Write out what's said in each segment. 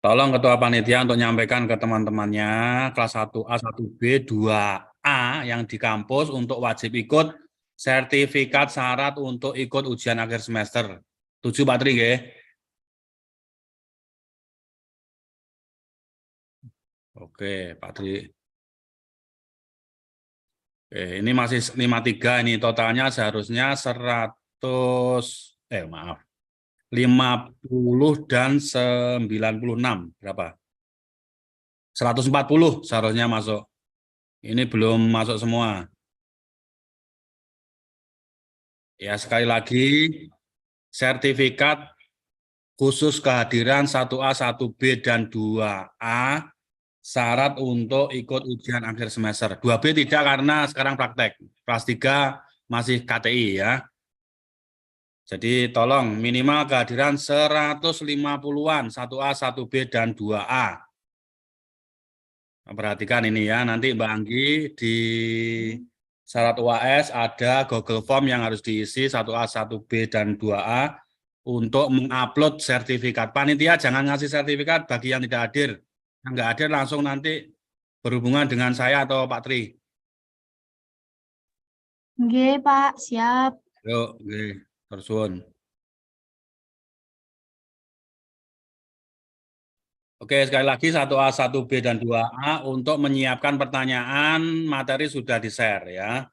Tolong Ketua Panitia untuk nyampaikan ke teman-temannya kelas 1A, 1B, 2A yang di kampus untuk wajib ikut sertifikat syarat untuk ikut ujian akhir semester. 7 Pak Tri, nggih? Oke, Pak Tri. Oke, ini masih 53 ini totalnya seharusnya 50 dan 96 berapa? 140 seharusnya masuk. Ini belum masuk semua. Ya, sekali lagi sertifikat khusus kehadiran 1A, 1B, dan 2A syarat untuk ikut ujian akhir semester. 2B tidak karena sekarang praktek. Kelas 3 masih KTI ya. Jadi tolong minimal kehadiran 150-an 1A, 1B, dan 2A. Perhatikan ini ya, nanti Mbak Anggi di syarat UAS ada Google Form yang harus diisi 1A, 1B, dan 2A untuk mengupload sertifikat. Panitia jangan ngasih sertifikat bagi yang tidak hadir. Yang nggak hadir langsung nanti berhubungan dengan saya atau Pak Tri. Oke, Pak, siap. Yuk, oke, tersuun. Oke, sekali lagi 1A, 1B, dan 2A untuk menyiapkan pertanyaan materi sudah di-share ya.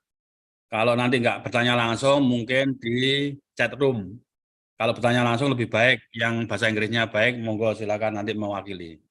Kalau nanti nggak bertanya langsung, mungkin di chat room. Kalau bertanya langsung lebih baik, yang bahasa Inggrisnya baik, monggo silakan nanti mewakili.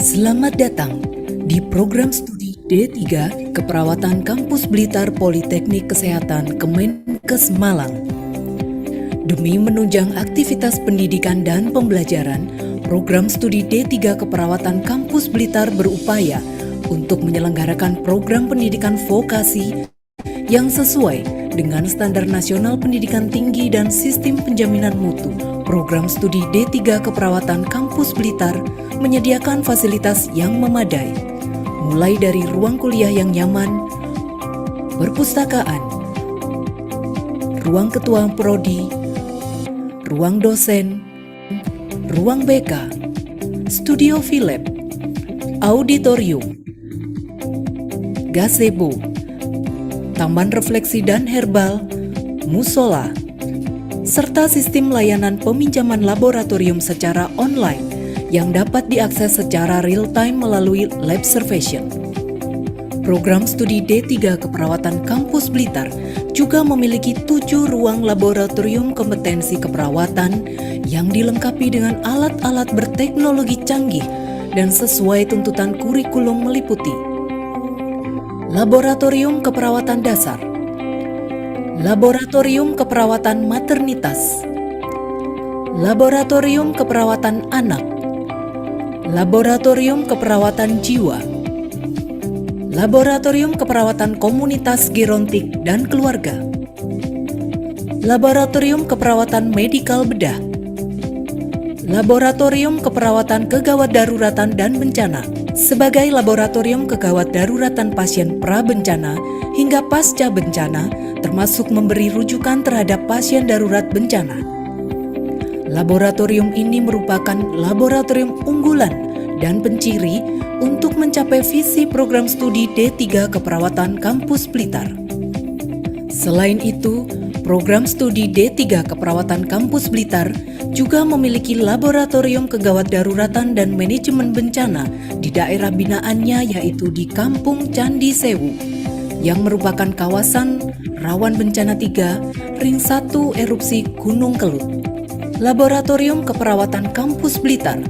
Selamat datang di program studi D3 Keperawatan Kampus Blitar Politeknik Kesehatan Kemenkes Malang. Demi menunjang aktivitas pendidikan dan pembelajaran, program studi D3 Keperawatan Kampus Blitar berupaya untuk menyelenggarakan program pendidikan vokasi yang sesuai dengan standar nasional pendidikan tinggi dan sistem penjaminan mutu. Program studi D3 Keperawatan Kampus Blitar menyediakan fasilitas yang memadai, mulai dari ruang kuliah yang nyaman, perpustakaan, ruang ketua prodi, ruang dosen, ruang BK, studio Philip, auditorium, gazebo, taman refleksi dan herbal, musola, serta sistem layanan peminjaman laboratorium secara online yang dapat diakses secara real-time melalui LabServation. Program studi D3 Keperawatan Kampus Blitar juga memiliki 7 ruang laboratorium kompetensi keperawatan yang dilengkapi dengan alat-alat berteknologi canggih dan sesuai tuntutan kurikulum meliputi Laboratorium Keperawatan Dasar, Laboratorium Keperawatan Maternitas, Laboratorium Keperawatan Anak, Laboratorium Keperawatan Jiwa, Laboratorium Keperawatan Komunitas Gerontik dan Keluarga, Laboratorium Keperawatan Medikal Bedah, Laboratorium Keperawatan Kegawat Daruratan dan Bencana, sebagai laboratorium kegawat daruratan pasien pra-bencana hingga pasca bencana, termasuk memberi rujukan terhadap pasien darurat bencana. Laboratorium ini merupakan laboratorium unggulan dan penciri untuk mencapai visi program studi D3 Keperawatan Kampus Blitar. Selain itu, program studi D3 Keperawatan Kampus Blitar juga memiliki laboratorium kegawat daruratan dan manajemen bencana di daerah binaannya, yaitu di Kampung Candi Sewu, yang merupakan kawasan rawan bencana 3, ring 1 erupsi Gunung Kelut. Laboratorium Keperawatan Kampus Blitar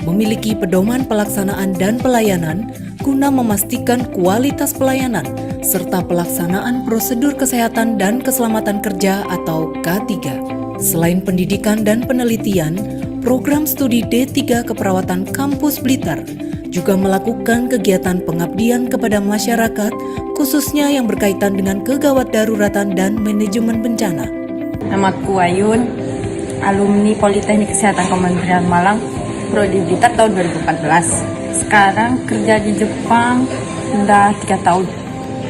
memiliki pedoman pelaksanaan dan pelayanan guna memastikan kualitas pelayanan serta pelaksanaan prosedur kesehatan dan keselamatan kerja atau K3. Selain pendidikan dan penelitian, program studi D3 Keperawatan Kampus Blitar juga melakukan kegiatan pengabdian kepada masyarakat, khususnya yang berkaitan dengan kegawat daruratan dan manajemen bencana. Namaku Ayun, alumni Politeknik Kesehatan Kementerian Malang, Prodi Blitar tahun 2014. Sekarang kerja di Jepang udah 3 tahun.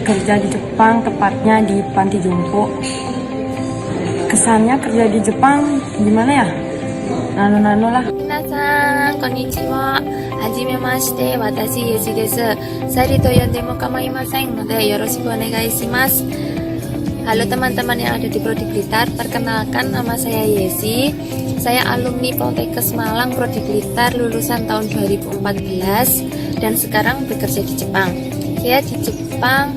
Kerja di Jepang, tepatnya di Panti Jompo. Kesannya kerja di Jepang gimana ya? Nano-nano lah. 皆さん、こんにちは。はじめまして、私、ゆじです。サリと呼んでも構いませんので、よろしくお願いします。Halo teman-teman yang ada di Prodi Blitar, perkenalkan nama saya Yesi. Saya alumni Poltekkes Malang Prodi Blitar lulusan tahun 2014 dan sekarang bekerja di Jepang. Saya di Jepang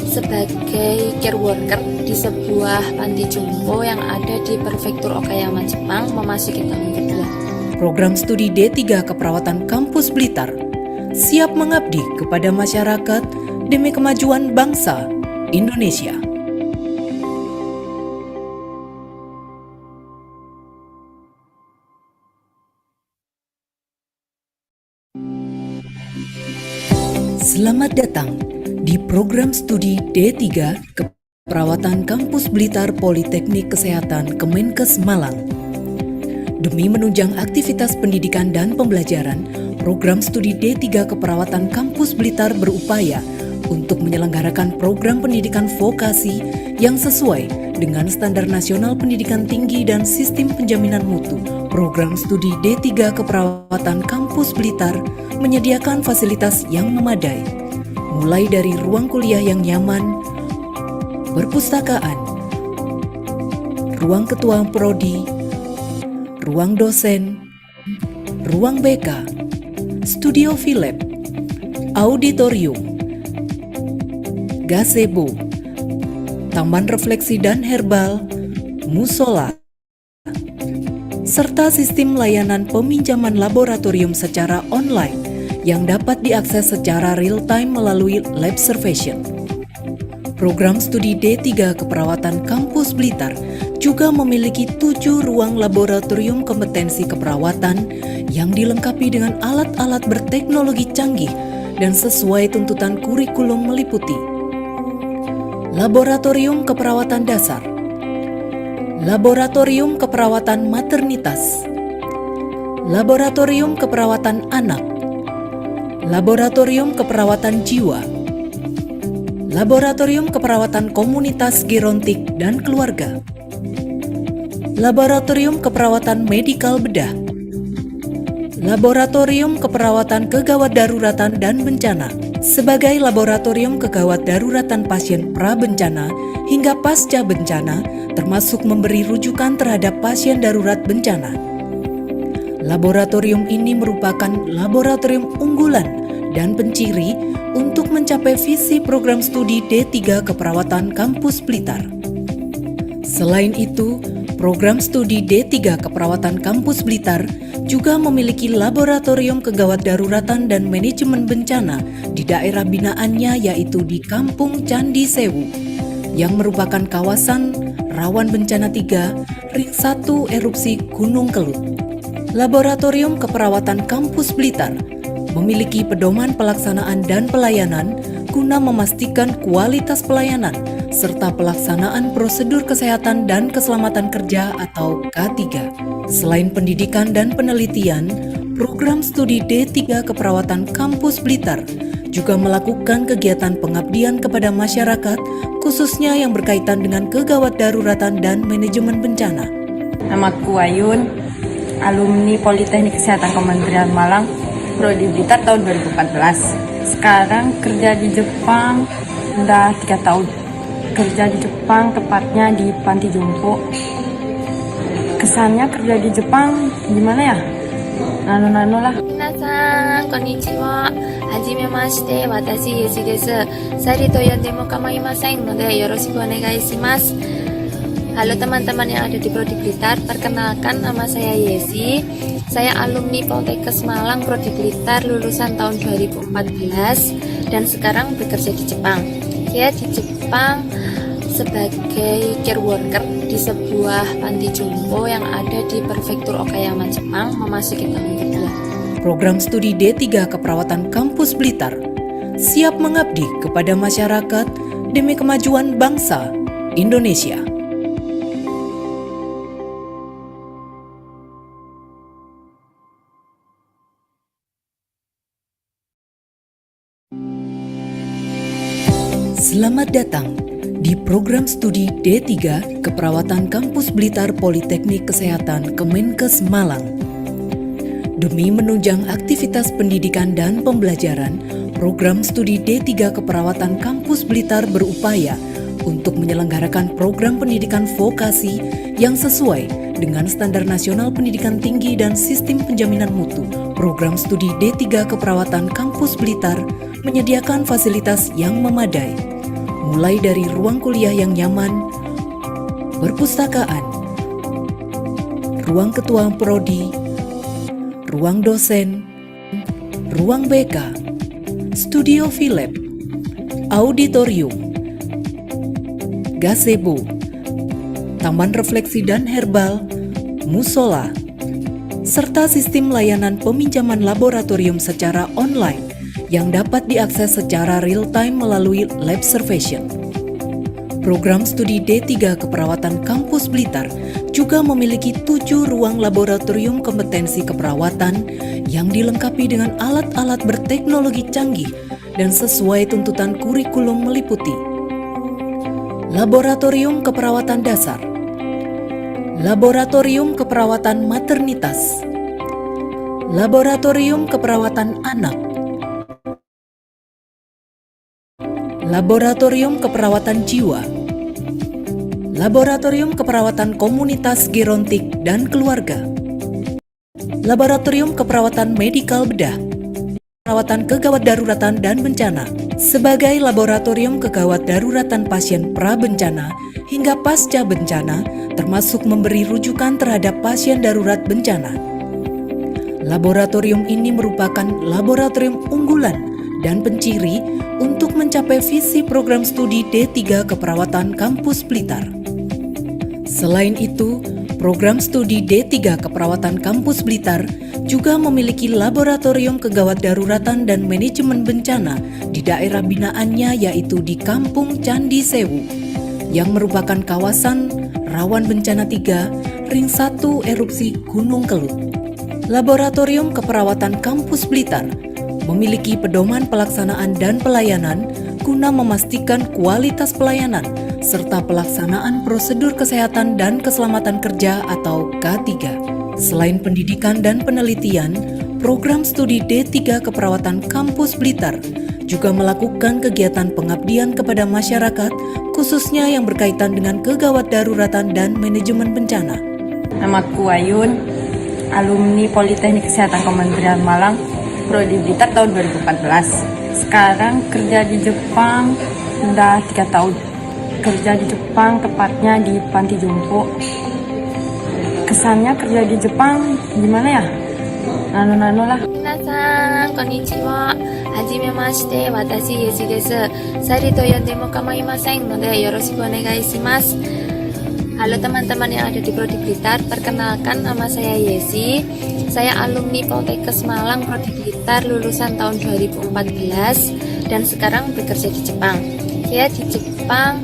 sebagai care worker di sebuah panti jompo yang ada di Prefektur Okayama, Jepang, memasuki tahun kedua. Program studi D3 Keperawatan Kampus Blitar siap mengabdi kepada masyarakat demi kemajuan bangsa Indonesia. Selamat datang di program studi D3 Keperawatan Kampus Blitar Politeknik Kesehatan Kemenkes Malang. Demi menunjang aktivitas pendidikan dan pembelajaran, program studi D3 Keperawatan Kampus Blitar berupaya untuk menyelenggarakan program pendidikan vokasi yang sesuai dengan standar nasional pendidikan tinggi dan sistem penjaminan mutu. Program studi D3 Keperawatan Kampus Blitar menyediakan fasilitas yang memadai, mulai dari ruang kuliah yang nyaman, perpustakaan, ruang ketua prodi, ruang dosen, ruang BK, studio Philip, auditorium, gazebo, taman refleksi dan herbal, musola, serta sistem layanan peminjaman laboratorium secara online yang dapat diakses secara real-time melalui Labservation. Program studi D3 Keperawatan Kampus Blitar juga memiliki 7 ruang laboratorium kompetensi keperawatan yang dilengkapi dengan alat-alat berteknologi canggih dan sesuai tuntutan kurikulum meliputi Laboratorium Keperawatan Dasar, Laboratorium Keperawatan Maternitas, Laboratorium Keperawatan Anak, Laboratorium Keperawatan Jiwa, Laboratorium Keperawatan Komunitas Gerontik dan Keluarga, Laboratorium Keperawatan Medikal Bedah, Laboratorium Keperawatan Kegawat Daruratan dan Bencana, sebagai laboratorium kegawat daruratan pasien pra-bencana hingga pasca bencana, termasuk memberi rujukan terhadap pasien darurat bencana. Laboratorium ini merupakan laboratorium unggulan dan penciri untuk mencapai visi program studi D3 Keperawatan Kampus Blitar. Selain itu, program studi D3 Keperawatan Kampus Blitar juga memiliki laboratorium kegawat daruratan dan manajemen bencana di daerah binaannya, yaitu di Kampung Candi Sewu, yang merupakan kawasan rawan bencana 3, ring 1 erupsi Gunung Kelut. Laboratorium Keperawatan Kampus Blitar memiliki pedoman pelaksanaan dan pelayanan guna memastikan kualitas pelayanan serta pelaksanaan prosedur kesehatan dan keselamatan kerja atau K3. Selain pendidikan dan penelitian, program studi D3 Keperawatan Kampus Blitar juga melakukan kegiatan pengabdian kepada masyarakat, khususnya yang berkaitan dengan kegawat daruratan dan manajemen bencana. Namaku Ayun, alumni Politeknik Kesehatan Kementerian Malang, Prodi Blitar tahun 2014. Sekarang kerja di Jepang udah 3 tahun. Kerja di Jepang, tepatnya di Panti Jompo. Kesannya kerja di Jepang gimana ya? Nano-nano lah. 皆さん、こんにちは。はじめまして、私イエシです。サリと呼んでも構いませんのでよろしくお願いします。Halo teman-teman yang ada di Prodi Blitar, perkenalkan nama saya Yesi. Saya alumni Poltekkes Malang Prodi Blitar lulusan tahun 2014 dan sekarang bekerja di Jepang. Saya di Jepang sebagai care worker di sebuah panti jompo yang ada di Prefektur Okayama, Jepang, memasuki tahun kedua. Program studi D3 Keperawatan Kampus Blitar siap mengabdi kepada masyarakat demi kemajuan bangsa Indonesia. Selamat datang di program studi D3 Keperawatan Kampus Blitar Politeknik Kesehatan Kemenkes Malang. Demi menunjang aktivitas pendidikan dan pembelajaran, program studi D3 Keperawatan Kampus Blitar berupaya untuk menyelenggarakan program pendidikan vokasi yang sesuai dengan Standar Nasional Pendidikan Tinggi dan Sistem Penjaminan Mutu. Program studi D3 Keperawatan Kampus Blitar menyediakan fasilitas yang memadai, mulai dari ruang kuliah yang nyaman, perpustakaan, ruang ketua prodi, ruang dosen, ruang BK, studio Philip, auditorium, gazebo, taman refleksi dan herbal, musola, serta sistem layanan peminjaman laboratorium secara online yang dapat diakses secara real-time melalui lab observation. Program studi D3 Keperawatan Kampus Blitar juga memiliki 7 ruang laboratorium kompetensi keperawatan yang dilengkapi dengan alat-alat berteknologi canggih dan sesuai tuntutan kurikulum meliputi Laboratorium Keperawatan Dasar, Laboratorium Keperawatan Maternitas, Laboratorium Keperawatan Anak, Laboratorium Keperawatan Jiwa, Laboratorium Keperawatan Komunitas Gerontik dan Keluarga, Laboratorium Keperawatan Medikal Bedah, Perawatan Kegawat Daruratan dan Bencana, sebagai laboratorium kegawat daruratan pasien pra-bencana hingga pasca bencana, termasuk memberi rujukan terhadap pasien darurat bencana. Laboratorium ini merupakan laboratorium unggulan dan penciri untuk mencapai visi program studi D3 Keperawatan Kampus Blitar. Selain itu, program studi D3 Keperawatan Kampus Blitar juga memiliki laboratorium kegawat daruratan dan manajemen bencana di daerah binaannya, yaitu di Kampung Candi Sewu, yang merupakan kawasan rawan bencana 3, ring 1 erupsi Gunung Kelut. Laboratorium Keperawatan Kampus Blitar memiliki pedoman pelaksanaan dan pelayanan guna memastikan kualitas pelayanan serta pelaksanaan prosedur kesehatan dan keselamatan kerja atau K3. Selain pendidikan dan penelitian, program studi D3 Keperawatan Kampus Blitar juga melakukan kegiatan pengabdian kepada masyarakat, khususnya yang berkaitan dengan kegawat daruratan dan manajemen bencana. Namaku Ayun, alumni Politeknik Kesehatan Kementerian Malang, Prodi Blitar tahun 2014. Sekarang kerja di Jepang udah 3 tahun. Kerja di Jepang, tepatnya di panti jompo. Kesannya kerja di Jepang gimana ya? Nano-nano lah. 皆さん、こんにちは。はじめまして、私イエシです。サリと呼んでも構いませんのでよろしくお願いします。Halo teman-teman yang ada di Prodi Blitar, perkenalkan nama saya Yesi. Saya alumni Poltekkes Malang Prodi Blitar lulusan tahun 2014 dan sekarang bekerja di Jepang. Saya di Jepang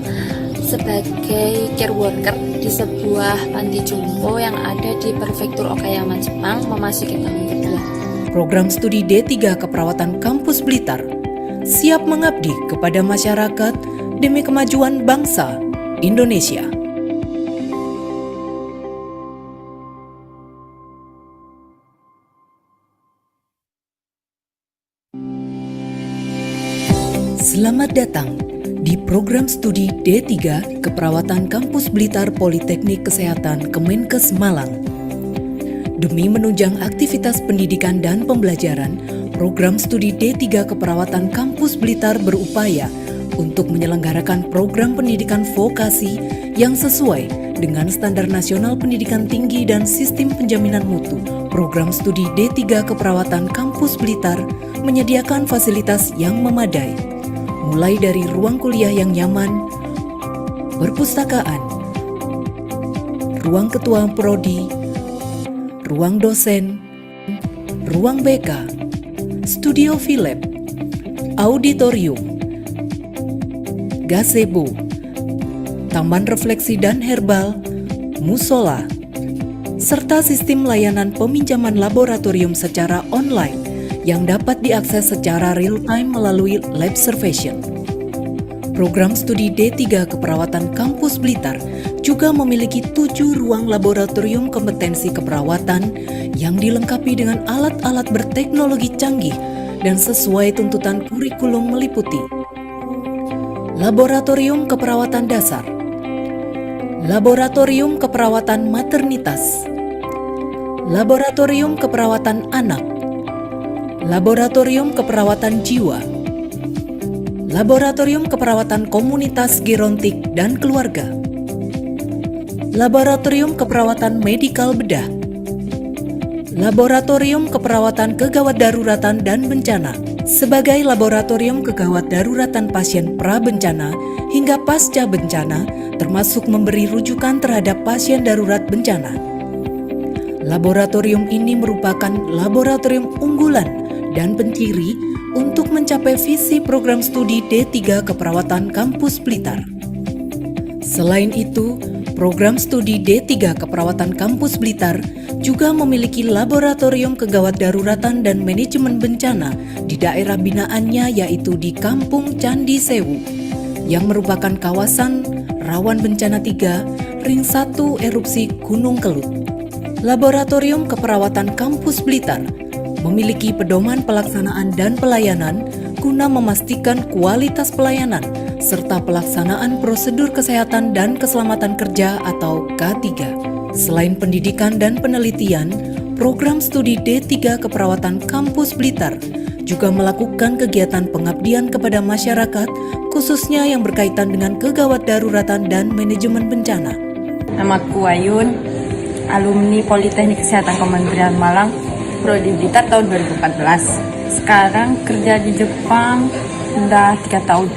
sebagai care worker di sebuah panti jompo yang ada di Prefektur Okayama, Jepang, memasuki tahun kedua. Program studi D3 Keperawatan Kampus Blitar siap mengabdi kepada masyarakat demi kemajuan bangsa Indonesia. Selamat datang di program studi D3 Keperawatan Kampus Blitar Politeknik Kesehatan Kemenkes Malang. Demi menunjang aktivitas pendidikan dan pembelajaran, program studi D3 Keperawatan Kampus Blitar berupaya untuk menyelenggarakan program pendidikan vokasi yang sesuai dengan standar nasional pendidikan tinggi dan sistem penjaminan mutu. Program studi D3 Keperawatan Kampus Blitar menyediakan fasilitas yang memadai, mulai dari ruang kuliah yang nyaman, perpustakaan, ruang ketua prodi, ruang dosen, ruang BK, studio Philip, auditorium, gazebo, taman refleksi dan herbal, musola, serta sistem layanan peminjaman laboratorium secara online yang dapat diakses secara real-time melalui lab observation. Program studi D3 Keperawatan Kampus Blitar juga memiliki 7 ruang laboratorium kompetensi keperawatan yang dilengkapi dengan alat-alat berteknologi canggih dan sesuai tuntutan kurikulum meliputi Laboratorium Keperawatan Dasar, Laboratorium Keperawatan Maternitas, Laboratorium Keperawatan Anak, Laboratorium Keperawatan Jiwa, Laboratorium Keperawatan Komunitas Gerontik dan Keluarga, Laboratorium Keperawatan Medikal Bedah, Laboratorium Keperawatan Kegawat Daruratan dan Bencana, sebagai laboratorium kegawat daruratan pasien pra-bencana hingga pasca bencana, termasuk memberi rujukan terhadap pasien darurat bencana. Laboratorium ini merupakan laboratorium unggulan dan penciri untuk mencapai visi program studi D3 Keperawatan Kampus Blitar. Selain itu, program studi D3 Keperawatan Kampus Blitar juga memiliki laboratorium kegawat daruratan dan manajemen bencana di daerah binaannya, yaitu di Kampung Candi Sewu, yang merupakan kawasan rawan bencana 3, ring 1 erupsi Gunung Kelut. Laboratorium Keperawatan Kampus Blitar memiliki pedoman pelaksanaan dan pelayanan guna memastikan kualitas pelayanan serta pelaksanaan prosedur kesehatan dan keselamatan kerja atau K3. Selain pendidikan dan penelitian, program studi D3 Keperawatan Kampus Blitar juga melakukan kegiatan pengabdian kepada masyarakat, khususnya yang berkaitan dengan kegawat daruratan dan manajemen bencana. Namaku Ayun, alumni Politeknik Kesehatan Kementerian Malang, Prodi Blitar tahun 2014. Sekarang kerja di Jepang udah 3 tahun.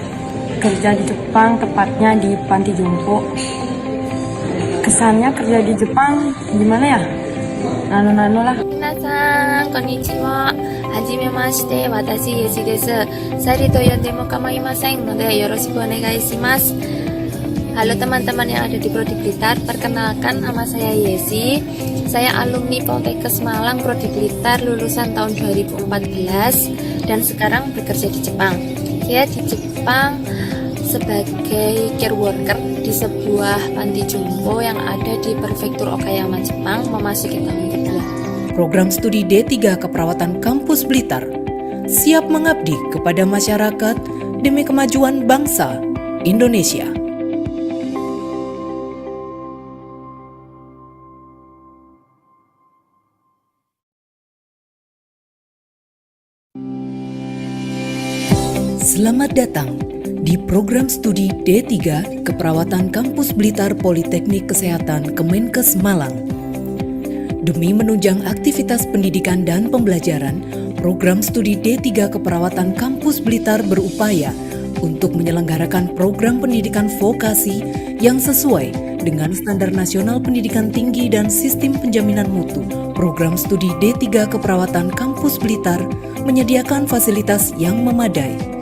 Kerja di Jepang, tepatnya di Panti Jompo. Kesannya kerja di Jepang gimana ya? Nano lah. 皆さん、こんにちは。はじめまして、私、ゆしです。サリと呼んでも構いませんので、よろしくお願いします。Halo teman-teman yang ada di Prodi Blitar, perkenalkan nama saya Yesi. Saya alumni Poltekkes Malang Prodi Blitar lulusan tahun 2014 dan sekarang bekerja di Jepang. Saya di Jepang sebagai care worker di sebuah panti jompo yang ada di Prefektur Okayama, Jepang, memasuki tahun kedua. Program studi D3 Keperawatan Kampus Blitar siap mengabdi kepada masyarakat demi kemajuan bangsa Indonesia. Selamat datang di program studi D3 Keperawatan Kampus Blitar Politeknik Kesehatan Kemenkes Malang. Demi menunjang aktivitas pendidikan dan pembelajaran, program studi D3 Keperawatan Kampus Blitar berupaya untuk menyelenggarakan program pendidikan vokasi yang sesuai dengan standar nasional pendidikan tinggi dan sistem penjaminan mutu. Program studi D3 Keperawatan Kampus Blitar menyediakan fasilitas yang memadai,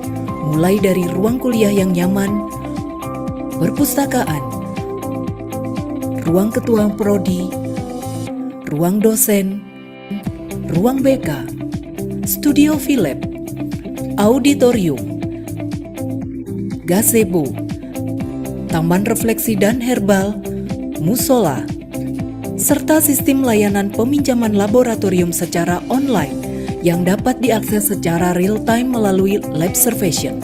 mulai dari ruang kuliah yang nyaman, perpustakaan, ruang ketua prodi, ruang dosen, ruang BK, studio Philip, auditorium, gazebo, taman refleksi dan herbal, musola, serta sistem layanan peminjaman laboratorium secara online yang dapat diakses secara real-time melalui lab observation.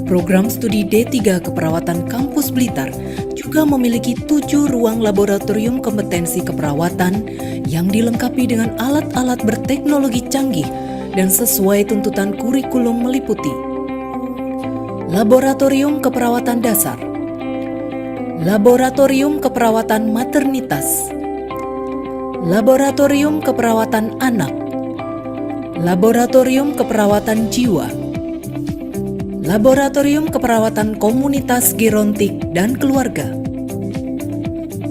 Program studi D3 Keperawatan Kampus Blitar juga juga memiliki 7 ruang laboratorium kompetensi keperawatan yang dilengkapi dengan alat-alat berteknologi canggih dan sesuai tuntutan kurikulum meliputi Laboratorium Keperawatan Dasar, Laboratorium Keperawatan Maternitas, Laboratorium Keperawatan Anak, Laboratorium Keperawatan Jiwa, Laboratorium Keperawatan Komunitas Gerontik dan Keluarga,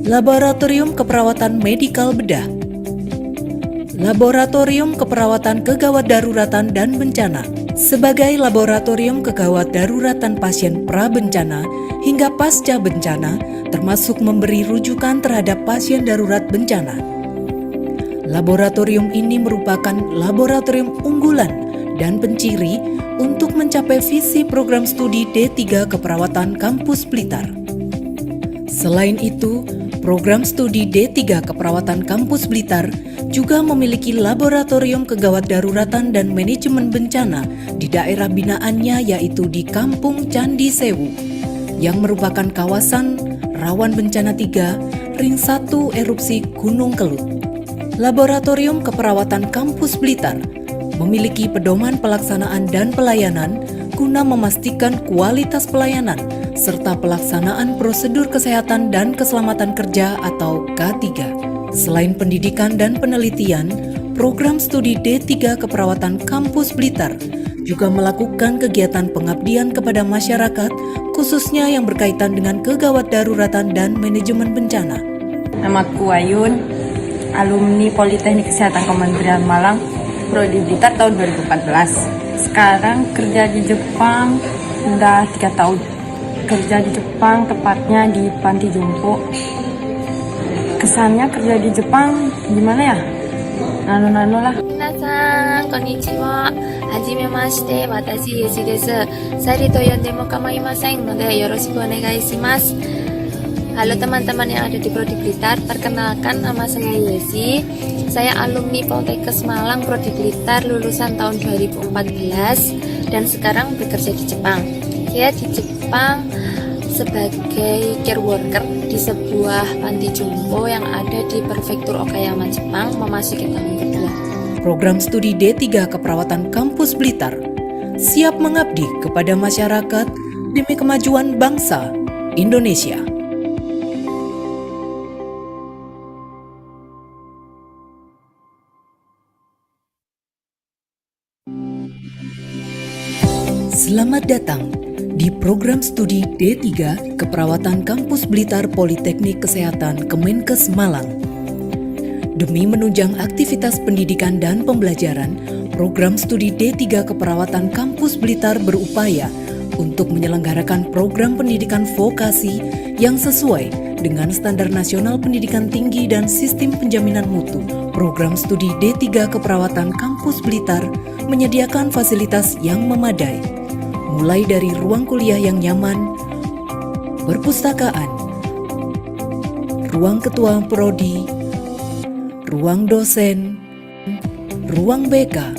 Laboratorium Keperawatan Medikal Bedah, Laboratorium Keperawatan Kegawat Daruratan dan Bencana, sebagai laboratorium kegawat daruratan pasien pra-bencana hingga pasca bencana, termasuk memberi rujukan terhadap pasien darurat bencana. Laboratorium ini merupakan laboratorium unggulan dan penciri untuk mencapai visi program studi D3 Keperawatan Kampus Blitar. Selain itu, program studi D3 Keperawatan Kampus Blitar juga memiliki laboratorium kegawat daruratan dan manajemen bencana di daerah binaannya, yaitu di Kampung Candi Sewu, yang merupakan kawasan rawan bencana 3, ring 1 erupsi Gunung Kelut. Laboratorium Keperawatan Kampus Blitar memiliki pedoman pelaksanaan dan pelayanan guna memastikan kualitas pelayanan serta pelaksanaan prosedur kesehatan dan keselamatan kerja atau K3. Selain pendidikan dan penelitian, program studi D3 Keperawatan Kampus Blitar juga melakukan kegiatan pengabdian kepada masyarakat, khususnya yang berkaitan dengan kegawat daruratan dan manajemen bencana. Namaku Ayun, alumni Politeknik Kesehatan Kementerian Malang, Prodi Blitar tahun 2014. Sekarang kerja di Jepang udah 3 tahun. Kerja di Jepang, tepatnya di Panti Jompo. Kesannya kerja di Jepang gimana ya? Nano-nano lah. 皆さん、こんにちは。はじめまして、私、ゆじです。サリと呼んでも構いませんので、よろしくお願いします。Halo teman-teman yang ada di Prodi Blitar, perkenalkan nama saya Yesi. Saya alumni Poltekkes Malang Prodi Blitar lulusan tahun 2014 dan sekarang bekerja di Jepang. Saya di Jepang sebagai care worker di sebuah panti jompo yang ada di Prefektur Okayama, Jepang, memasuki tahun kedua. Program studi D3 Keperawatan Kampus Blitar siap mengabdi kepada masyarakat demi kemajuan bangsa Indonesia. Selamat datang di program studi D3 Keperawatan Kampus Blitar Politeknik Kesehatan Kemenkes Malang. Demi menunjang aktivitas pendidikan dan pembelajaran, program studi D3 Keperawatan Kampus Blitar berupaya untuk menyelenggarakan program pendidikan vokasi yang sesuai dengan standar nasional pendidikan tinggi dan sistem penjaminan mutu. Program studi D3 Keperawatan Kampus Blitar menyediakan fasilitas yang memadai, mulai dari ruang kuliah yang nyaman, perpustakaan, ruang ketua prodi, ruang dosen, ruang BK,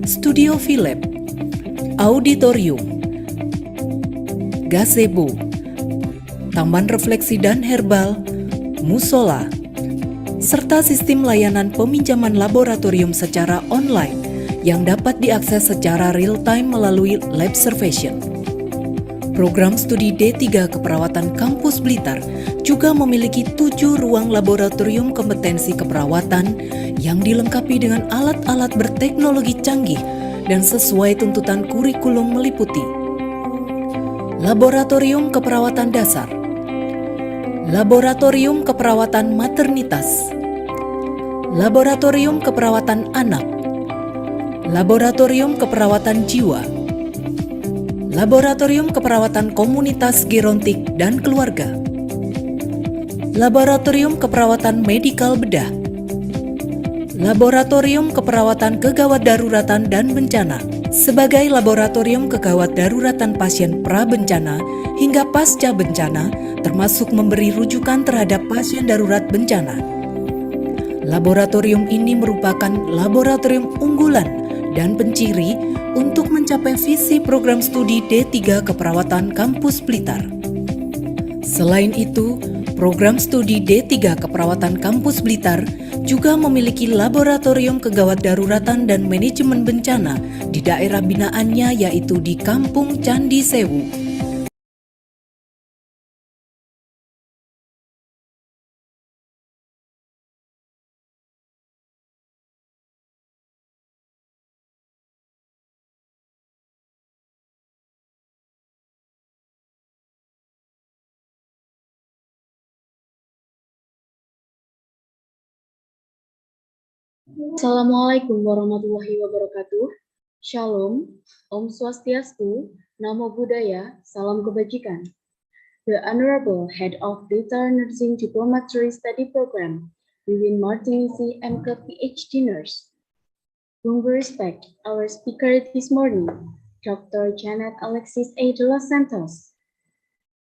studio Philip, auditorium, gazebo, taman refleksi dan herbal, musola, serta sistem layanan peminjaman laboratorium secara online yang dapat diakses secara real-time melalui lab observation. Program studi D3 Keperawatan Kampus Blitar juga memiliki 7 ruang laboratorium kompetensi keperawatan yang dilengkapi dengan alat-alat berteknologi canggih dan sesuai tuntutan kurikulum meliputi Laboratorium Keperawatan Dasar, Laboratorium Keperawatan Maternitas, Laboratorium Keperawatan Anak, Laboratorium Keperawatan Jiwa, Laboratorium Keperawatan Komunitas Gerontik dan Keluarga, Laboratorium Keperawatan Medikal Bedah, Laboratorium Keperawatan Kegawat Daruratan dan Bencana, sebagai laboratorium kegawat daruratan pasien pra-bencana hingga pasca bencana, termasuk memberi rujukan terhadap pasien darurat bencana. Laboratorium ini merupakan laboratorium unggulan dan penciri untuk mencapai visi program studi D3 Keperawatan Kampus Blitar. Selain itu, program studi D3 Keperawatan Kampus Blitar juga memiliki laboratorium kegawat daruratan dan manajemen bencana di daerah binaannya, yaitu di Kampung Candi Sewu. Assalamualaikum warahmatullahi wabarakatuh. Shalom, Om Swastiastu, Namo Buddhaya, Salam Kebajikan. The Honorable Head of Blitar Nursing Diplomatory Study Program, Wiwin Martinisi, MK PhD Nurse. Whom we respect our speaker this morning, Dr. Janet Alexis A. de los Santos.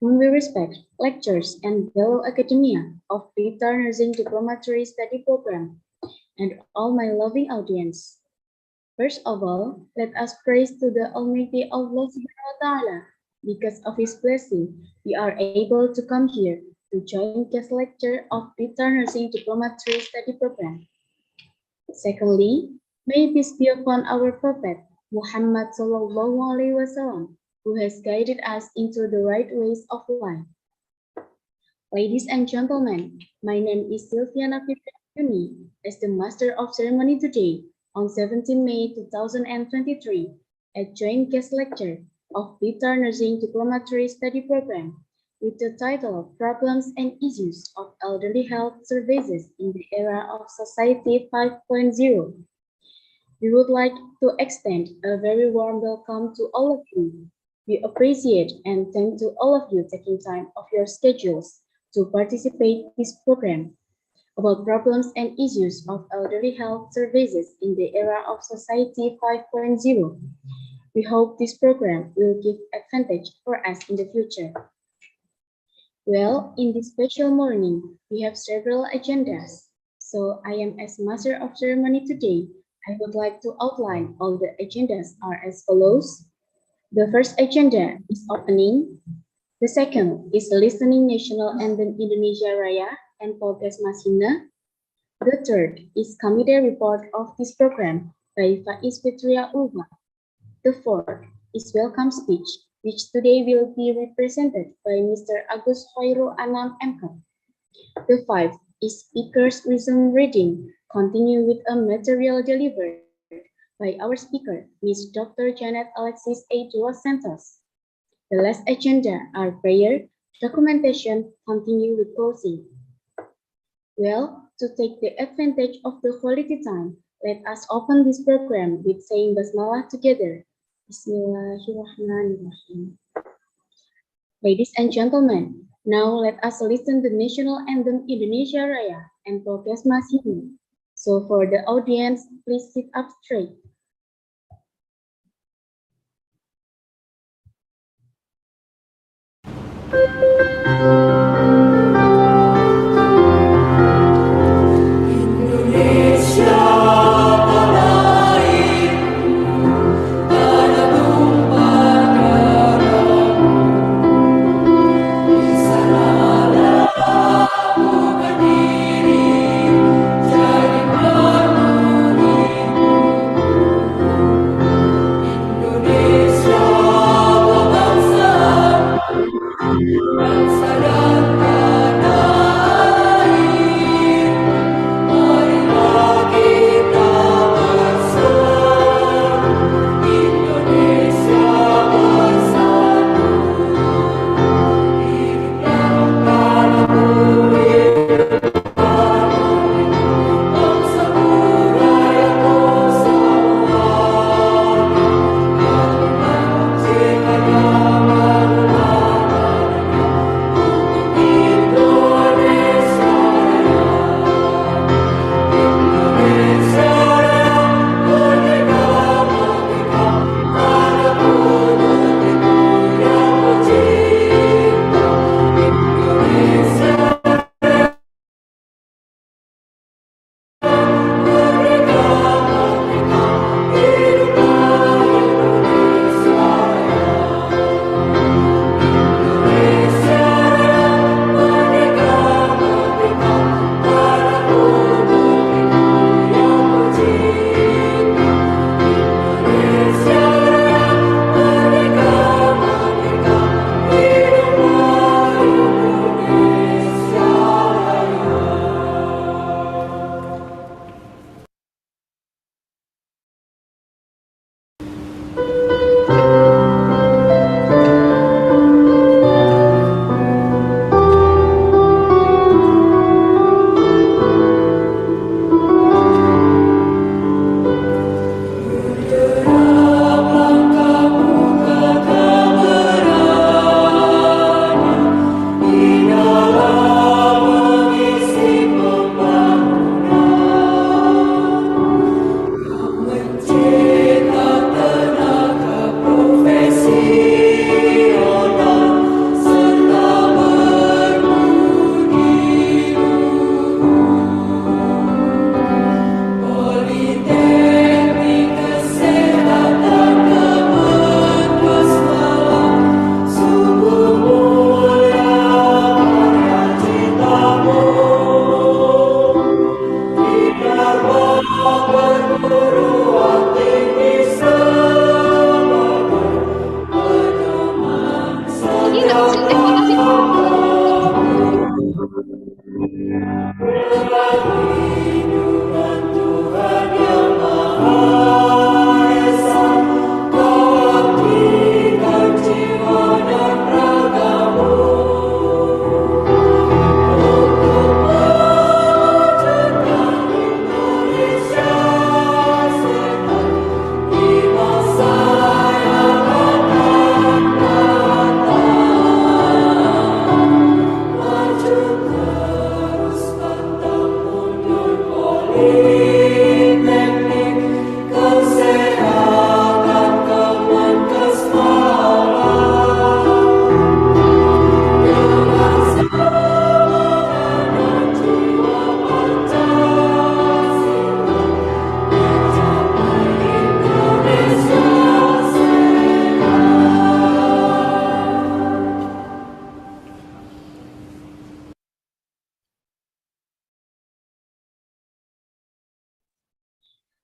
Whom we respect lectures and fellow academia of Blitar Nursing Diplomatory Study Program, and all my loving audience. First of all, let us praise to the Almighty Allah Subhanahu wa Ta'ala. Because of His blessing, we are able to come here to join guest lecture of Blitar Nursing Diplomatory Study Program. Secondly, may peace be upon our Prophet Muhammad Sallallahu Alaihi Wasallam, who has guided us into the right ways of life. Ladies and gentlemen, my name is Sylviana Fitriani, as the Master of Ceremony today, on 17 May 2023, at joint guest lecture of Blitar Nursing Diplomatory Study Program with the title Problems and Issues of Elderly Health Services in the Era of Society 5.0. We would like to extend a very warm welcome to all of you. We appreciate and thank to all of you taking time of your schedules to participate in this program about problems and issues of elderly health services in the era of Society 5.0. We hope this program will give advantage for us in the future. Well, in this special morning, we have several agendas. So I am as Master of Ceremony today. I would like to outline all the agendas are as follows. The first agenda is opening. The second is listening National Anthem Indonesia Raya and Polkes Masina. The third is committee report of this program by Faiz Fitria Ulma. The fourth is welcome speech, which today will be represented by Mr. Agus Khairul Anam MK. The fifth is speaker's resume reading, continue with a material delivered by our speaker, Ms. Dr. Janet Alexis A. de los Santos. The last agenda are prayer, documentation, continue with closing. Well, to take the advantage of the quality time, let us open this program with saying Basmalah together. Bismillahirrahmanirrahim. Ladies and gentlemen, now let us listen the National Anthem Indonesia Raya and Polkes Masina. So for the audience, please sit up straight. Bangsa dan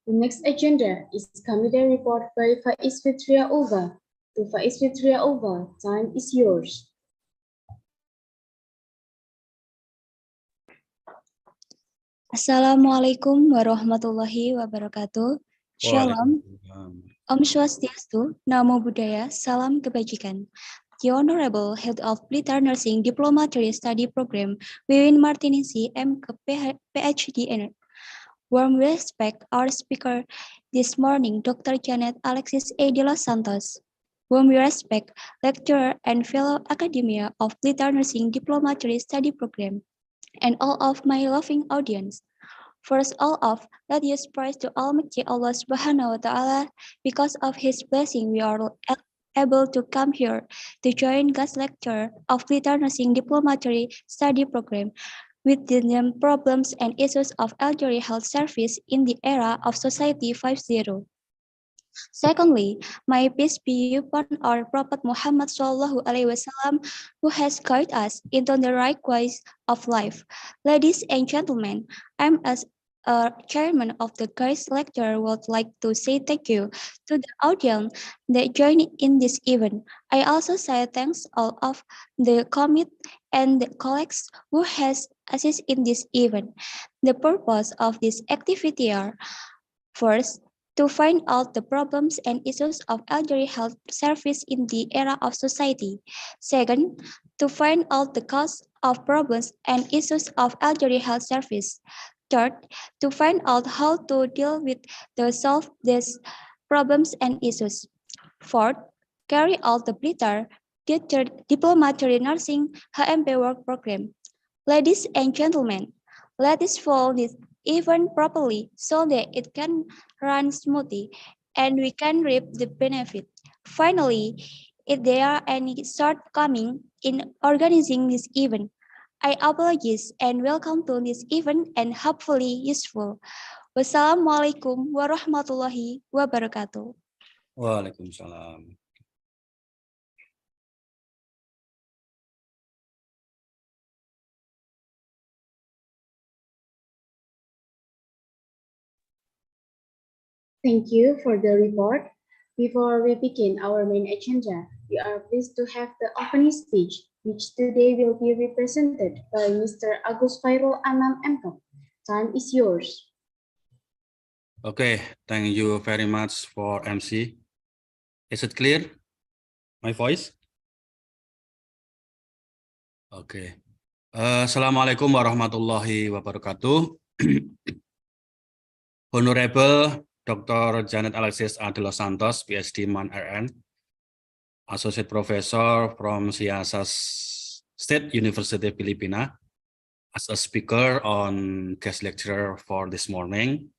The next agenda is committee report by Faiz Fitria Ulva. To Faiz Fitria Ulva, time is yours. Assalamualaikum warahmatullahi wabarakatuh. Shalom, Om Swastiastu, Namo Buddhaya, Salam Kebajikan. The Honorable Head of Blitar Nursing Diploma Study Program, Wiwin Martinisi, M.K. PhD and warm respect our speaker this morning, Dr. Janet Alexis A. de los Santos. Warm respect lecturer and fellow academia of Blitar Nursing Diploma Study Program, and all of my loving audience. First all of, let us praise to Almighty Allah Subhanahu wa Ta'ala. Because of His blessing, we are able to come here to join guest lecture of Blitar Nursing Diploma Study Program with the problems and issues of elderly health service in the era of Society 5.0. Secondly, may peace be upon our Prophet Muhammad Sallallahu Alaihi Wasallam, who has guided us into the right ways of life. Ladies and gentlemen, I'm as a chairman of the guest lecture would like to say thank you to the audience that joined in this event. I also say thanks all of the committee and the colleagues who has assisted in this event. The purpose of this activity are, first, to find out the problems and issues of elderly health service in the era of society. Second, to find out the cause of problems and issues of elderly health service. Third, to find out how to deal with the solve these problems and issues. Fourth, carry out the Blitar Diploma Nursing HMP work program. Ladies and gentlemen, let us follow this event properly so that it can run smoothly and we can reap the benefit. Finally, if there are any shortcomings in organizing this event, I apologize and welcome to this event and hopefully useful. Wassalamualaikum warahmatullahi wabarakatuh. Waalaikumsalam. Thank you for the report. Before we begin our main agenda, we are pleased to have the opening speech, which today will be represented by Mr. Agus Fairul Anam MK. Time is yours. Okay, thank you very much for MC. Is it clear? My voice? Okay. Assalamualaikum warahmatullahi wabarakatuh. Honorable Dr. Janet Alexis A. de los Santos, PhD, MAN RN, Associate Professor from CIASAS State University Filipina, as a speaker on guest lecture for this morning.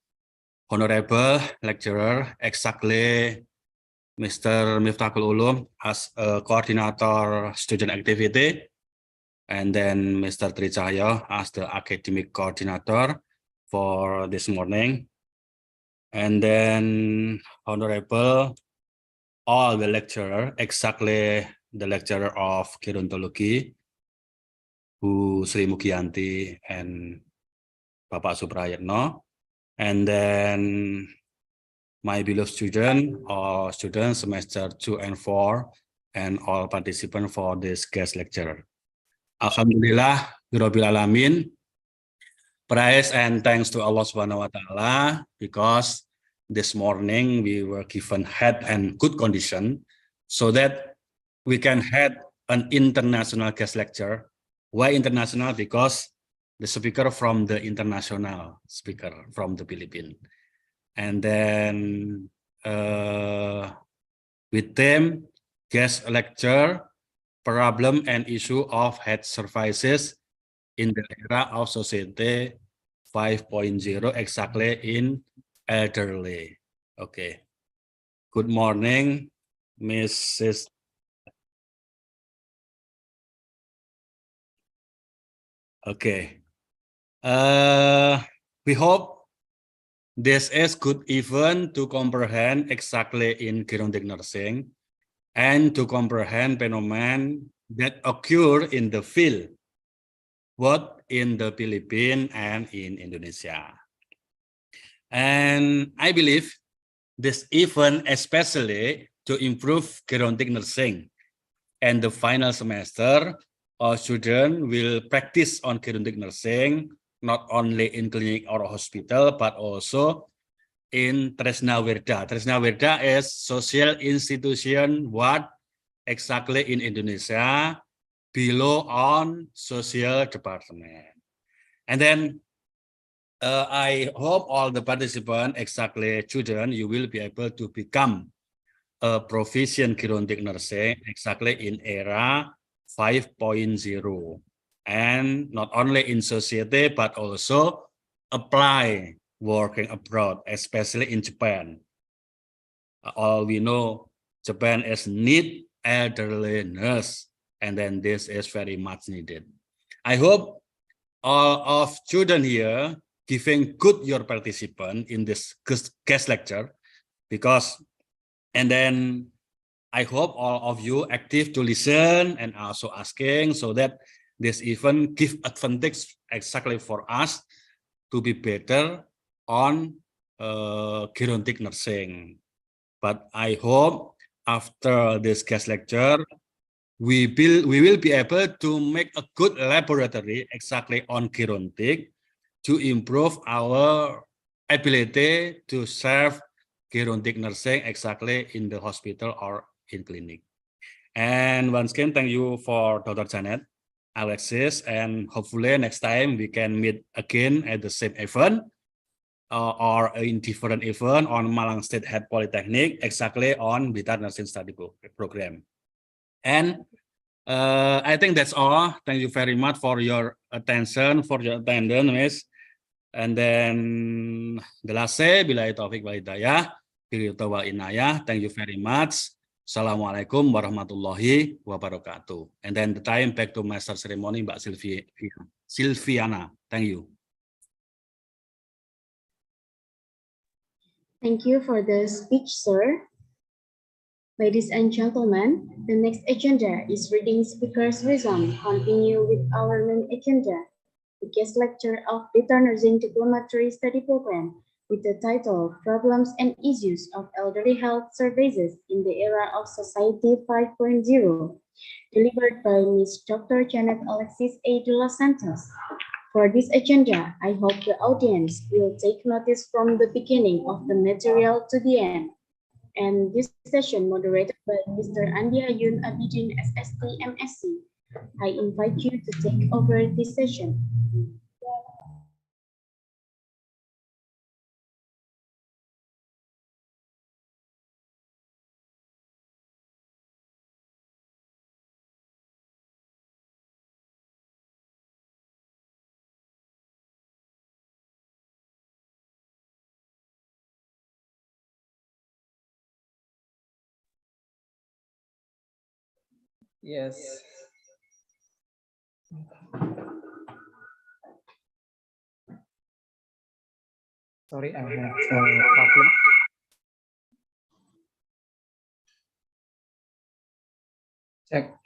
Honorable lecturer, exactly Mr. Miftahul Ulum as a coordinator student activity, and then Mr. Tri Cahyo as the academic coordinator for this morning. And then Honorable all the lecturer, exactly the lecturer of gerontology, Bu Sri Mugianti and Bapak Suprayatno, and then my beloved student or students semester 2 and 4, and all participants for this guest lecture. Alhamdulillah, Rabbil Alamin. Praise and thanks to Allah Subhanahu wa Ta'ala, because this morning we were given head and good condition so that we can have an international guest lecture. Why international? Because the speaker from the international speaker from the Philippines. And then with them, guest lecture, problem and issue of health services in the era of Society 5.0 exactly in elderly. Okay. Good morning, Mrs. Okay. We hope this is good event to comprehend exactly in gerontic nursing and to comprehend phenomena that occur in the field, both in the Philippines and in Indonesia. And I believe this event especially to improve gerontic nursing. And the final semester, our students will practice on gerontic nursing, not only in clinic or hospital, but also in Tresna Wirda. Tresna Wirda is social institution what exactly in Indonesia below on social department. And then I hope all the participants, exactly children, you will be able to become a proficient gerontic nursing exactly in era 5.0, and not only in society but also apply working abroad, especially in Japan. All we know, Japan is need elderly nurse, and then this is very much needed. I hope all of students here giving good your participant in this guest lecture, because and then I hope all of you active to listen and also asking, so that this event give advantage exactly for us to be better on gerontic nursing. But I hope after this guest lecture, we will be able to make a good laboratory exactly on gerontic to improve our ability to serve gerontic nursing exactly in the hospital or in clinic. And once again, thank you for Dr. Janet, Alexis, and hopefully next time we can meet again at the same event or in different event on Malang State Health Polytechnic, exactly on Blitar Nursing Study Program. And I think that's all. Thank you very much for your attention, for your attendance, Miss. And then the last say, billahi taufik wal hidayah, wal inayah. Thank you very much. Assalamualaikum warahmatullahi wabarakatuh. And then the time back to master ceremony, Mbak Silviana. Thank you. Thank you for the speech, sir. Ladies and gentlemen, the next agenda is reading speaker's wisdom. Continue with our main agenda, the guest lecture of Blitar Nursing Diplomatory Study Program with the title Problems and Issues of Elderly Health Services in the Era of Society 5.0, delivered by Ms. Dr. Janet Alexis A. de los Santos. For this agenda, I hope the audience will take notice from the beginning of the material to the end. And this session moderated by Mr. Andi Ayun Abidin, SST, MSc. I invite you to take over this session. Yes. Sorry, I have a problem. Check.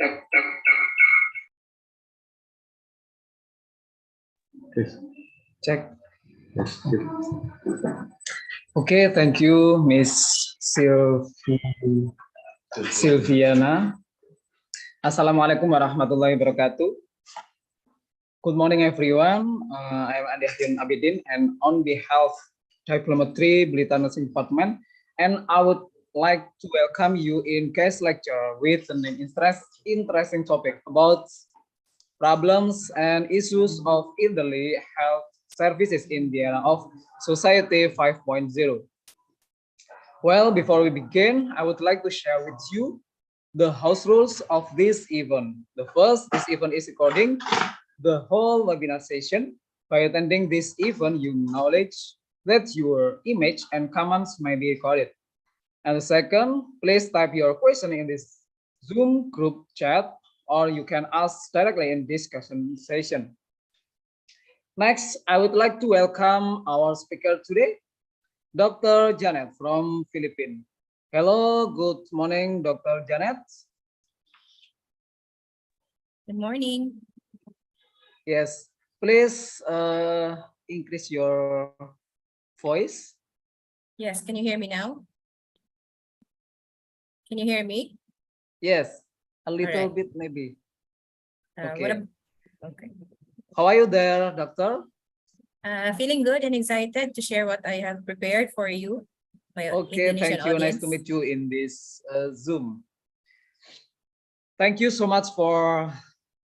Yes. Check. Yes. Okay, thank you, Miss Silviana. Assalamualaikum warahmatullahi wabarakatuh. Good morning, everyone. I am Andi Ayun Abidin, and on behalf of Diplomatry Blitar Nursing Department, and I would like to welcome you in guest lecture with an interesting topic about problems and issues of elderly health services in the era of Society 5.0. Well, before we begin, I would like to share with you the house rules of this event. The first, this event is recording the whole webinar session, By attending this event, you acknowledge that your image and comments may be recorded. And second, please type your question in this Zoom group chat, or you can ask directly in discussion session. Next, I would like to welcome our speaker today, Dr. Janet from Philippines. Hello, good morning, Dr. Janet. Good morning. Yes, please increase your voice. Yes, can you hear me now? Can you hear me? Yes, a little right. bit maybe. Okay. Okay. How are you there, doctor? Feeling good and excited to share what I have prepared for you, my Okay, Indonesian thank you. audience. Nice to meet you in this Zoom. Thank you so much for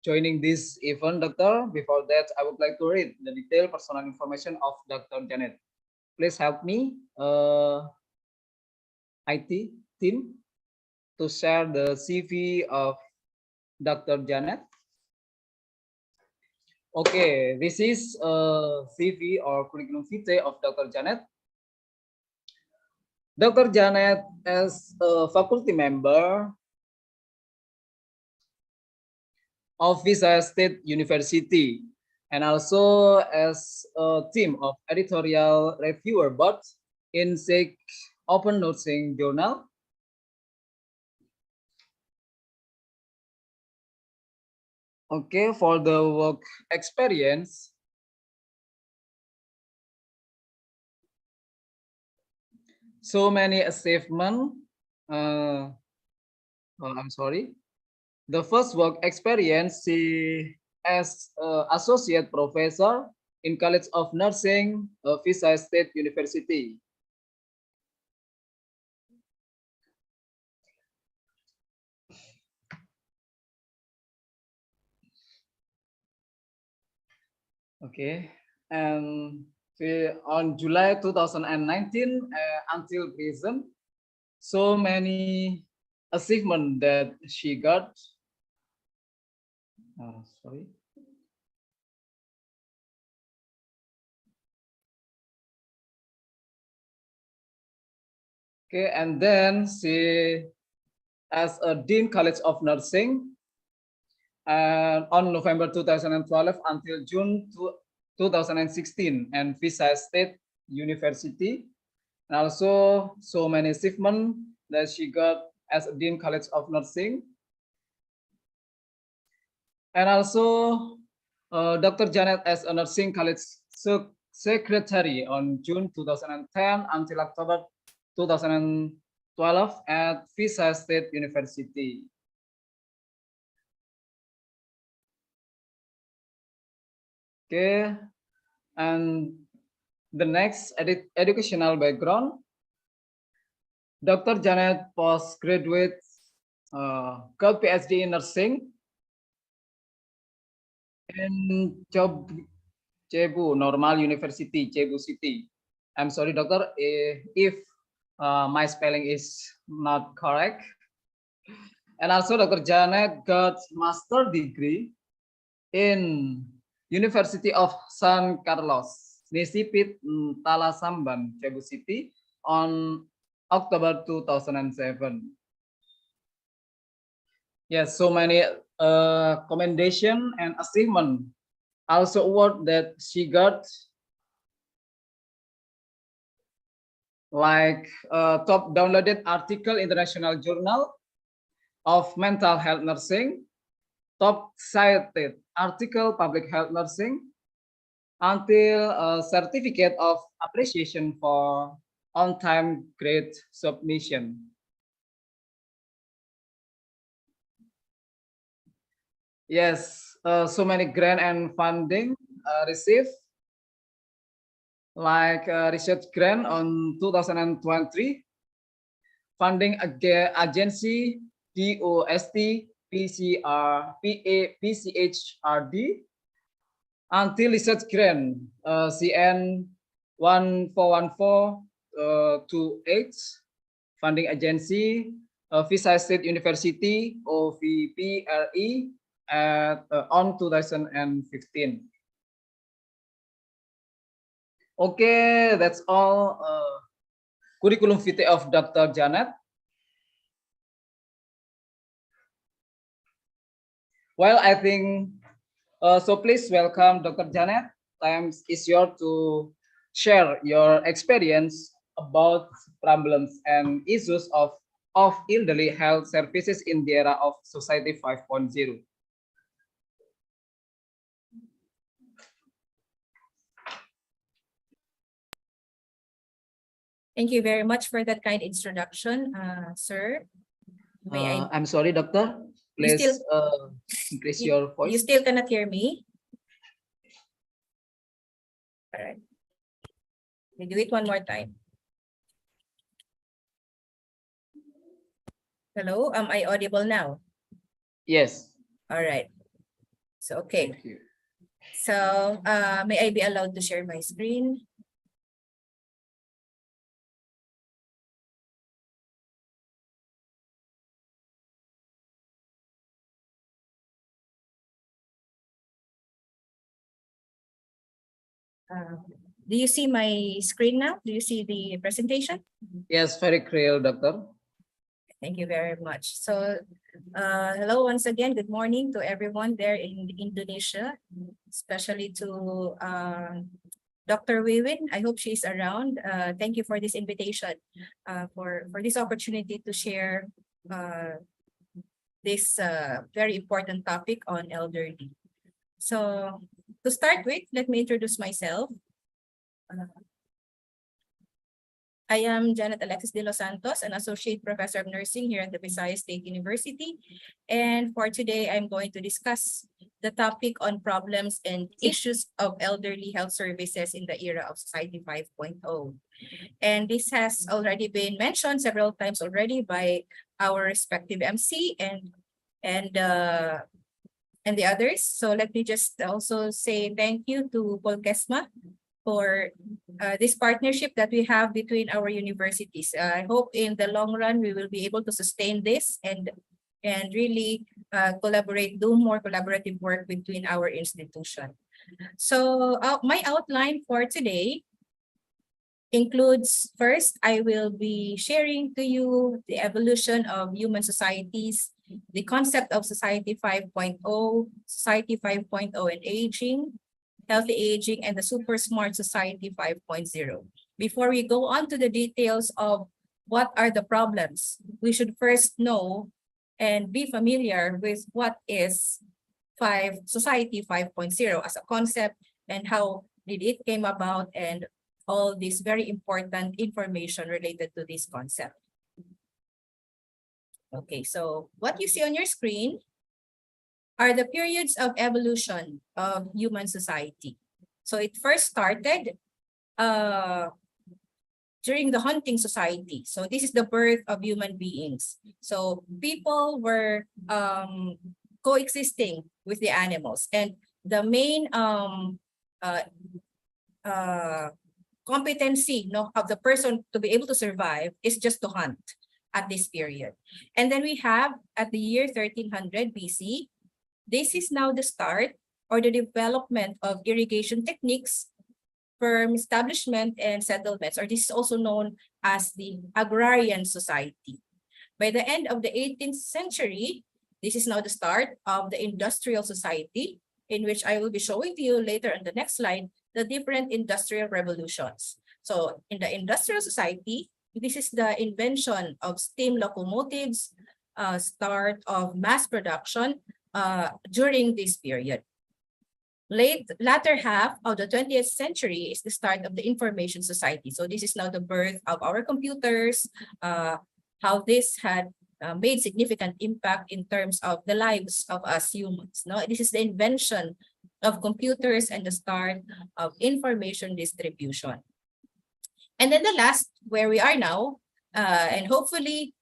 joining this event, doctor. Before that, I would like to read the detailed personal information of Dr. Janet. Please help me, IT team, to share the CV of Dr. Janet. Okay, this is a CV or curriculum vitae of Dr. Janet. Dr. Janet is a faculty member of Visayas State University and also as a team of editorial reviewer board in SIG Open Nursing Journal. Okay, for the work experience, so many achievements. I'm sorry. The first work experience, she as associate professor in College of Nursing, Visayas State University. Okay, and on July 2019 until present, so many achievements that she got. Sorry. Okay, and then she as a Dean College of Nursing on November 2012 until June 2016 and Visayas State University. And also so many achievements that she got as a Dean College of Nursing. And also Dr. Janet as a Nursing College Secretary on June 2010 until October 2012 at Visayas State University. Okay, and the next educational background, Dr. Janet postgraduate got PhD in nursing in Cebu Normal University, Cebu City. I'm sorry, doctor, if my spelling is not correct. And also Dr. Janet got master degree in University of San Carlos, Nisipit, Talasamban, Cebu City on October 2007. Yes, so many commendation and achievement. Also award that she got, like top downloaded article International Journal of Mental Health Nursing, top cited article Public Health Nursing, until a certificate of appreciation for on-time grade submission. Yes, so many grant and funding received, like research grant on 2023, funding agency DOST PCHRD, until research grant CN 141428, funding agency Visayas State University OVPRE at on 2015. Okay, that's all. Curriculum vitae of Dr. Janet. Well, I think so. Please welcome Dr. Janet. Time is yours to share your experience about problems and issues of elderly health services in the era of Society 5.0. Thank you very much for that kind introduction, sir. I'm sorry, doctor. Please increase your voice. You still cannot hear me? All right. We do it one more time. Hello, am I audible now? Yes. All right. So, okay. Thank you. So, may I be allowed to share my screen? Do you see my screen now? Do you see the presentation? Yes, very clear, doctor. Thank you very much. So, hello once again. Good morning to everyone there in Indonesia, especially to Dr. Wiwin. I hope she's around. Thank you for this invitation, for this opportunity to share this very important topic on elderly. So, to start with, let me introduce myself. I am Janet Alexis de los Santos, an Associate Professor of Nursing here at the Visayas State University. And for today, I'm going to discuss the topic on problems and issues of elderly health services in the era of Society 5.0. And this has already been mentioned several times already by our respective MC and the others. So let me just also say thank you to Polkesma for this partnership that we have between our universities. I hope in the long run we will be able to sustain this and really do more collaborative work between our institution. So my outline for today includes, first, I will be sharing to you the evolution of human societies, the concept of Society 5.0, Society 5.0 and aging, healthy aging, and the super smart society 5.0. Before we go on to the details of what are the problems, we should first know and be familiar with what is Society 5.0 as a concept and how did it came about and all this very important information related to this concept. Okay, so what you see on your screen are the periods of evolution of human society. So it first started during the hunting society. So this is the birth of human beings. So people were coexisting with the animals, and the main competency of the person to be able to survive is just to hunt at this period. And then we have at the year 1300 BC, this is now the start or the development of irrigation techniques, firm establishment and settlements, or this is also known as the agrarian society. By the end of the 18th century, this is now the start of the industrial society, in which I will be showing to you later on the next slide, the different industrial revolutions. So in the industrial society, this is the invention of steam locomotives, start of mass production during this period. Latter half of the 20th century is the start of the information society. So this is now the birth of our computers, how this had made significant impact in terms of the lives of us humans. No, this is the invention of computers and the start of information distribution. And then the last, where we are now, and hopefully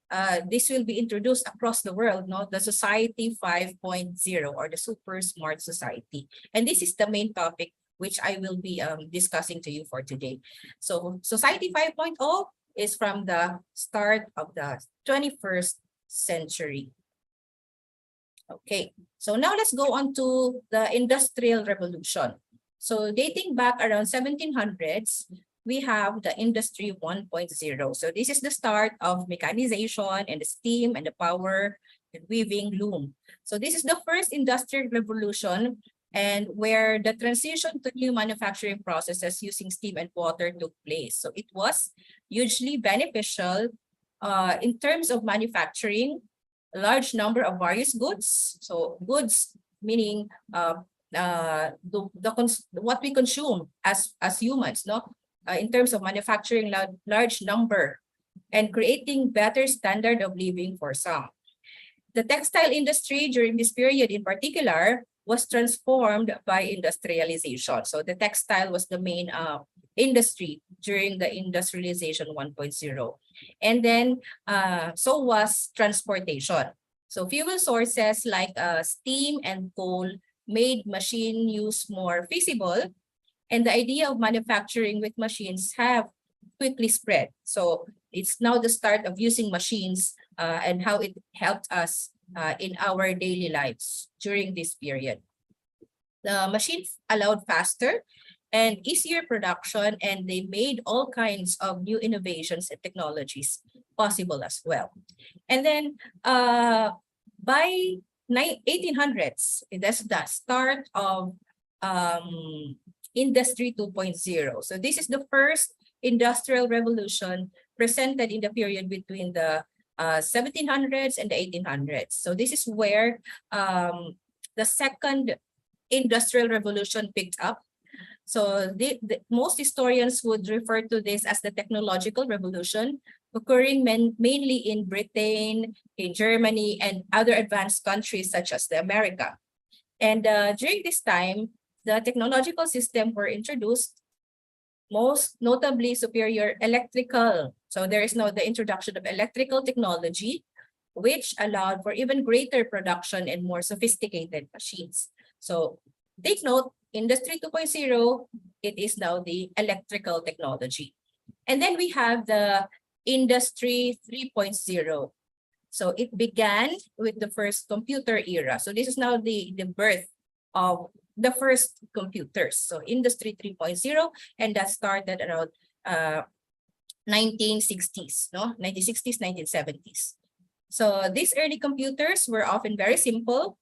this will be introduced across the world, the Society 5.0 or the super smart society. And this is the main topic which I will be discussing to you for today. So Society 5.0 is from the start of the 21st century. Okay, so now let's go on to the Industrial Revolution. So dating back around 1700s, we have the Industry 1.0. So this is the start of mechanization and the steam and the power and weaving loom. So this is the first industrial revolution, and where the transition to new manufacturing processes using steam and water took place. So it was hugely beneficial in terms of manufacturing a large number of various goods. So goods meaning what we consume as humans, no? In terms of manufacturing large number and creating better standard of living for some. The textile industry during this period in particular was transformed by industrialization. So the textile was the main industry during the industrialization 1.0. And then so was transportation. So fuel sources like steam and coal made machine use more feasible, and the idea of manufacturing with machines have quickly spread. So it's now the start of using machines and how it helped us in our daily lives during this period. The machines allowed faster and easier production, and they made all kinds of new innovations and technologies possible as well. And then by 1800s, that's the start of Industry 2.0. So this is the first industrial revolution presented in the period between the 1700s and the 1800s. So this is where the second industrial revolution picked up. So most historians would refer to this as the technological revolution, occurring mainly in Britain, in Germany, and other advanced countries such as the America. And during this time, the technological systems were introduced, most notably superior electrical. So there is now the introduction of electrical technology, which allowed for even greater production and more sophisticated machines. So take note, Industry 2.0, it is now the electrical technology. And then we have the Industry 3.0. So it began with the first computer era. So this is now the birth of the first computers. So Industry 3.0, and that started around 1960s, no? 1960s, 1970s. So these early computers were often very simple,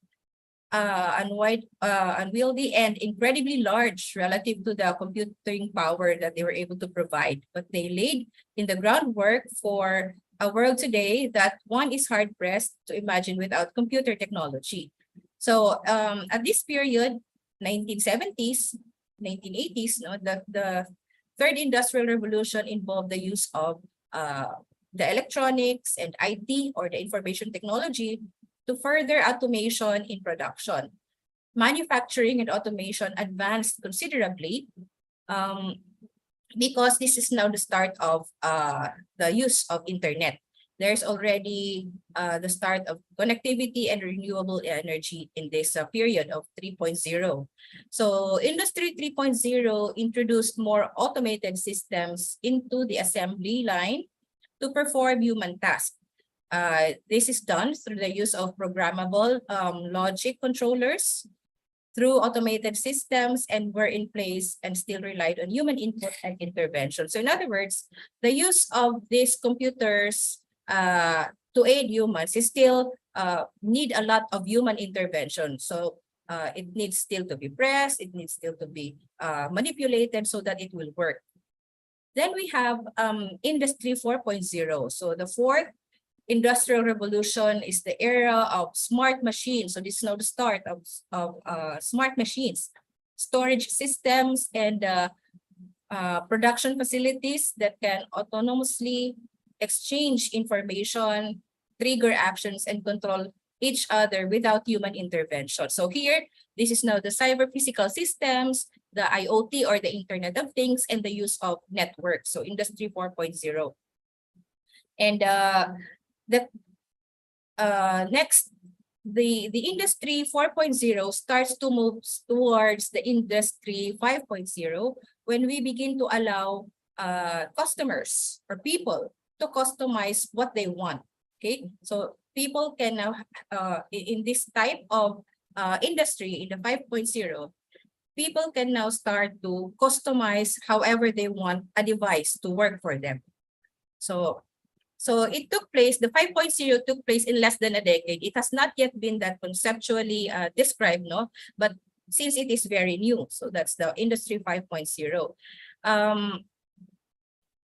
unwieldy, and incredibly large relative to the computing power that they were able to provide. But they laid in the groundwork for a world today that one is hard-pressed to imagine without computer technology. So at this period, 1970s, 1980s, no, the third industrial revolution involved the use of the electronics and IT, or the information technology, to further automation in production. Manufacturing and automation advanced considerably because this is now the start of the use of internet. There's already the start of connectivity and renewable energy in this period of 3.0. So Industry 3.0 introduced more automated systems into the assembly line to perform human tasks. This is done through the use of programmable logic controllers, through automated systems, and were in place and still relied on human input and intervention. So in other words, the use of these computers to aid humans is still need a lot of human intervention. So it needs still to be pressed, it needs still to be manipulated so that it will work. Then we have Industry 4.0. So the fourth industrial revolution is the era of smart machines. So this is now the start of smart machines, storage systems, and production facilities that can autonomously exchange information, trigger actions, and control each other without human intervention. So here, this is now the cyber physical systems, the IoT, or the Internet of Things, and the use of networks. So Industry 4.0. And next, the Industry 4.0 starts to move towards the Industry 5.0 when we begin to allow customers or people to customize what they want. Okay, so people can now in this type of industry, in the 5.0, people can now start to customize however they want a device to work for them. So it took place, the 5.0 took place in less than a decade. It has not yet been that conceptually described, no? But since it is very new, so that's the Industry 5.0.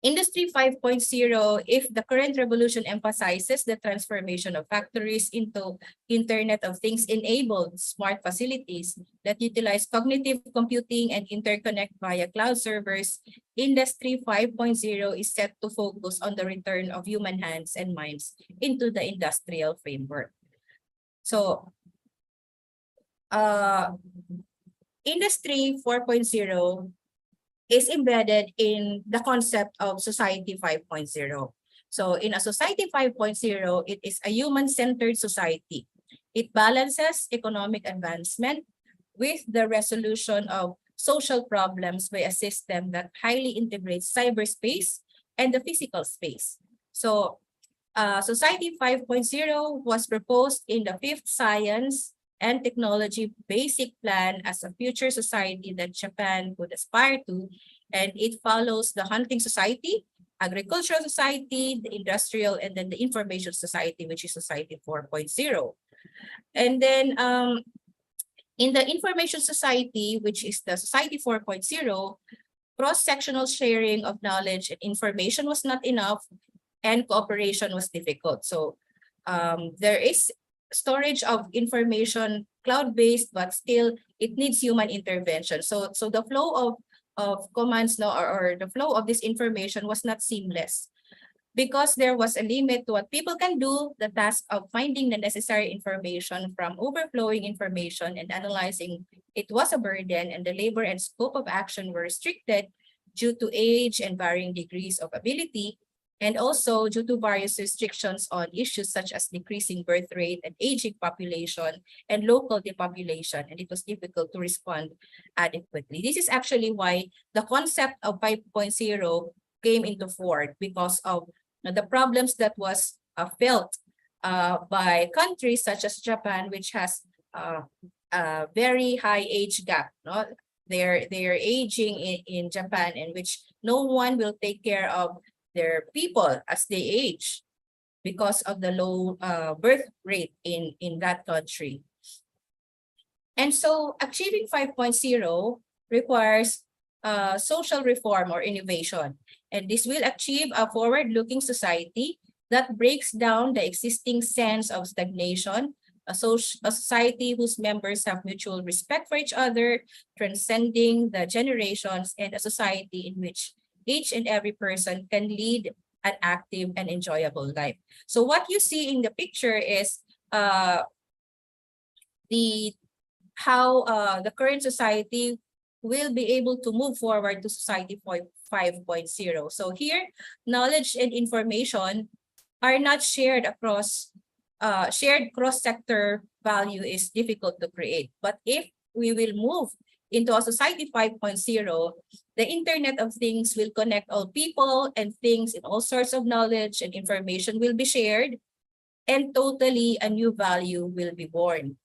Industry 5.0, if the current revolution emphasizes the transformation of factories into Internet of Things enabled smart facilities that utilize cognitive computing and interconnect via cloud servers, Industry 5.0 is set to focus on the return of human hands and minds into the industrial framework. So, Industry 4.0 is embedded in the concept of Society 5.0. So in a Society 5.0, it is a human-centered society. It balances economic advancement with the resolution of social problems by a system that highly integrates cyberspace and the physical space. So Society 5.0 was proposed in the 5th Science and Technology Basic Plan as a future society that Japan would aspire to, and it follows the Hunting Society, Agricultural Society, the Industrial, and then the Information Society, which is Society 4.0. And then in the Information Society, which is the Society 4.0, cross-sectional sharing of knowledge and information was not enough, and cooperation was difficult. So there is storage of information cloud-based, but still it needs human intervention. So the flow of commands now, or the flow of this information was not seamless because there was a limit to what people can do. The task of finding the necessary information from overflowing information and analyzing it was a burden, and the labor and scope of action were restricted due to age and varying degrees of ability, and also due to various restrictions on issues such as decreasing birth rate and aging population and local depopulation, and it was difficult to respond adequately. This is actually why the concept of 5.0 came into force, because of the problems that was felt by countries such as Japan, which has a very high age gap. No? They're aging in Japan, in which no one will take care of their people as they age because of the low birth rate in that country. And so achieving 5.0 requires social reform or innovation. And this will achieve a forward-looking society that breaks down the existing sense of stagnation, a society whose members have mutual respect for each other, transcending the generations, and a society in which each and every person can lead an active and enjoyable life. So what you see in the picture is how the current society will be able to move forward to Society 5.0. So here, knowledge and information are not shared across, shared cross-sector value is difficult to create. But if we will move into a Society 5.0, the Internet of Things will connect all people and things, in all sorts of knowledge and information will be shared, and totally a new value will be born.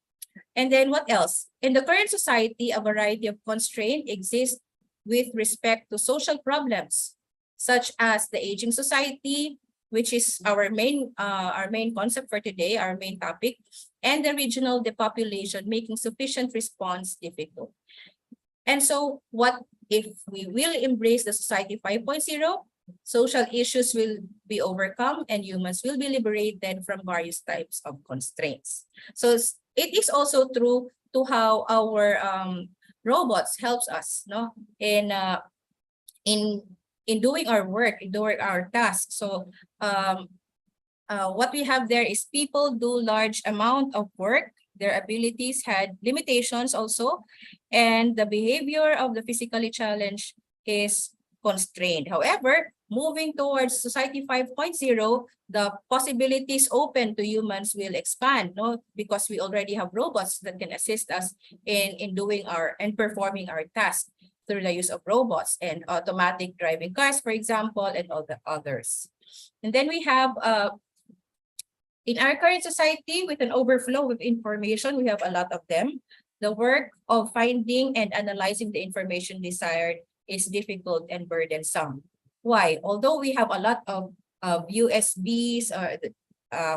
And then what else? In the current society, a variety of constraints exist with respect to social problems, such as the aging society, which is our main concept for today, our main topic, and the regional depopulation, making sufficient response difficult. And so what if we will embrace the Society 5.0, social issues will be overcome and humans will be liberated from various types of constraints. So it is also true to how our robots helps us, no, in doing our work, in doing our tasks. So what we have there is people do large amount of work. Their abilities had limitations also, and the behavior of the physically challenged is constrained. However, moving towards Society 5.0, the possibilities open to humans will expand, no? Because we already have robots that can assist us in doing and performing our tasks through the use of robots and automatic driving cars, for example, and all the others. And then we have in our current society, with an overflow of information, we have a lot of them. the work of finding and analyzing the information desired is difficult and burdensome. Why? Although we have a lot of USBs or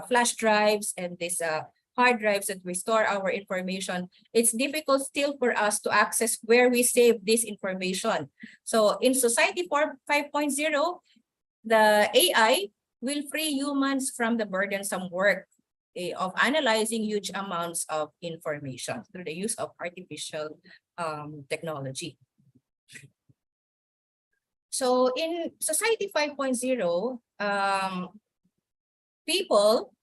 flash drives and these hard drives that we store our information, it's difficult still for us to access where we save this information. So in Society 5.0, the AI will free humans from the burdensome work of analyzing huge amounts of information through the use of artificial technology. So in Society 5.0, people,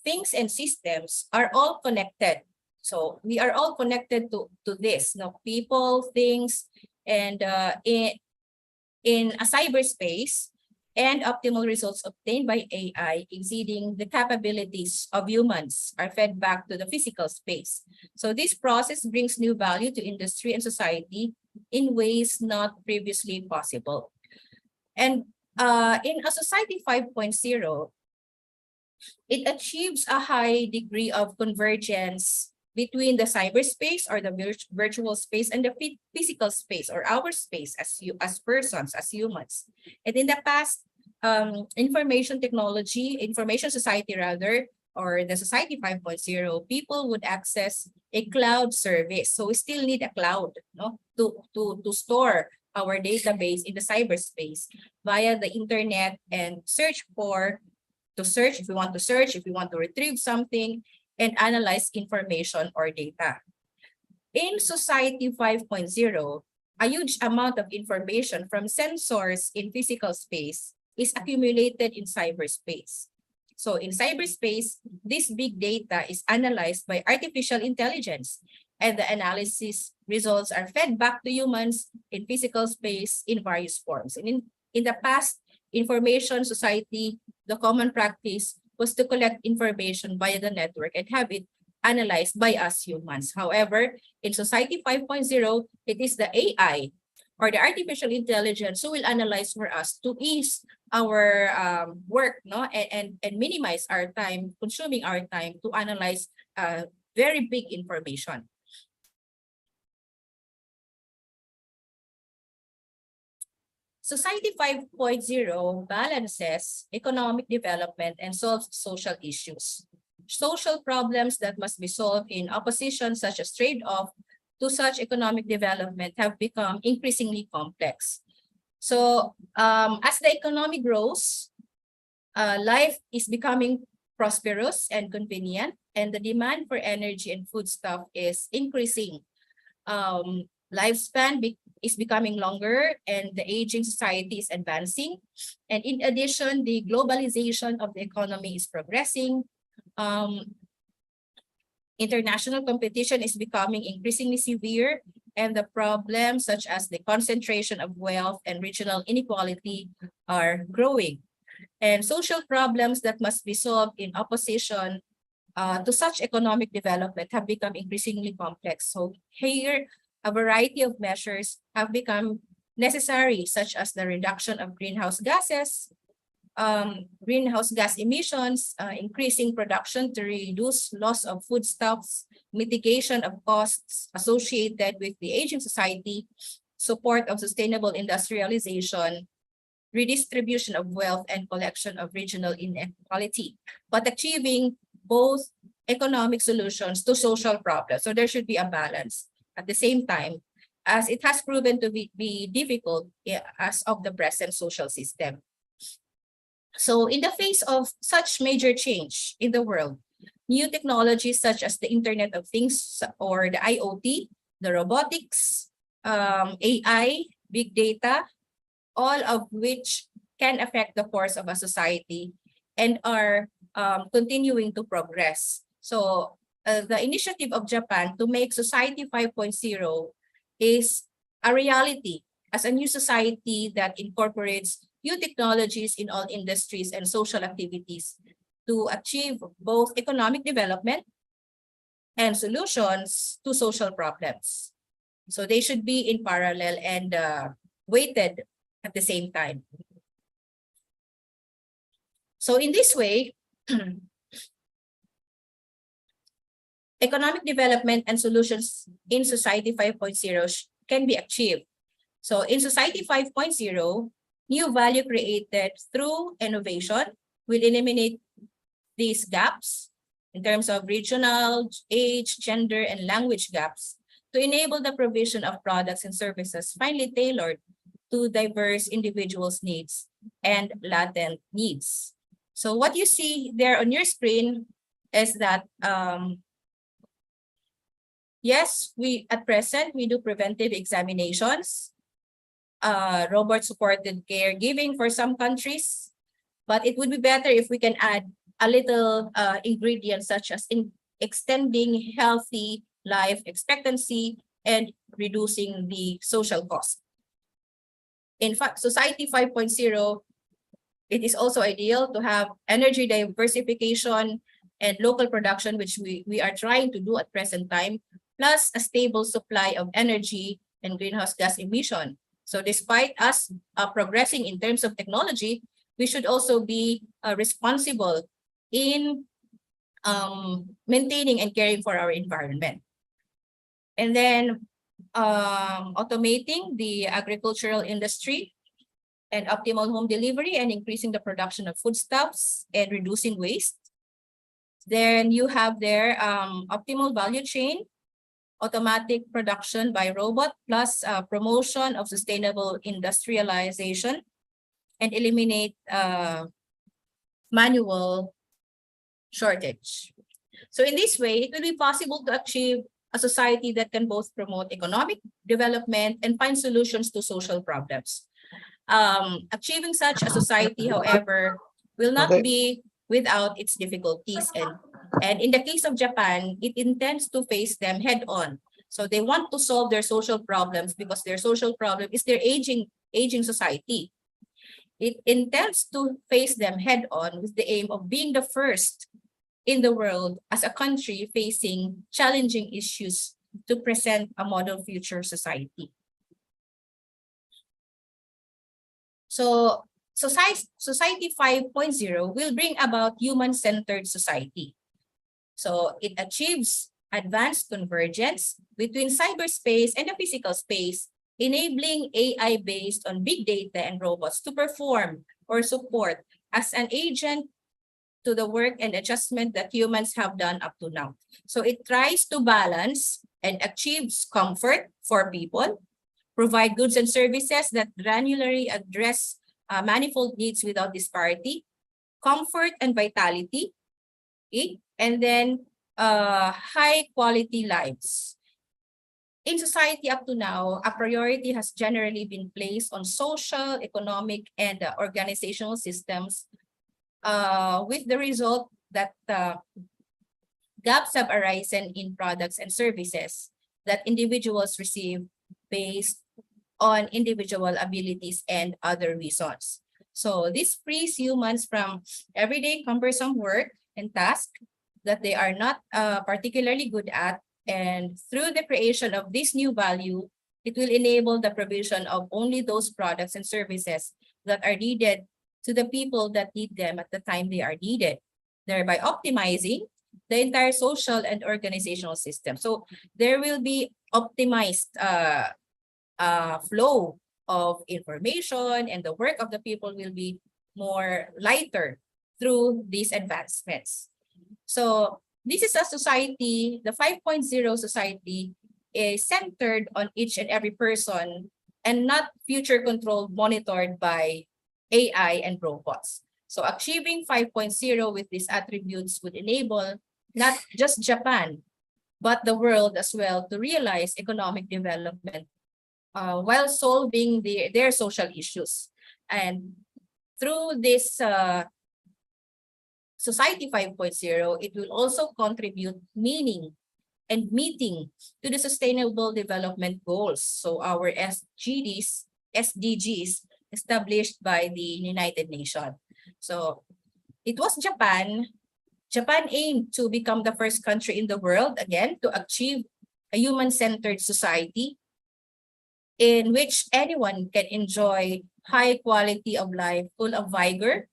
things, and systems are all connected. So we are all connected to this, people, things, and in a cyberspace, and optimal results obtained by AI exceeding the capabilities of humans are fed back to the physical space. So this process brings new value to industry and society in ways not previously possible. And in a Society 5.0, it achieves a high degree of convergence between the cyberspace or the virtual space and the physical space or our space as persons, as humans. And in the past, information society rather, or the Society 5.0, people would access a cloud service. So we still need a cloud to store our database in the cyberspace via the internet and search if we want to search, if we want to retrieve something, and analyze information or data. In Society 5.0, a huge amount of information from sensors in physical space is accumulated in cyberspace. So in cyberspace, this big data is analyzed by artificial intelligence, and the analysis results are fed back to humans in physical space in various forms. And in the past, information society, the common practice was to collect information via the network and have it analyzed by us humans. However, in Society 5.0, it is the AI or the artificial intelligence who will analyze for us to ease our work, and minimize our time, consuming our time to analyze very big information. Society 5.0 balances economic development and solves social issues. Social problems that must be solved in opposition, such as trade-off to such economic development, have become increasingly complex. So as the economy grows, life is becoming prosperous and convenient, and the demand for energy and foodstuff is increasing. Lifespan is becoming longer, and the aging society is advancing. And in addition, the globalization of the economy is progressing. International competition is becoming increasingly severe, and the problems such as the concentration of wealth and regional inequality are growing. And social problems that must be solved in opposition to such economic development have become increasingly complex. So here, a variety of measures have become necessary, such as the reduction of greenhouse gases, greenhouse gas emissions, increasing production to reduce loss of foodstuffs, mitigation of costs associated with the aging society, support of sustainable industrialization, redistribution of wealth, and collection of regional inequality, but achieving both economic solutions to social problems. So there should be a balance. At the same time, as it has proven to be difficult as of the present social system. So in the face of such major change in the world, new technologies such as the Internet of Things or the IoT, the robotics, AI, big data, all of which can affect the course of a society and are continuing to progress. So the initiative of Japan to make Society 5.0 is a reality as a new society that incorporates new technologies in all industries and social activities to achieve both economic development and solutions to social problems. So they should be in parallel and weighted at the same time. So in this way, economic development and solutions in Society 5.0 can be achieved. So in Society 5.0, new value created through innovation will eliminate these gaps in terms of regional, age, gender, and language gaps to enable the provision of products and services finely tailored to diverse individuals' needs and latent needs. So what you see there on your screen is that, yes, at present, we do preventive examinations, robot-supported caregiving for some countries, but it would be better if we can add a little ingredient such as extending healthy life expectancy and reducing the social cost. In fact, Society 5.0, it is also ideal to have energy diversification and local production, which we are trying to do at present time, plus a stable supply of energy and greenhouse gas emission. So despite us progressing in terms of technology, we should also be responsible in maintaining and caring for our environment. And then automating the agricultural industry and optimal home delivery and increasing the production of foodstuffs and reducing waste. Then you have there optimal value chain, automatic production by robot, plus promotion of sustainable industrialization, and eliminate manual shortage. So in this way, it will be possible to achieve a society that can both promote economic development and find solutions to social problems. Achieving such a society, however, will not be without its difficulties. And in the case of Japan, it intends to face them head on. So they want to solve their social problems because their social problem is their aging society. It intends to face them head on with the aim of being the first in the world as a country facing challenging issues to present a model future society. So Society 5.0 will bring about human-centered society. So it achieves advanced convergence between cyberspace and the physical space, enabling AI based on big data and robots to perform or support as an agent to the work and adjustment that humans have done up to now. So it tries to balance and achieves comfort for people, provide goods and services that granularly address manifold needs without disparity, comfort and vitality, and then high quality lives. In society up to now, a priority has generally been placed on social, economic, and organizational systems, with the result that gaps have arisen in products and services that individuals receive based on individual abilities and other reasons. So this frees humans from everyday cumbersome work and tasks that they are not particularly good at. And through the creation of this new value, it will enable the provision of only those products and services that are needed to the people that need them at the time they are needed, thereby optimizing the entire social and organizational system. So there will be optimized flow of information, and the work of the people will be more lighter through these advancements. So this is a society, the 5.0 society is centered on each and every person and not future controlled, monitored by AI and robots. So achieving 5.0 with these attributes would enable not just Japan, but the world as well to realize economic development while solving their social issues. And through this Society 5.0, it will also contribute meaning and meeting to the Sustainable Development Goals. So our SDGs established by the United Nations. So it was Japan. Japan aimed to become the first country in the world, again, to achieve a human-centered society in which anyone can enjoy high quality of life, full of vigor.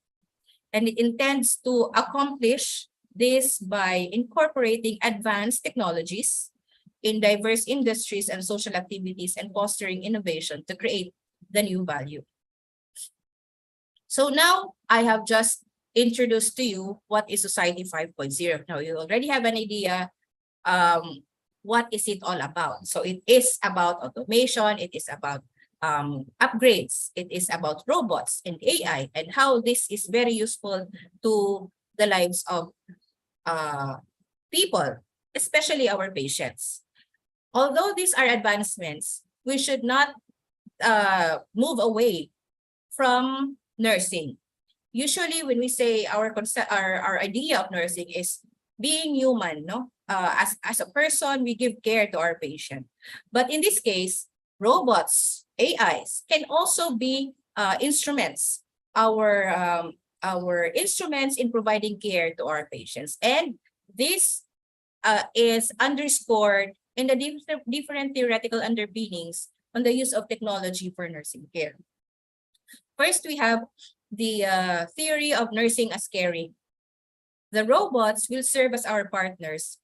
And it intends to accomplish this by incorporating advanced technologies in diverse industries and social activities and fostering innovation to create the new value. So now I have just introduced to you what is Society 5.0. Now you already have an idea what is it all about. So it is about automation, it is about upgrades, it is about robots and AI and how this is very useful to the lives of people, especially our patients. Although these are advancements, we should not move away from nursing. Usually when we say our idea of nursing is being human, no? As a person, we give care to our patient. But in this case, robots, AIs can also be instruments, our instruments in providing care to our patients. And this is underscored in the different theoretical underpinnings on the use of technology for nursing care. First, we have the theory of nursing as caring. The robots will serve as our partners,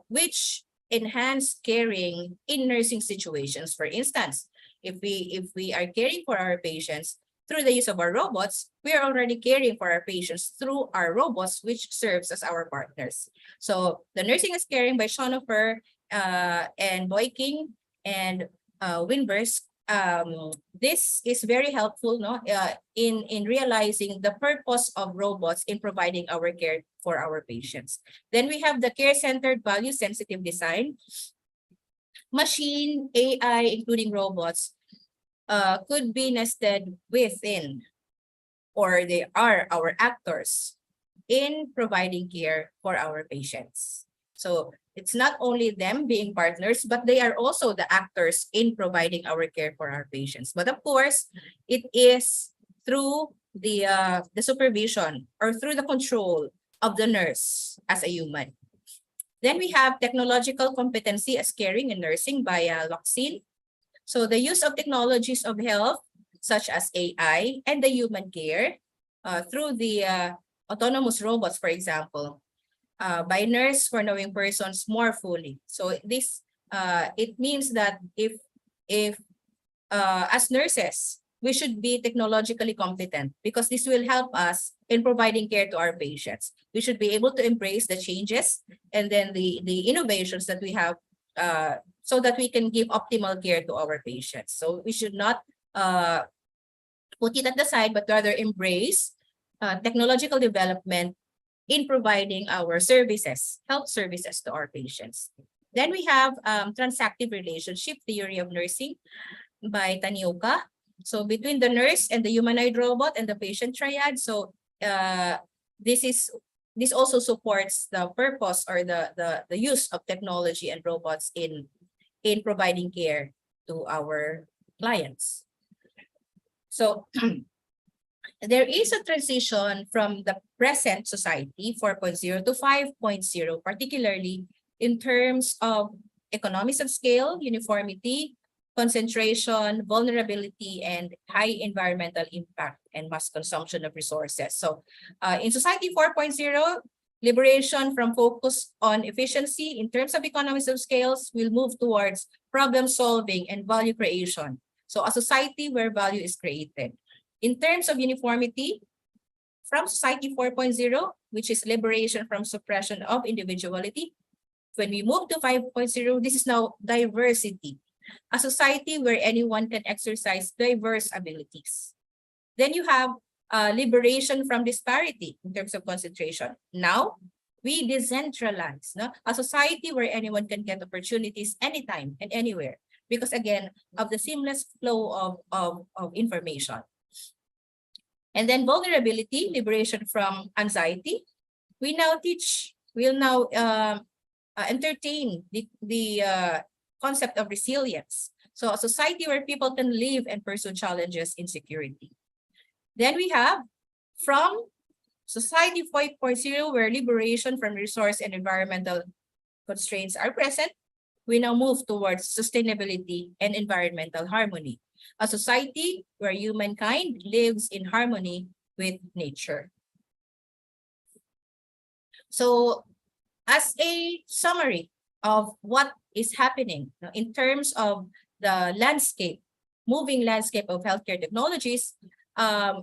which enhance caring in nursing situations. For instance, if we are caring for our patients through the use of our robots, we are already caring for our patients through our robots, which serves as our partners. So the Nursing as Caring by Schoenhofer and Boyking and Winburst, this is very helpful, no, in realizing the purpose of robots in providing our care for our patients. Then we have the care-centered, value-sensitive design. Machine, AI, including robots, could be nested within, or they are our actors in providing care for our patients. So it's not only them being partners, but they are also the actors in providing our care for our patients. But of course, it is through the supervision or through the control of the nurse as a human. Then we have technological competency as caring and nursing by Loxin. So the use of technologies of health, such as AI and the human care through the autonomous robots, for example, by nurse for knowing persons more fully. So this it means that if as nurses, we should be technologically competent because this will help us in providing care to our patients. We should be able to embrace the changes and then the innovations that we have so that we can give optimal care to our patients. So we should not put it at the side, but rather embrace technological development in providing our services, health services to our patients. Then we have transactive relationship theory of nursing by Tanioka. So between the nurse and the humanoid robot and the patient triad. So this also supports the purpose or the use of technology and robots in providing care to our clients. So there is a transition from the present society 4.0 to 5.0, particularly in terms of economies of scale, uniformity, concentration, vulnerability, and high environmental impact and mass consumption of resources. So in Society 4.0, liberation from focus on efficiency in terms of economies of scales will move towards problem solving and value creation. So a society where value is created. In terms of uniformity, from Society 4.0, which is liberation from suppression of individuality, when we move to 5.0, this is now diversity, a society where anyone can exercise diverse abilities. Then you have liberation from disparity in terms of concentration. Now, we decentralize, no? A society where anyone can get opportunities anytime and anywhere, because again, of the seamless flow of information. And then vulnerability, liberation from anxiety. We'll now entertain the concept of resilience. So a society where people can live and pursue challenges in security. Then we have from Society 5.0, where liberation from resource and environmental constraints are present, we now move towards sustainability and environmental harmony. A society where humankind lives in harmony with nature. So as a summary of what is happening in terms of the landscape, moving landscape of healthcare technologies,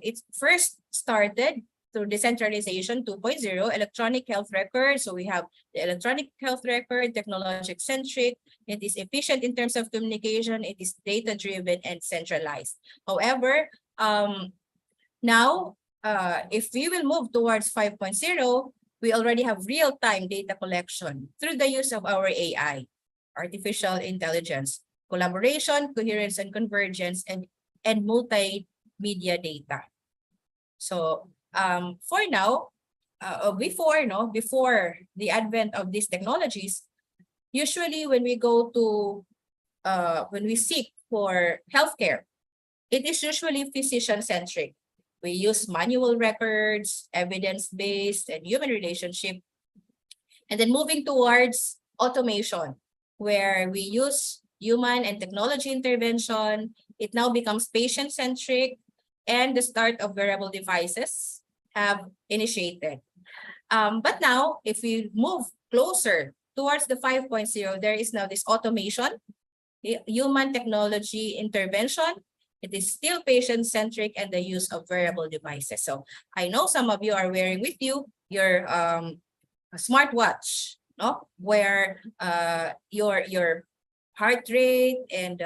it first started through decentralization 2.0, electronic health record. So we have the electronic health record, technologic-centric. It is efficient in terms of communication. It is data-driven and centralized. However, now, if we will move towards 5.0, we already have real-time data collection through the use of our AI, artificial intelligence, collaboration, coherence and convergence, and multimedia data. So for now, before the advent of these technologies, usually when we go to, when we seek for healthcare, it is usually physician-centric. We use manual records, evidence-based, and human relationship. And then moving towards automation, where we use human and technology intervention, it now becomes patient-centric, and the start of wearable devices have initiated. But now, if we move closer towards the 5.0, there is now this automation, human technology intervention. It is still patient-centric, and the use of wearable devices. So I know some of you are wearing with you your smartwatch, no? Where your heart rate and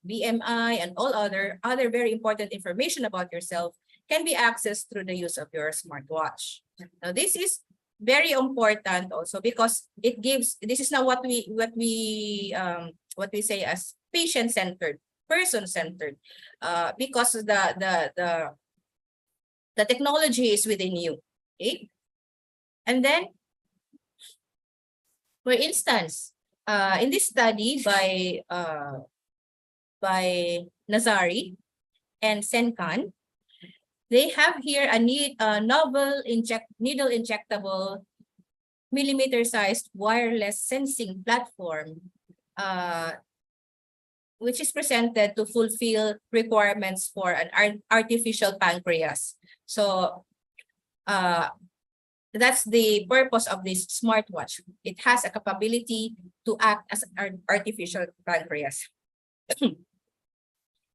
BMI and all other very important information about yourself can be accessed through the use of your smartwatch. Now this is very important also because it gives, this is now what we say as patient-centered, person-centered, because the technology is within you. Okay, and then, for instance, in this study by Nazari and Senkan, they have here a novel needle injectable millimeter-sized wireless sensing platform, which is presented to fulfill requirements for an artificial pancreas. So that's the purpose of this smartwatch. It has a capability to act as an artificial pancreas.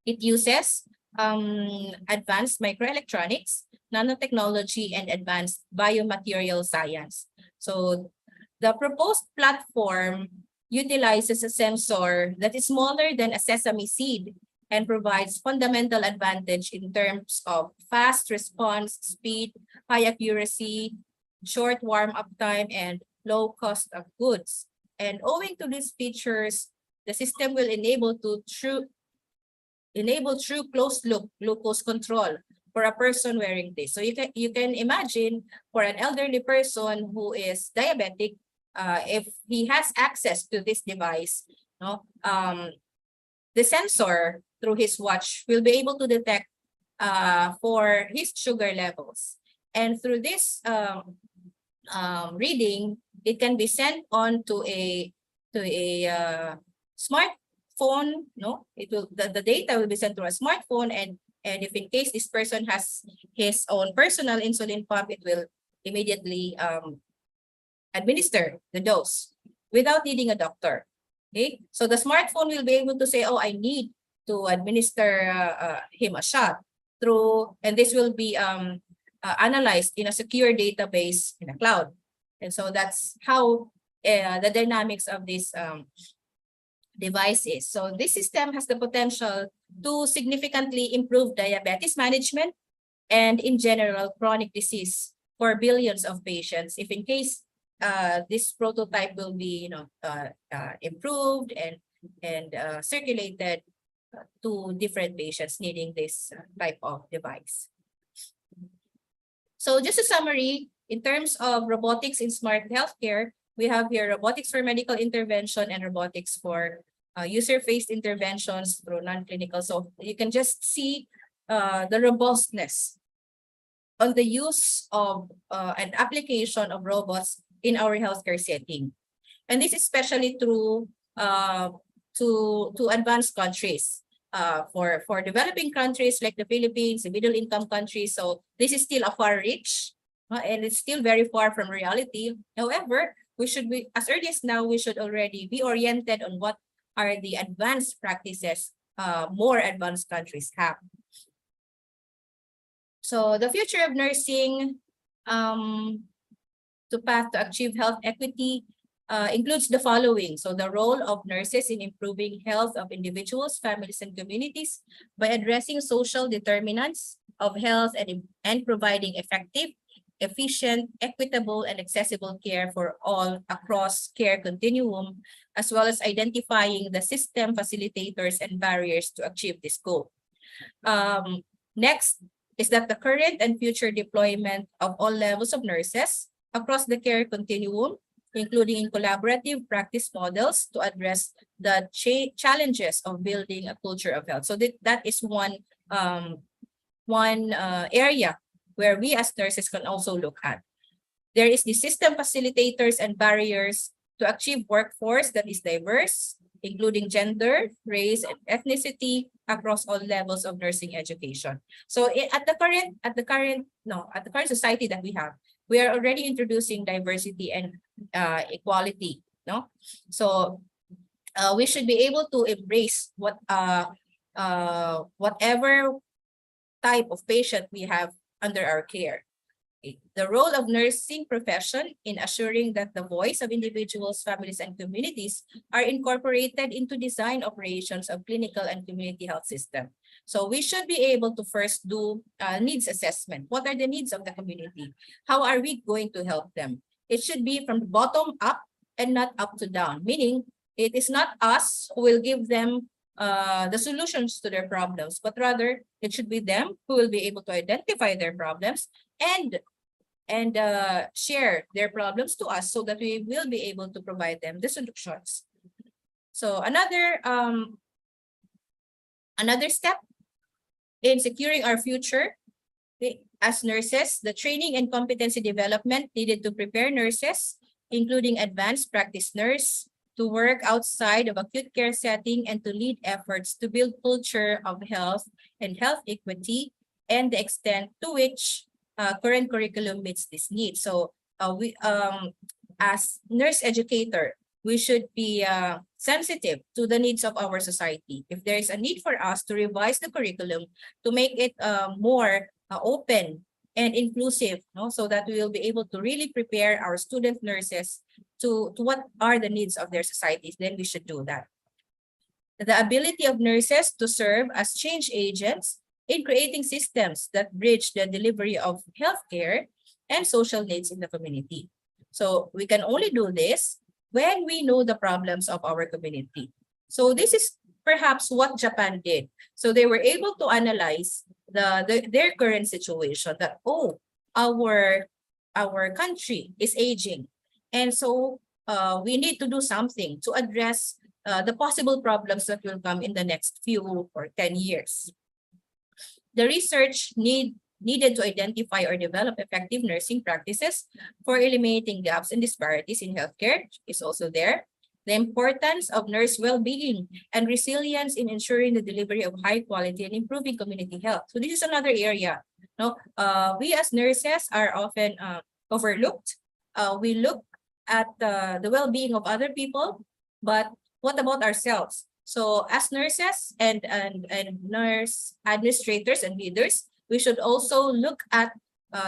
It uses advanced microelectronics, nanotechnology, and advanced biomaterial science. So the proposed platform utilizes a sensor that is smaller than a sesame seed and provides fundamental advantage in terms of fast response, speed, high accuracy, short warm-up time, and low cost of goods. And owing to these features, the system will enable true closed-loop glucose control for a person wearing this. So you can imagine for an elderly person who is diabetic, if he has access to this device, the sensor through his watch will be able to detect for his sugar levels. And through this reading, it can be sent on to a smartphone. The data will be sent to a smartphone, and if in case this person has his own personal insulin pump, it will immediately administer the dose without needing a doctor. Okay, so the smartphone will be able to say, oh, I need to administer him a shot through, and this will be analyzed in a secure database in a cloud. And so that's how the dynamics of this device is. So this system has the potential to significantly improve diabetes management and in general chronic disease for billions of patients, if in case this prototype will be improved and circulated to different patients needing this type of device. So just a summary, in terms of robotics in smart healthcare, we have here robotics for medical intervention and robotics for user-faced interventions through non-clinical. So you can just see the robustness on the use of an application of robots in our healthcare setting. And this is especially true to advanced countries. For developing countries like the Philippines, the middle income countries, so this is still a far reach. and it's still very far from reality. However, we should be, as early as now, we should already be oriented on what are the advanced practices more advanced countries have. So the future of nursing to path to achieve health equity includes the following. So the role of nurses in improving health of individuals, families, and communities by addressing social determinants of health and providing effective, efficient, equitable, and accessible care for all across care continuum, as well as identifying the system facilitators and barriers to achieve this goal. Next is that the current and future deployment of all levels of nurses across the care continuum, including in collaborative practice models to address the challenges of building a culture of health. So that is one area where we as nurses can also look at. There is the system facilitators and barriers to achieve workforce that is diverse, including gender, race, and ethnicity across all levels of nursing education. So at the current society that we have, we are already introducing diversity and equality. No, so we should be able to embrace whatever type of patient we have under our care. The role of nursing profession in assuring that the voice of individuals, families, and communities are incorporated into design operations of clinical and community health system. So we should be able to first do needs assessment. What are the needs of the community? How are we going to help them? It should be from the bottom up and not up to down, meaning it is not us who will give them the solutions to their problems, but rather it should be them who will be able to identify their problems and share their problems to us so that we will be able to provide them the solutions. So another step in securing our future as nurses, the training and competency development needed to prepare nurses, including advanced practice nurse, to work outside of acute care setting and to lead efforts to build culture of health and health equity and the extent to which current curriculum meets this need. So we, as nurse educator, we should be sensitive to the needs of our society. If there is a need for us to revise the curriculum to make it more open and inclusive, no, so that we will be able to really prepare our student nurses to what are the needs of their societies, then we should do that. The ability of nurses to serve as change agents in creating systems that bridge the delivery of healthcare and social needs in the community. So we can only do this when we know the problems of our community. So this is perhaps what Japan did. So they were able to analyze their current situation, that, oh, our country is aging. And so we need to do something to address the possible problems that will come in the next few or 10 years. The research needed to identify or develop effective nursing practices for eliminating gaps and disparities in healthcare is also there. The importance of nurse well-being and resilience in ensuring the delivery of high quality and improving community health. So this is another area. No, we as nurses are often overlooked. We look at the well-being of other people, but what about ourselves? So as nurses and nurse administrators and leaders, we should also look at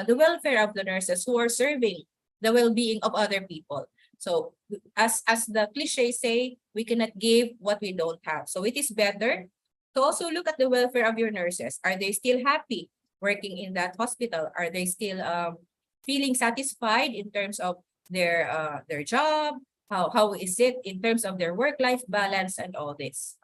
the welfare of the nurses who are serving the well-being of other people. So as the cliches say, we cannot give what we don't have. So it is better to also look at the welfare of your nurses. Are they still happy working in that hospital? Are they still feeling satisfied in terms of their job? How is it in terms of their work-life balance and all this?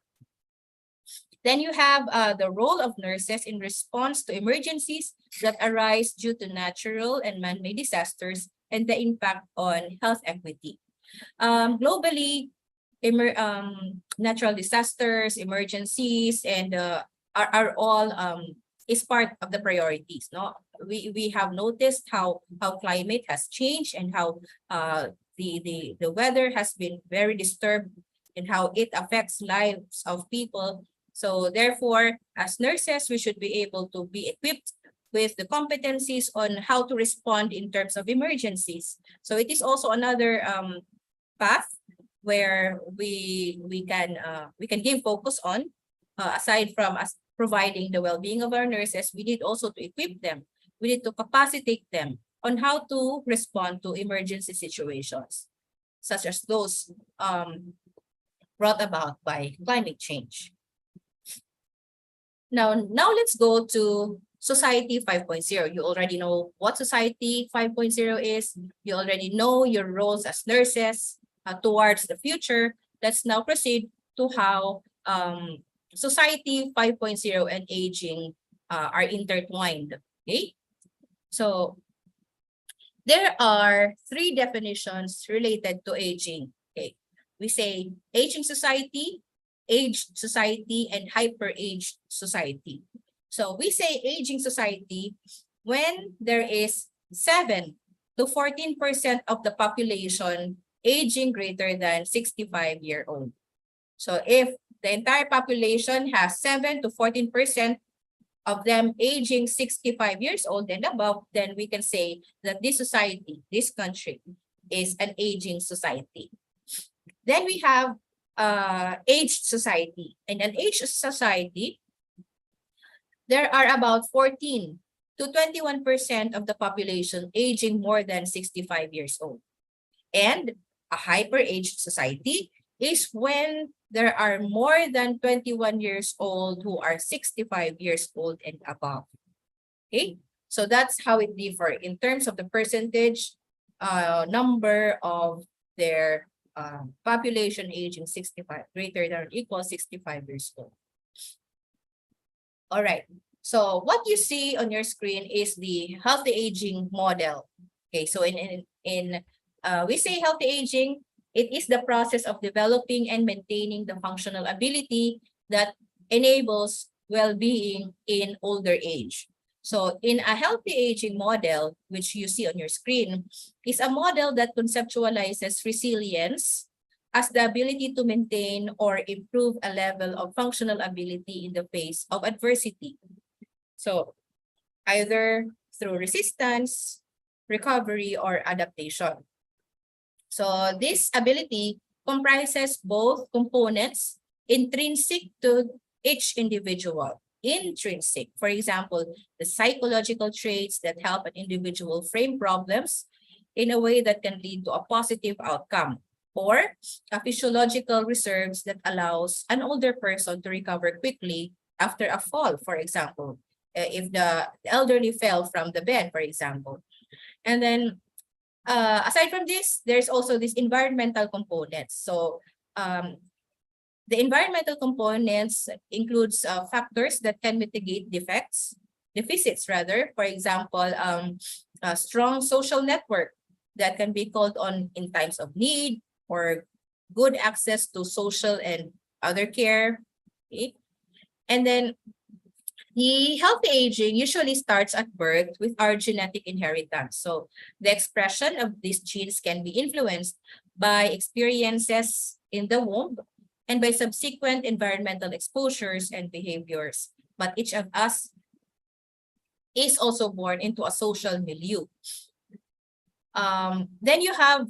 Then you have the role of nurses in response to emergencies that arise due to natural and man-made disasters and the impact on health equity. Globally, natural disasters, emergencies, and are all is part of the priorities. No, we have noticed how climate has changed and how the weather has been very disturbed and how it affects lives of people. So therefore, as nurses, we should be able to be equipped with the competencies on how to respond in terms of emergencies. So it is also another path where we can give focus on, aside from us providing the well-being of our nurses, we need also to equip them. We need to capacitate them on how to respond to emergency situations, such as those brought about by climate change. Now let's go to Society 5.0. You already know what Society 5.0 is. You already know your roles as nurses towards the future. Let's now proceed to how Society 5.0 and aging are intertwined. Okay, so there are 3 definitions related to aging. Okay, we say aging society, aged society, and hyper-aged society. So we say aging society when there is 7 to 14% of the population aging greater than 65-year-old. So if the entire population has 7 to 14% of them aging 65 years old and above, then we can say that this society, this country, is an aging society. Then we have aged society. In an aged society, there are about 14 to 21% of the population aging more than 65 years old. And a hyper-aged society is when there are more than 21 years old who are 65 years old and above. Okay, so that's how it differs in terms of the percentage number of their population aging 65, greater than or equal 65 years old. All right, so what you see on your screen is the healthy aging model. Okay, so we say healthy aging, it is the process of developing and maintaining the functional ability that enables well-being in older age. So in a healthy aging model, which you see on your screen, is a model that conceptualizes resilience as the ability to maintain or improve a level of functional ability in the face of adversity. So either through resistance, recovery, or adaptation. So this ability comprises both components intrinsic to each individual. Intrinsic, for example, the psychological traits that help an individual frame problems in a way that can lead to a positive outcome, or a physiological reserves that allows an older person to recover quickly after a fall, for example, if the elderly fell from the bed, for example. And then aside from this, there's also this environmental components. So the environmental components includes factors that can mitigate deficits rather. For example, a strong social network that can be called on in times of need, or good access to social and other care. Okay? And then the healthy aging usually starts at birth with our genetic inheritance. So the expression of these genes can be influenced by experiences in the womb and by subsequent environmental exposures and behaviors. But each of us is also born into a social milieu. Then you have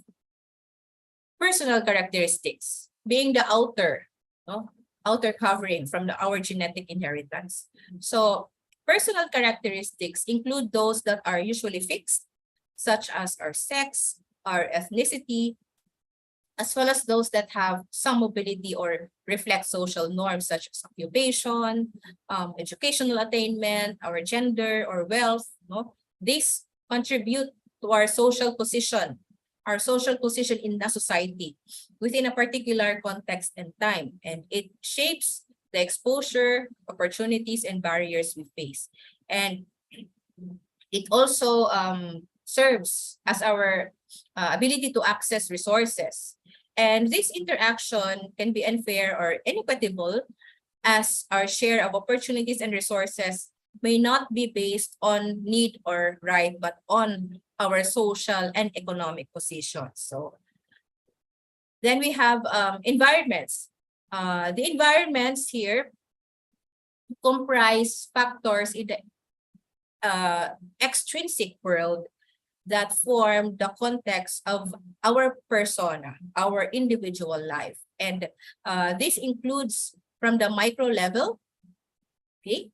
personal characteristics, being the outer covering from our genetic inheritance. So personal characteristics include those that are usually fixed, such as our sex, our ethnicity, as well as those that have some mobility or reflect social norms such as occupation, educational attainment, our gender or wealth. These contribute to our social position in the society within a particular context and time, and it shapes the exposure, opportunities, and barriers we face. And it also serves as our ability to access resources. And this interaction can be unfair or inequitable, as our share of opportunities and resources may not be based on need or right, but on our social and economic positions. So then we have environments. The environments here comprise factors extrinsic world that form the context of our persona, our individual life. And this includes from the micro level, okay,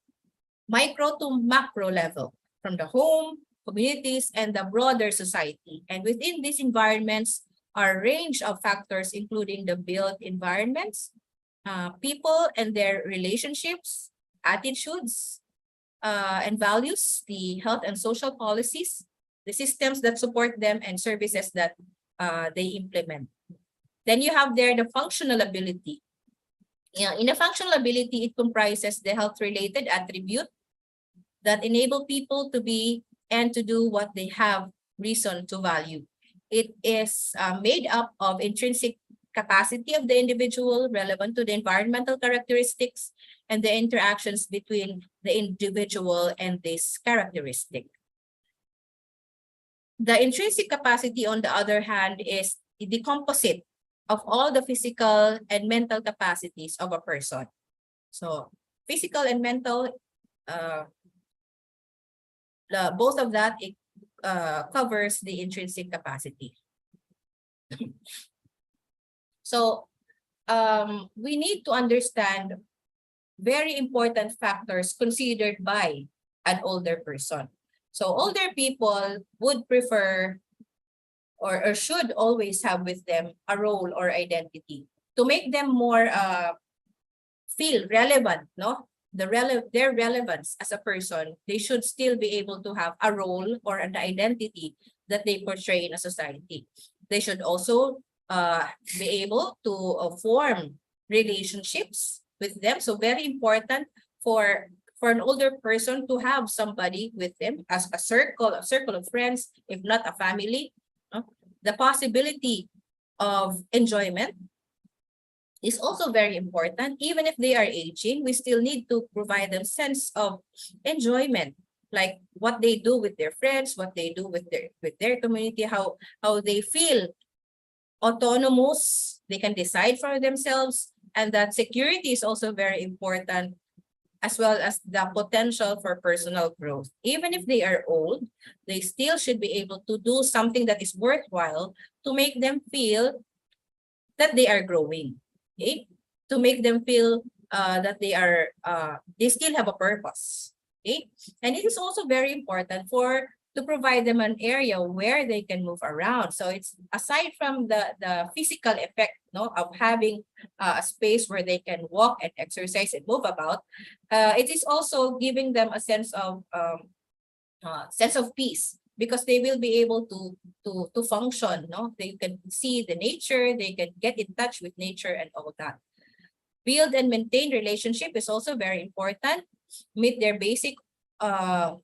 micro to macro level, from the home, communities, and the broader society. And within these environments are a range of factors, including the built environments, people and their relationships, attitudes, and values, the health and social policies, the systems that support them, and services that they implement. Then you have there the functional ability. In the functional ability, it comprises the health-related attribute that enable people to be and to do what they have reason to value. It is made up of intrinsic capacity of the individual relevant to the environmental characteristics and the interactions between the individual and this characteristic. The intrinsic capacity, on the other hand, is the composite of all the physical and mental capacities of a person. So physical and mental, both of that, it covers the intrinsic capacity. So we need to understand very important factors considered by an older person. So older people would prefer or should always have with them a role or identity to make them more feel relevant, no? Their relevance as a person, they should still be able to have a role or an identity that they portray in a society. They should also be able to form relationships with them. So very important for an older person to have somebody with them as a circle of friends, if not a family. The possibility of enjoyment is also very important. Even if they are aging, we still need to provide them sense of enjoyment, like what they do with their friends, what they do with their community, how they feel autonomous, they can decide for themselves, and that security is also very important, as well as the potential for personal growth. Even if they are old, they still should be able to do something that is worthwhile to make them feel that they are growing, okay? To make them feel that they still have a purpose, okay? And it is also very important to provide them an area where they can move around. So it's aside from the physical effect, no, of having a space where they can walk and exercise and move about, it is also giving them a sense of peace, because they will be able to function, no? They can see the nature, they can get in touch with nature and all that. Build and maintain relationship is also very important. Meet their basic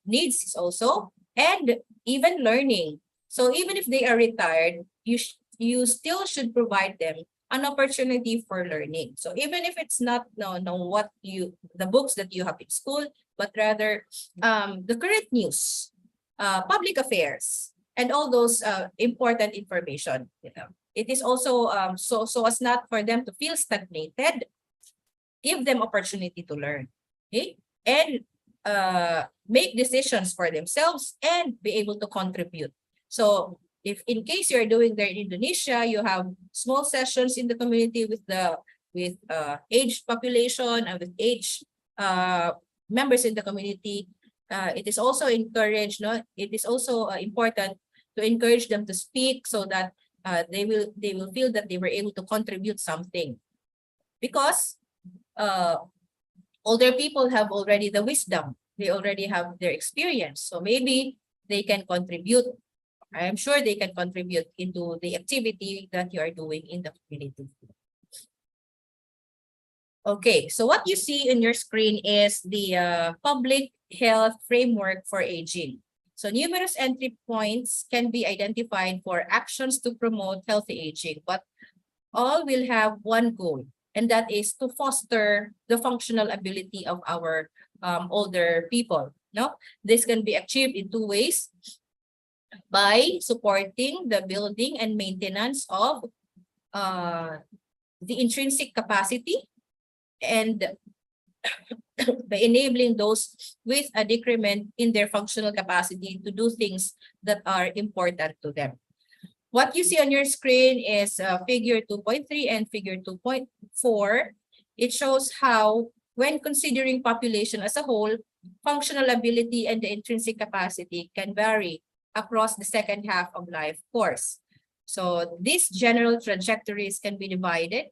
needs is also, and even learning. So even if they are retired, you still should provide them an opportunity for learning. So even if it's not the books that you have in school, but rather the current news, public affairs, and all those important information. It is also so as not for them to feel stagnated. Give them opportunity to learn, okay, and make decisions for themselves and be able to contribute. So if in case you're doing there in Indonesia, you have small sessions in the community with aged population and with aged members in the community, it is also encouraged, no? It is also important to encourage them to speak, so that they will feel that they were able to contribute something, because older people have already the wisdom, they already have their experience, so maybe they can contribute. I am sure they can contribute into the activity that you are doing in the community. Okay, so what you see in your screen is the public health framework for aging. So numerous entry points can be identified for actions to promote healthy aging, but all will have one goal, and that is to foster the functional ability of our older people. No, this can be achieved in two ways: by supporting the building and maintenance of the intrinsic capacity, and by enabling those with a decrement in their functional capacity to do things that are important to them. What you see on your screen is figure 2.3 and figure 2.4. It shows how, when considering population as a whole, functional ability and the intrinsic capacity can vary across the second half of life course. So these general trajectories can be divided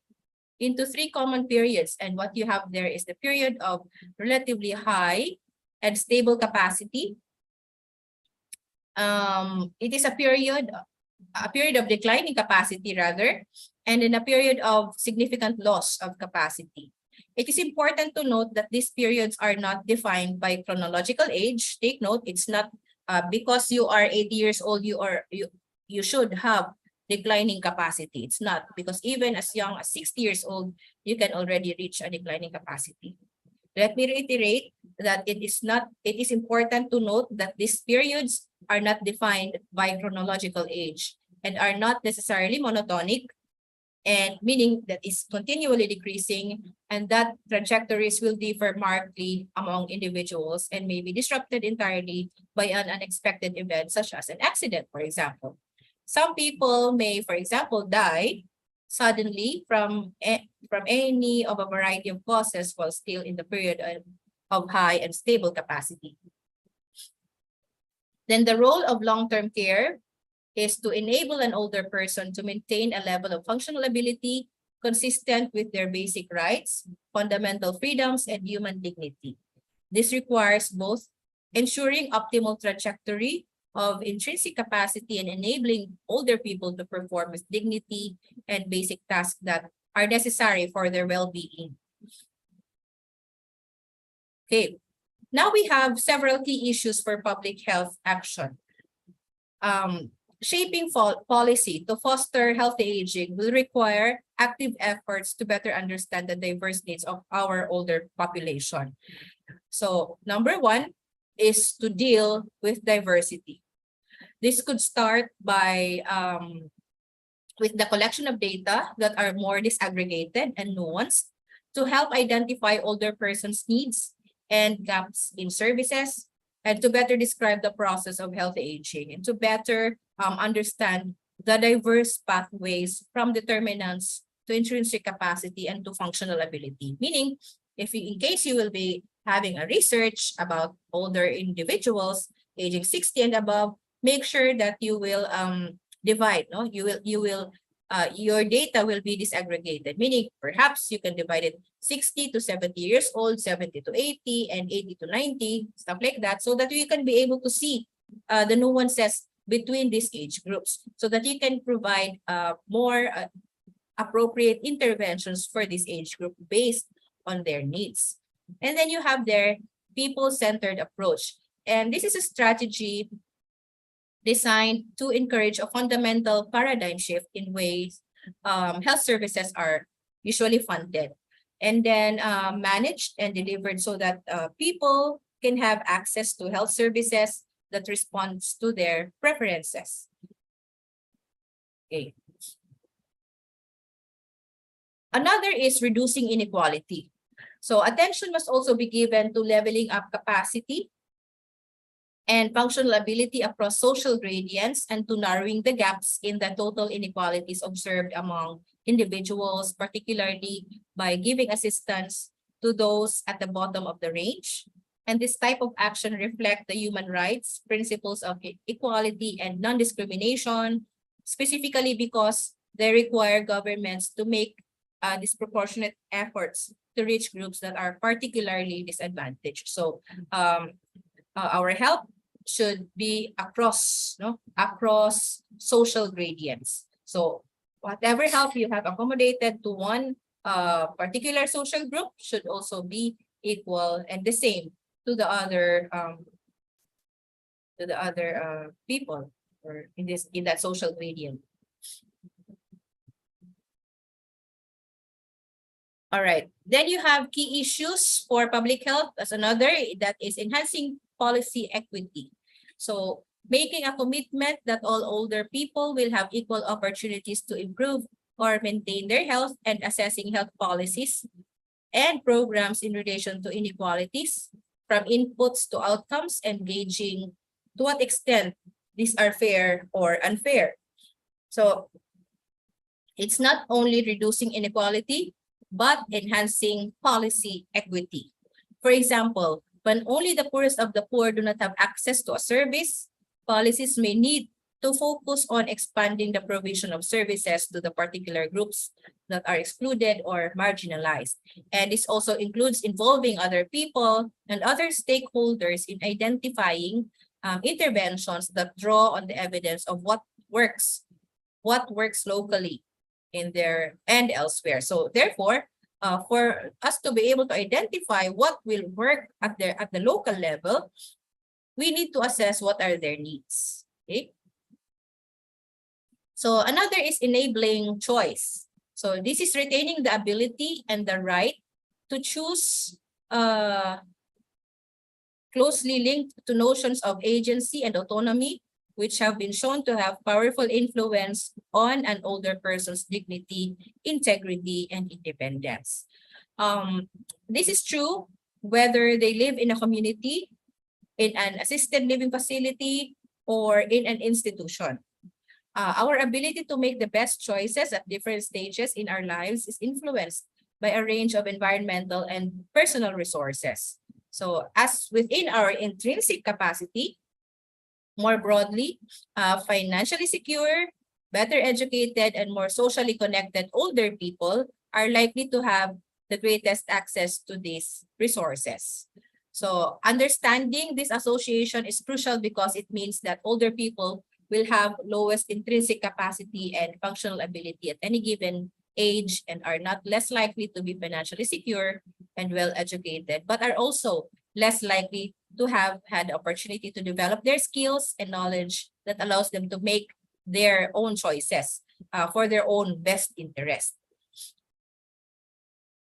into 3 common periods. And what you have there is the period of relatively high and stable capacity. It is a period of declining capacity rather, and in a period of significant loss of capacity. It is important to note that these periods are not defined by chronological age. Take note, it's not because you are 80 years old, you should have declining capacity. It's not, because even as young as 60 years old, you can already reach a declining capacity. Let me reiterate that it is important to note that these periods are not defined by chronological age and are not necessarily monotonic, and meaning that is continually decreasing, and that trajectories will differ markedly among individuals and may be disrupted entirely by an unexpected event such as an accident, for example. Some people may, for example, die suddenly from any of a variety of causes while still in the period of high and stable capacity. Then the role of long-term care is to enable an older person to maintain a level of functional ability consistent with their basic rights, fundamental freedoms, and human dignity. This requires both ensuring optimal trajectory of intrinsic capacity and enabling older people to perform with dignity and basic tasks that are necessary for their well-being. Okay, now we have several key issues for public health action. Shaping policy to foster healthy aging will require active efforts to better understand the diverse needs of our older population. So, number 1 is to deal with diversity. This could start by with the collection of data that are more disaggregated and nuanced to help identify older persons' needs and gaps in services, and to better describe the process of healthy aging, and to better understand the diverse pathways from determinants to intrinsic capacity and to functional ability. Meaning, in case you will be having a research about older individuals aging 60 and above, make sure that you will divide. No, your data will be disaggregated. Meaning, perhaps you can divide it 60 to 70 years old, 70 to 80, and 80 to 90, stuff like that, so that you can be able to see the nuances between these age groups, so that you can provide more appropriate interventions for this age group based on their needs. And then you have their people-centered approach. And this is a strategy designed to encourage a fundamental paradigm shift in ways health services are usually funded and then managed and delivered, so that people can have access to health services that responds to their preferences. Okay. Another is reducing inequality. So attention must also be given to leveling up capacity and functional ability across social gradients, and to narrowing the gaps in the total inequalities observed among individuals, particularly by giving assistance to those at the bottom of the range. And this type of action reflects the human rights, principles of equality and non-discrimination, specifically because they require governments to make disproportionate efforts to reach groups that are particularly disadvantaged. So our help should be across social gradients. So whatever help you have accommodated to one particular social group should also be equal and the same to the other people, or in that social gradient. All right, then you have key issues for public health as another, that is enhancing policy equity. So making a commitment that all older people will have equal opportunities to improve or maintain their health, and assessing health policies and programs in relation to inequalities, from inputs to outcomes, and gauging to what extent these are fair or unfair. So it's not only reducing inequality, but enhancing policy equity. For example, when only the poorest of the poor do not have access to a service, policies may need to focus on expanding the provision of services to the particular groups that are excluded or marginalized. And this also includes involving other people and other stakeholders in identifying interventions that draw on the evidence of what works locally in there and elsewhere. So therefore, for us to be able to identify what will work at the local level, we need to assess what are their needs. Okay. So another is enabling choice. So this is retaining the ability and the right to choose, closely linked to notions of agency and autonomy, which have been shown to have powerful influence on an older person's dignity, integrity, and independence. This is true whether they live in a community, in an assisted living facility, or in an institution. Our ability to make the best choices at different stages in our lives is influenced by a range of environmental and personal resources. So as within our intrinsic capacity, more broadly, financially secure, better educated, and more socially connected older people are likely to have the greatest access to these resources. So understanding this association is crucial because it means that older people will have lowest intrinsic capacity and functional ability at any given age and are not less likely to be financially secure and well educated, but are also less likely to have had the opportunity to develop their skills and knowledge that allows them to make their own choices for their own best interest.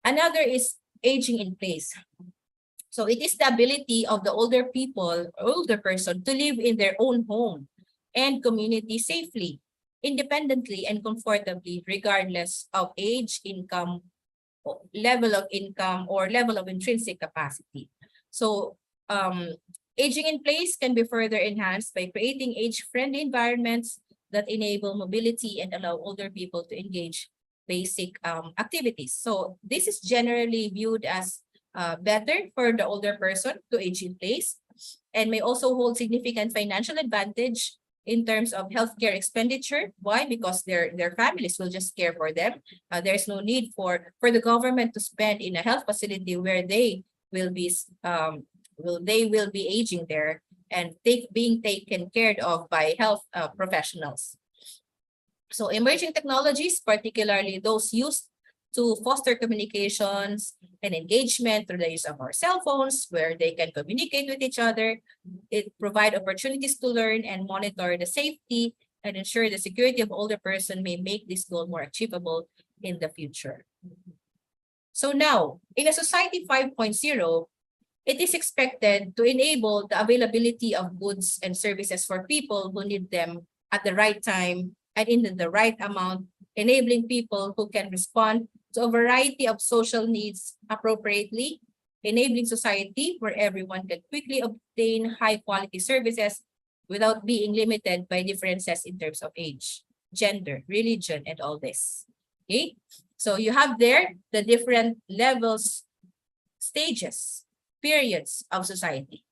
Another is aging in place. So it is the ability of the older person to live in their own home and community safely, independently, and comfortably, regardless of age, income, level of income, or level of intrinsic capacity. So aging in place can be further enhanced by creating age-friendly environments that enable mobility and allow older people to engage basic activities. So this is generally viewed as better for the older person to age in place and may also hold significant financial advantage in terms of healthcare expenditure. Why? Because their families will just care for them. There's no need for the government to spend in a health facility where they will be aging there and being taken care of by health professionals. So emerging technologies, particularly those used to foster communications and engagement through the use of our cell phones, where they can communicate with each other. It provides opportunities to learn and monitor the safety and ensure the security of older person may make this goal more achievable in the future. So now, in a society 5.0, it is expected to enable the availability of goods and services for people who need them at the right time and in the right amount, enabling people who can respond to a variety of social needs appropriately, enabling society where everyone can quickly obtain high-quality services without being limited by differences in terms of age, gender, religion, and all this. Okay, so you have there the different levels, stages, periods of society.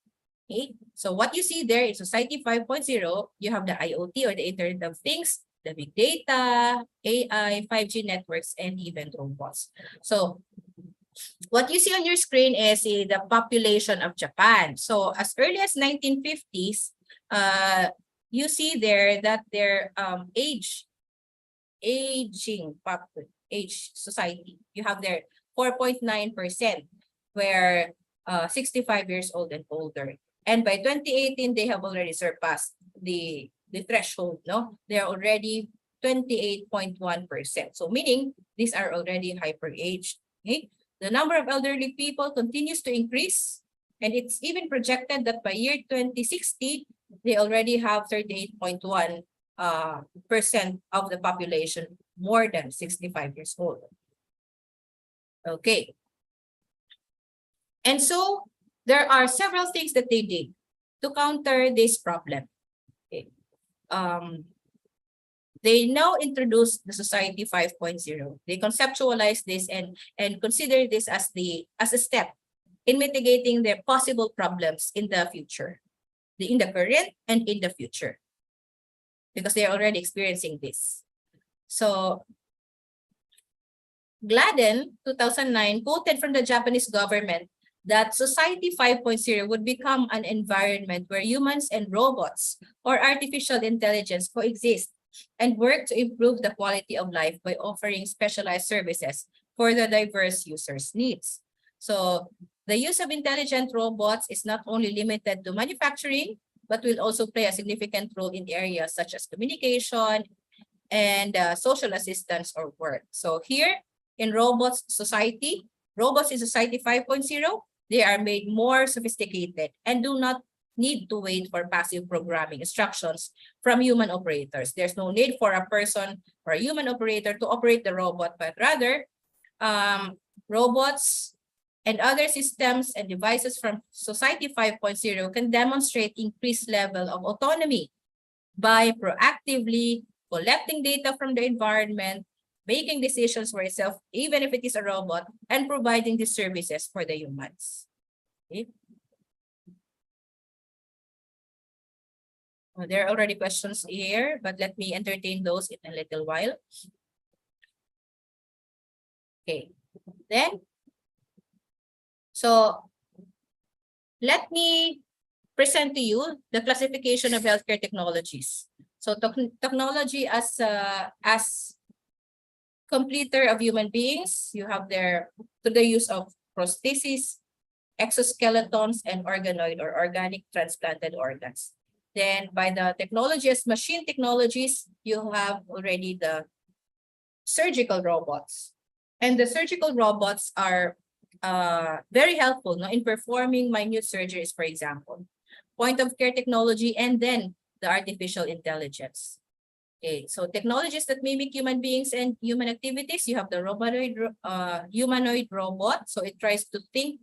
Okay, so what you see there in Society 5.0, you have the IoT or the Internet of Things, the big data, AI, 5G networks, and even robots. So what you see on your screen is the population of Japan. So as early as 1950s, you see there that their age society, you have there 4.9%, where 65 years old and older. And by 2018, they have already surpassed the threshold, no? They are already 28.1%. So meaning these are already hyper-aged. Okay? The number of elderly people continues to increase, and it's even projected that by year 2060, they already have 38.1% of the population more than 65 years old. Okay. And so there are several things that they did to counter this problem. Okay. They now introduced the Society 5.0. They conceptualize this and consider this as a step in mitigating their possible problems in the future, in the current and in the future, because they are already experiencing this. So Gladden, 2009, quoted from the Japanese government that Society 5.0 would become an environment where humans and robots or artificial intelligence coexist and work to improve the quality of life by offering specialized services for the diverse users' needs. So the use of intelligent robots is not only limited to manufacturing, but will also play a significant role in areas such as communication and social assistance or work. So here in Robots in Society 5.0, they are made more sophisticated and do not need to wait for passive programming instructions from human operators. There's no need for a person or a human operator to operate the robot, but rather robots and other systems and devices from Society 5.0 can demonstrate increased level of autonomy by proactively collecting data from the environment, making decisions for itself, even if it is a robot, and providing these services for the humans. Okay. There are already questions here, but let me entertain those in a little while. Okay, then, so let me present to you the classification of healthcare technologies. So technology as completer of human beings, you have there to the use of prosthesis, exoskeletons, and organoid or organic transplanted organs. Then by the technology as machine technologies, you have already the surgical robots. And the surgical robots are very helpful in performing minute surgeries, for example. Point of care technology, and then the artificial intelligence. Okay, so technologies that mimic human beings and human activities, you have the humanoid robot. So it tries to think,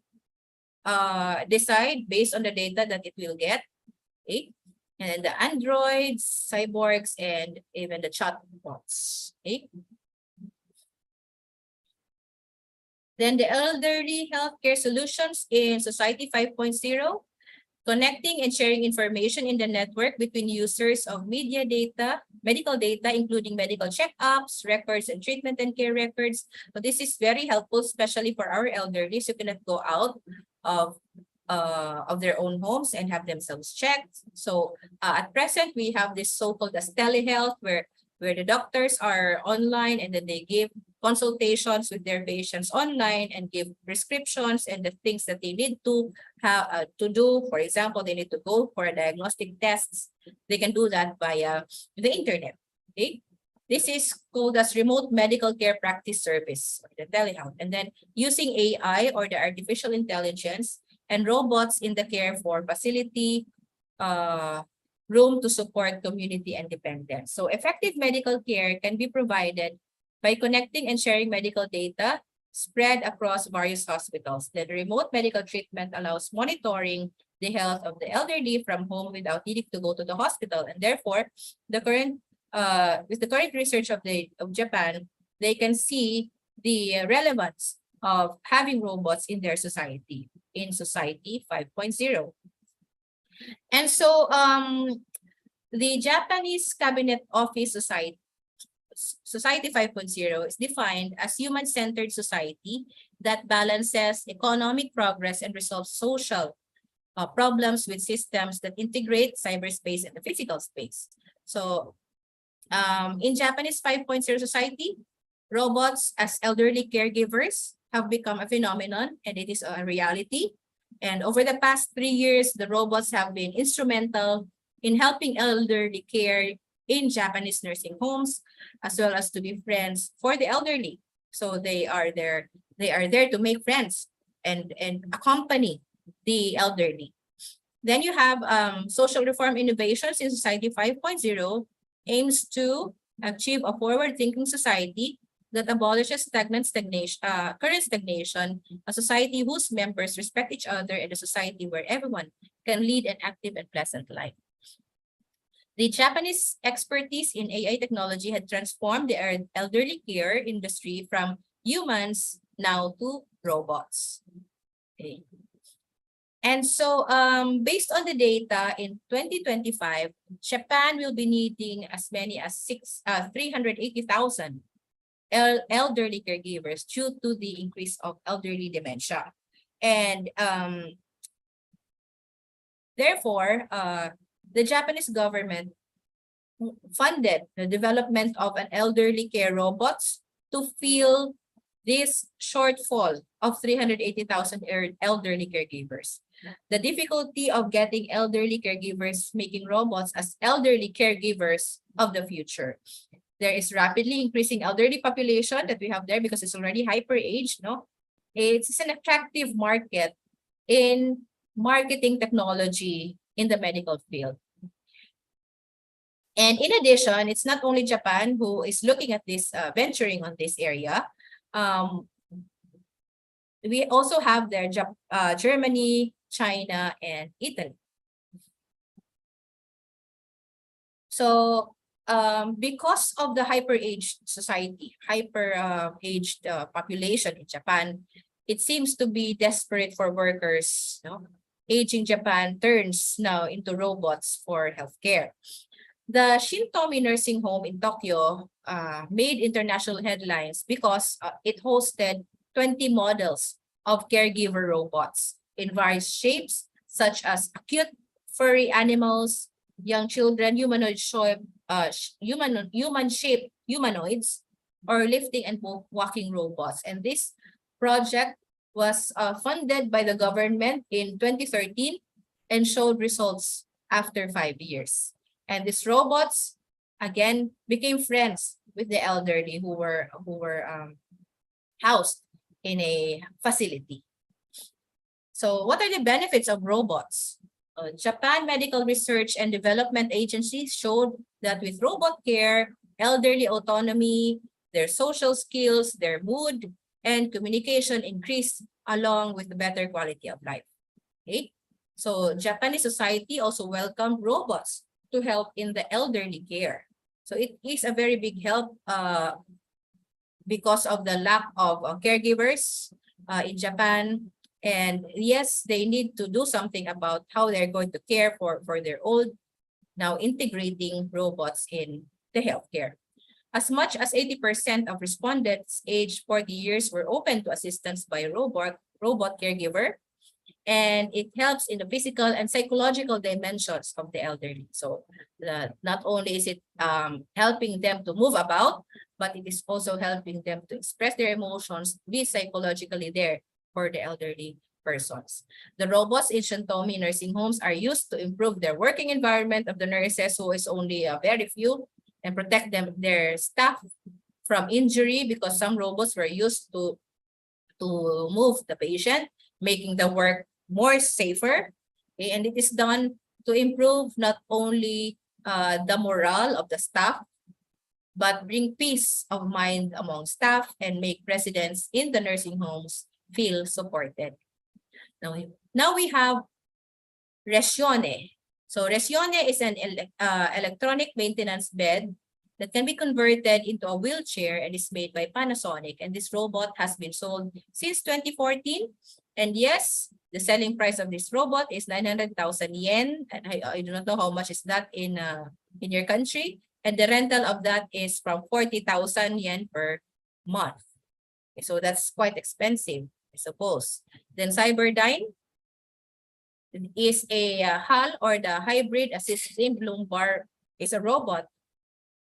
decide based on the data that it will get. Okay, and then the androids, cyborgs, and even the chatbots. Okay. Then the elderly healthcare solutions in Society 5.0. Connecting and sharing information in the network between users of medical data, including medical checkups, records, and treatment and care records. So this is very helpful, especially for our elderly who cannot go out of their own homes and have themselves checked. So at present, we have this so-called as telehealth, where the doctors are online and then they give consultations with their patients online and give prescriptions and the things that they need to have to do. For example, they need to go for diagnostic tests. They can do that via the internet. Okay, this is called as remote medical care practice service, or the telehealth. And then using AI or the artificial intelligence and robots in the care for facility, room to support community independence. So effective medical care can be provided by connecting and sharing medical data spread across various hospitals. The remote medical treatment allows monitoring the health of the elderly from home without needing to go to the hospital. And therefore, with the current research of Japan, they can see the relevance of having robots in their society, in Society 5.0. And so the Japanese Cabinet Office Society 5.0 is defined as human-centered society that balances economic progress and resolves social problems with systems that integrate cyberspace and the physical space. So in Japanese 5.0 society, robots as elderly caregivers have become a phenomenon, and it is a reality. And over the past 3 years, the robots have been instrumental in helping elderly care in Japanese nursing homes, as well as to be friends for the elderly. So they are there to make friends and accompany the elderly. Then you have social reform innovations in Society 5.0 aims to achieve a forward-thinking society that abolishes current stagnation, a society whose members respect each other, and a society where everyone can lead an active and pleasant life. The Japanese expertise in AI technology had transformed the elderly care industry from humans now to robots. Okay. And so based on the data in 2025, Japan will be needing as many as 380,000 elderly caregivers due to the increase of elderly dementia. And therefore, the Japanese government funded the development of an elderly care robots to fill this shortfall of 380,000 elderly caregivers. The difficulty of getting elderly caregivers making robots as elderly caregivers of the future. There is rapidly increasing elderly population that we have there because it's already hyper-aged, no? It's an attractive market in marketing technology in the medical field. And in addition, it's not only Japan who is looking at this, venturing on this area. We also have there Germany, China, and Italy. So because of the hyper-aged society, hyper-aged population in Japan, it seems to be desperate for workers. No? Aging Japan turns now into robots for healthcare. The Shintomi nursing home in Tokyo made international headlines because it hosted 20 models of caregiver robots in various shapes, such as cute furry animals, young children, human-shaped humanoids, or lifting and walking robots. And this project was funded by the government in 2013 and showed results after 5 years. And these robots, again, became friends with the elderly who were housed in a facility. So what are the benefits of robots? Japan Medical Research and Development Agency showed that with robot care, elderly autonomy, their social skills, their mood, and communication increased along with the better quality of life. Okay? So Japanese society also welcomed robots to help in the elderly care. So it is a very big help because of the lack of caregivers in Japan. And yes, they need to do something about how they're going to care for their old, now integrating robots in the healthcare. As much as 80% of respondents aged 40 years were open to assistance by robot caregiver, and it helps in the physical and psychological dimensions of the elderly. So not only is it helping them to move about, but it is also helping them to express their emotions, be psychologically there for the elderly persons. The robots in Shintomi nursing homes are used to improve their working environment of the nurses, who is only very few, and protect their staff from injury, because some robots were used to move the patient, making the work more safer. Okay? And it is done to improve not only the morale of the staff, but bring peace of mind among staff and make residents in the nursing homes feel supported. Now we have Resione. So Resione is an electronic maintenance bed that can be converted into a wheelchair and is made by Panasonic. And this robot has been sold since 2014. And yes, the selling price of this robot is 900,000 yen. And I do not know how much is that in your country. And the rental of that is from 40,000 yen per month. Okay, so that's quite expensive, I suppose. Then Cyberdyne is a HAL, or the hybrid assistive lumbar, is a robot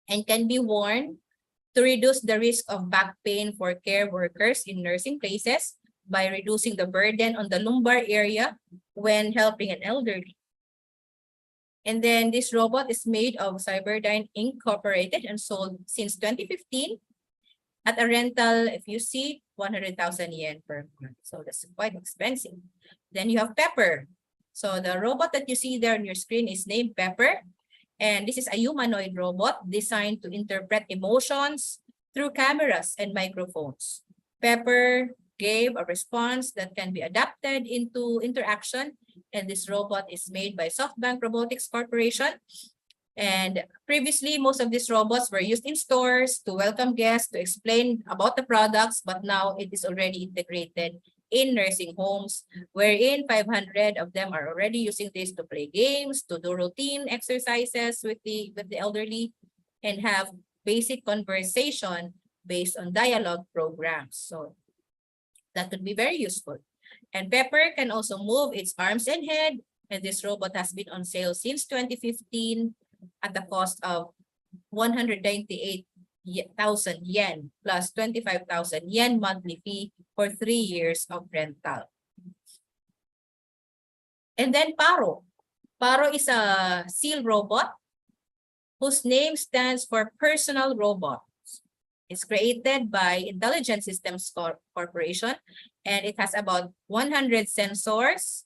and can be worn to reduce the risk of back pain for care workers in nursing places by reducing the burden on the lumbar area when helping an elderly. And then this robot is made of Cyberdyne Incorporated and sold since 2015 at a rental, if you see, 100,000 yen per month. So that's quite expensive. Then you have Pepper. So the robot that you see there on your screen is named Pepper. And this is a humanoid robot designed to interpret emotions, through cameras and microphones. Pepper gave a response that can be adapted into interaction, and this robot is made by SoftBank Robotics Corporation. And previously, most of these robots were used in stores to welcome guests, to explain about the products, but now it is already integrated in nursing homes, wherein 500 of them are already using this to play games, to do routine exercises with the elderly, and have basic conversation based on dialogue programs. So that could be very useful. And Pepper can also move its arms and head, and this robot has been on sale since 2015 at the cost of 198,000 yen plus 25,000 yen monthly fee for 3 years of rental. And then Paro. Paro is a seal robot whose name stands for Personal Robot. It's created by Intelligent Systems Corporation, and it has about 100 sensors,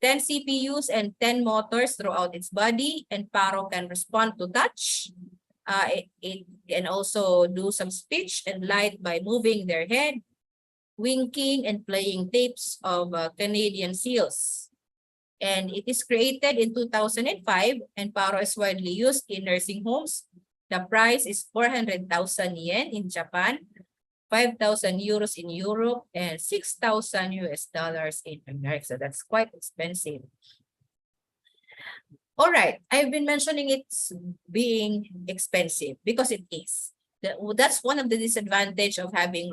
10 CPUs, and 10 motors throughout its body, and Paro can respond to touch. It can also do some speech and light by moving their head, winking, and playing tapes of Canadian seals. And it is created in 2005, and Paro is widely used in nursing homes. The price is 400,000 yen in Japan, 5,000 euros in Europe, and 6,000 US dollars in America. So that's quite expensive. All right, I've been mentioning it's being expensive because it is. That's one of the disadvantages of having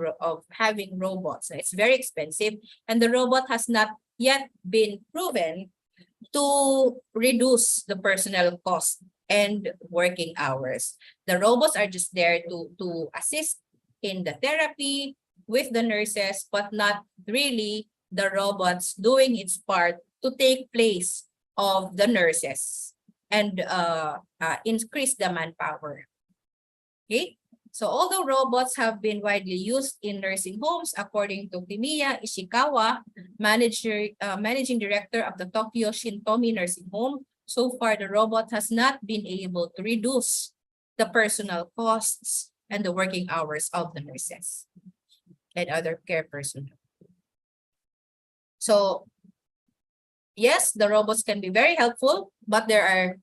robots. It's very expensive, and the robot has not yet been proven to reduce the personnel cost and working hours. The robots are just there to assist in the therapy with the nurses, but not really the robots doing its part to take place of the nurses and increase the manpower. Okay, so although robots have been widely used in nursing homes, according to Kimiya Ishikawa, managing director of the Tokyo Shintomi Nursing Home, so far the robot has not been able to reduce the personal costs and the working hours of the nurses and other care personnel. So yes, the robots can be very helpful, but there are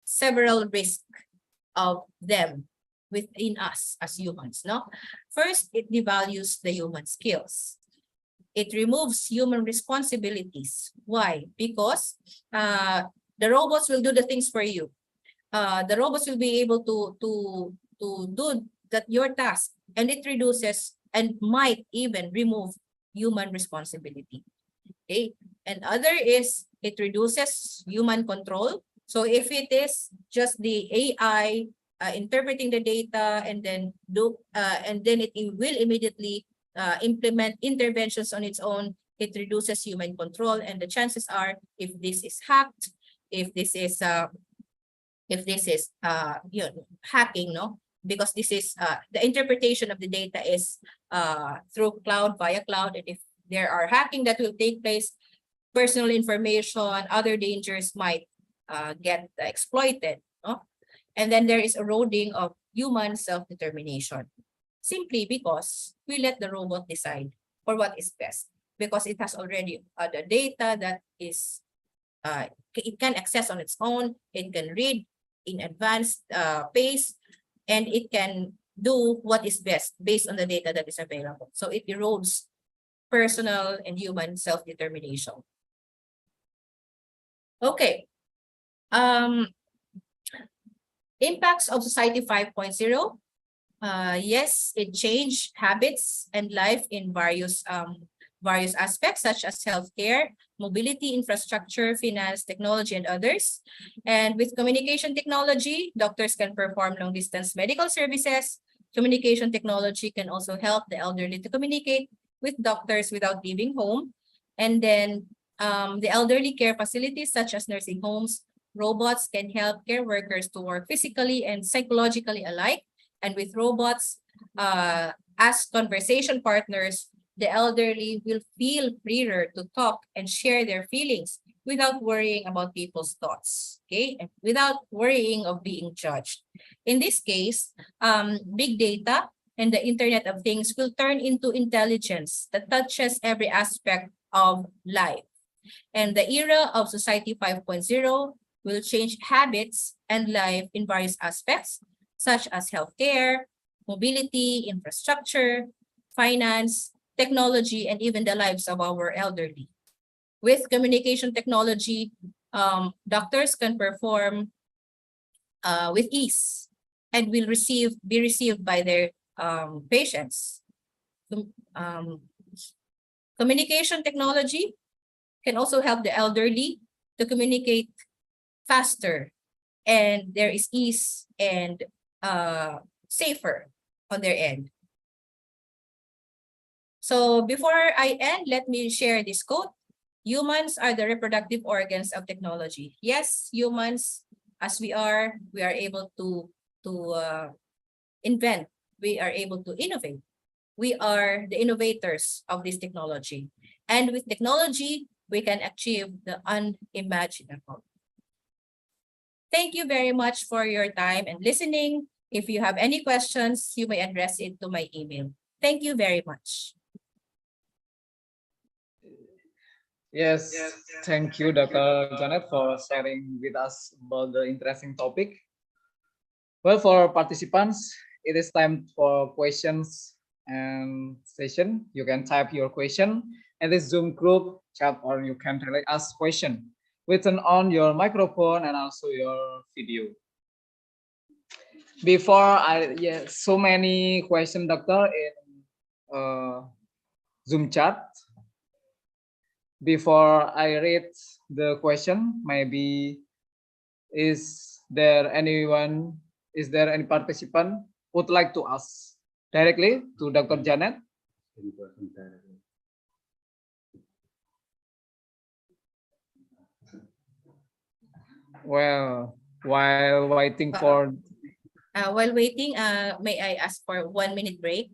several risks of them within us as humans. No, first, it devalues the human skills. It removes human responsibilities. Why? Because the robots will do the things for you. The robots will be able to do your task, and it reduces and might even remove human responsibility. Okay, and other is it reduces human control. So if it is just the AI interpreting the data and then it will immediately implement interventions on its own, it reduces human control, and the chances are, if this is hacked, if this is hacking, no, because this is the interpretation of the data is through cloud, via cloud, and if there are hacking that will take place, personal information, other dangers might get exploited, no? And then there is eroding of human self-determination, simply because we let the robot decide for what is best, because it has already the data that is it can access on its own, it can read in advanced pace, and it can do what is best based on the data that is available. So it erodes personal and human self-determination. Okay. Impacts of Society 5.0. Yes, it changed habits and life in various aspects, such as healthcare, mobility, infrastructure, finance, technology, and others. And with communication technology, doctors can perform long-distance medical services. Communication technology can also help the elderly to communicate with doctors without leaving home. And then the elderly care facilities, such as nursing homes, robots can help care workers to work physically and psychologically alike. And with robots as conversation partners, the elderly will feel freer to talk and share their feelings without worrying about people's thoughts, okay? And without worrying of being judged. In this case, big data and the Internet of Things will turn into intelligence that touches every aspect of life. And the era of Society 5.0 will change habits and life in various aspects, such as healthcare, mobility, infrastructure, finance, technology, and even the lives of our elderly. With communication technology, doctors can perform with ease and will be received by their patients. Communication technology can also help the elderly to communicate faster, and there is ease and safer on their end. So before I end, let me share this quote. Humans are the reproductive organs of technology. Yes, humans, as we are able to invent, we are able to innovate. We are the innovators of this technology. And with technology, we can achieve the unimaginable. Thank you very much for your time and listening. If you have any questions, you may address it to my email. Thank you very much. Yes, thank you, Dr. Janet, for sharing with us about the interesting topic. Well, for participants, it is time for questions and session. You can type your question in this Zoom group chat, or you can directly ask question. We turn on your microphone and also your video. Before so many questions, Doctor, in Zoom chat. Before I read the question, maybe is there any participant would like to ask directly to Dr. Janet? Well, while waiting for... may I ask for 1 minute break?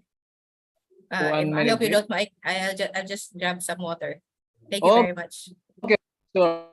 1 I minute hope you break? don't mind. I'll just grab some water. Thank you very much. Okay, sure.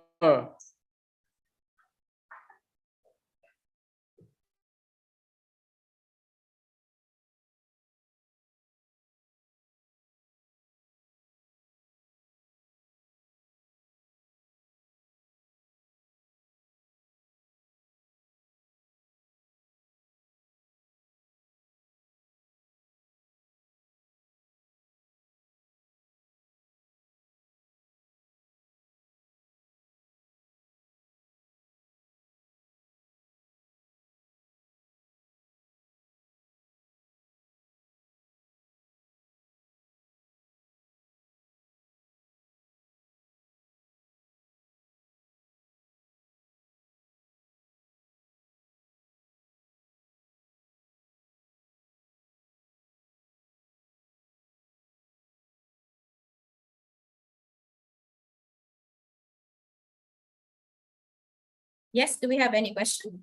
Yes, do we have any questions?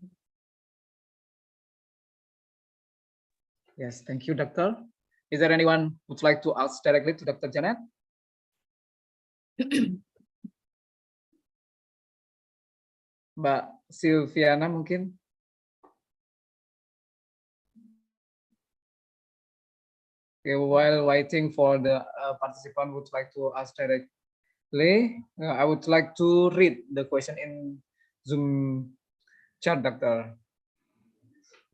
Yes, thank you, Doctor. Is there anyone who would like to ask directly to Dr. Janet? Mbak Silviana mungkin? Okay, while waiting for the participant who would like to ask directly, I would like to read the question in Zoom chat, Doctor.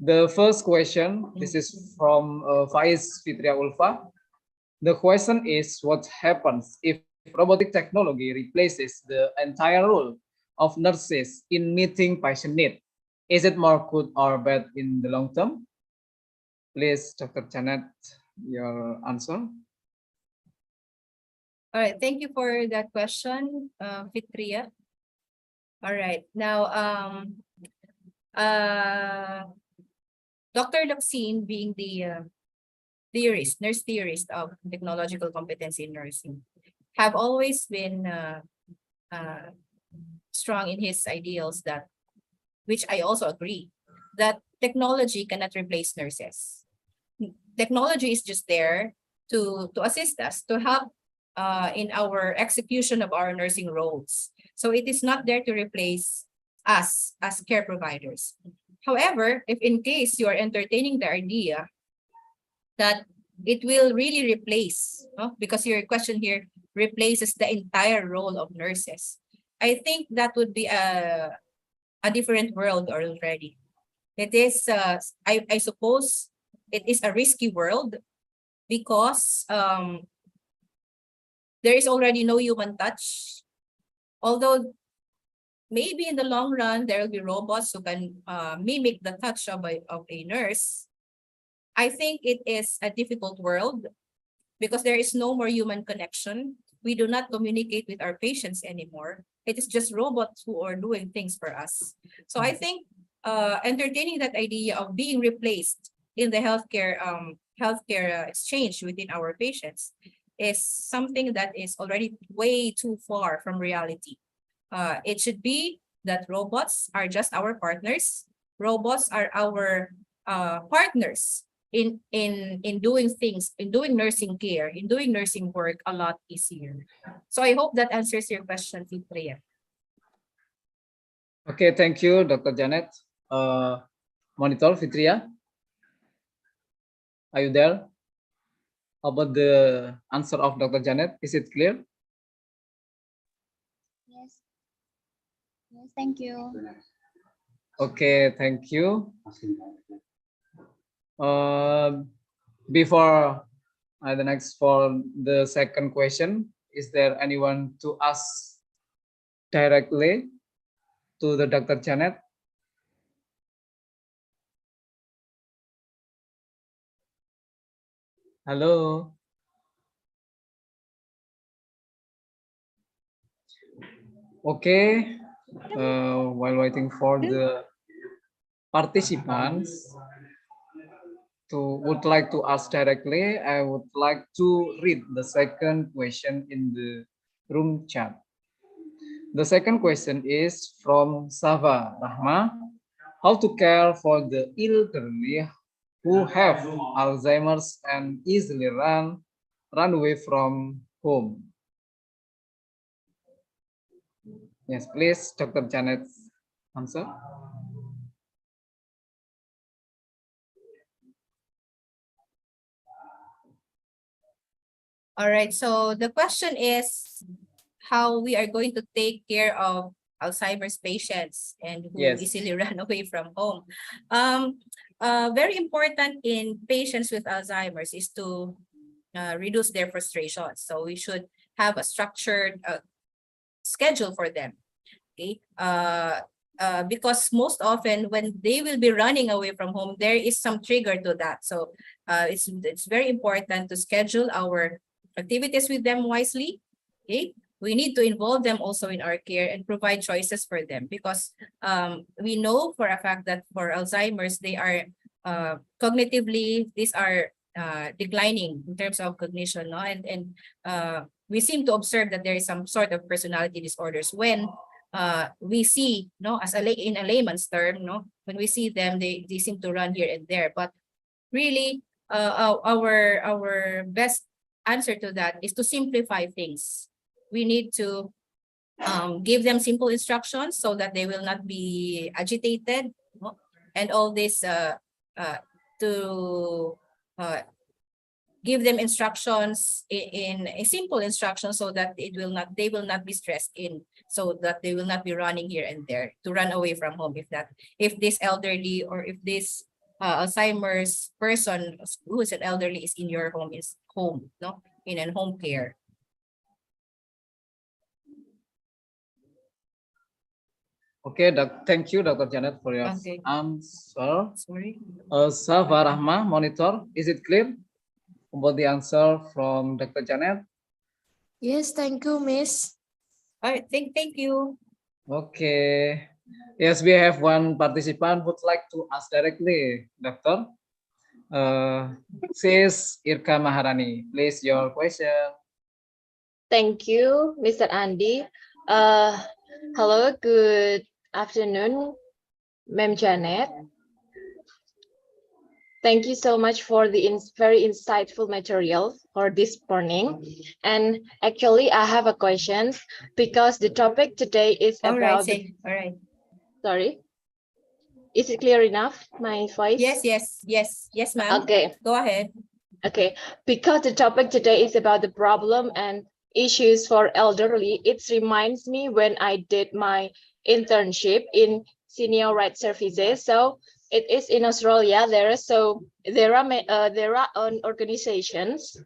The first question, this is from Faiz Fitria Ulfa. The question is, what happens if robotic technology replaces the entire role of nurses in meeting patient need? Is it more good or bad in the long term? Please, Dr. Janet, your answer. All right, thank you for that question, Fitria. All right, now, Dr. Locsin, being the nurse theorist of technological competency in nursing, have always been strong in his ideals that, which I also agree, that technology cannot replace nurses. Technology is just there to assist us, to help in our execution of our nursing roles. So it is not there to replace us as care providers. However, if in case you are entertaining the idea that it will really replace, because your question here replaces the entire role of nurses. I think that would be a different world already. It is, I suppose, it is a risky world because there is already no human touch. Although maybe in the long run, there will be robots who can mimic the touch of a nurse. I think it is a difficult world because there is no more human connection. We do not communicate with our patients anymore. It is just robots who are doing things for us. So I think entertaining that idea of being replaced in the healthcare exchange within our patients is something that is already way too far from reality. It should be that robots are just our partners. Robots are our partners in doing things, in doing nursing care, in doing nursing work a lot easier. So I hope that answers your question, Fitria. Okay, thank you, Dr. Janet. Monitor Fitria, are you there? How about the answer of Dr. Janet? Is it clear? Yes. Yes, thank you. Okay, thank you. Before the next for the second question, is there anyone to ask directly to the Dr. Janet? Hello. Okay, while waiting for the participants would like to ask directly, I would like to read the second question in the room chat. The second question is from Sava Rahma. How to care for the elderly who have Alzheimer's and easily run away from home? Yes, please, Dr. Janet, answer. All right, so the question is how we are going to take care of Alzheimer's patients and who Yes. easily run away from home. Very important in patients with Alzheimer's is to reduce their frustration. So we should have a structured schedule for them. Okay, because most often when they will be running away from home, there is some trigger to that. So it's very important to schedule our activities with them wisely. Okay, we need to involve them also in our care and provide choices for them because we know for a fact that for Alzheimer's, they are cognitively, these are declining in terms of cognition, no? And we seem to observe that there is some sort of personality disorders when we see, no, as in a layman's term, no, when we see them, they seem to run here and there. But really, our best answer to that is to simplify things. We need to give them simple instructions so that they will not be agitated, no? And all this to give them instructions in a simple instruction so that they will not be stressed in, so that they will not be running here and there to run away from home if this elderly or if this Alzheimer's person who is an elderly is in your home, no, in a home care. Okay, thank you, Dr. Janet, for your Okay. answer. Sorry. Sava Rahma, monitor, is it clear about the answer from Dr. Janet? Yes, thank you, Miss. All right, thank you. Okay. Yes, we have one participant who would like to ask directly, Doctor. Says Irka Maharani. Please, your question. Thank you, Mr. Andy. Hello, good afternoon, Ma'am Janet. Thank you so much for the very insightful material for this morning. And actually, I have a question because the topic today is All right, about. all right. Sorry, is it clear enough? My voice? Yes, ma'am. Okay. Go ahead. Okay, because the topic today is about the problem and issues for elderly, it reminds me when I did my internship in senior rights services. So it is in Australia. There are organizations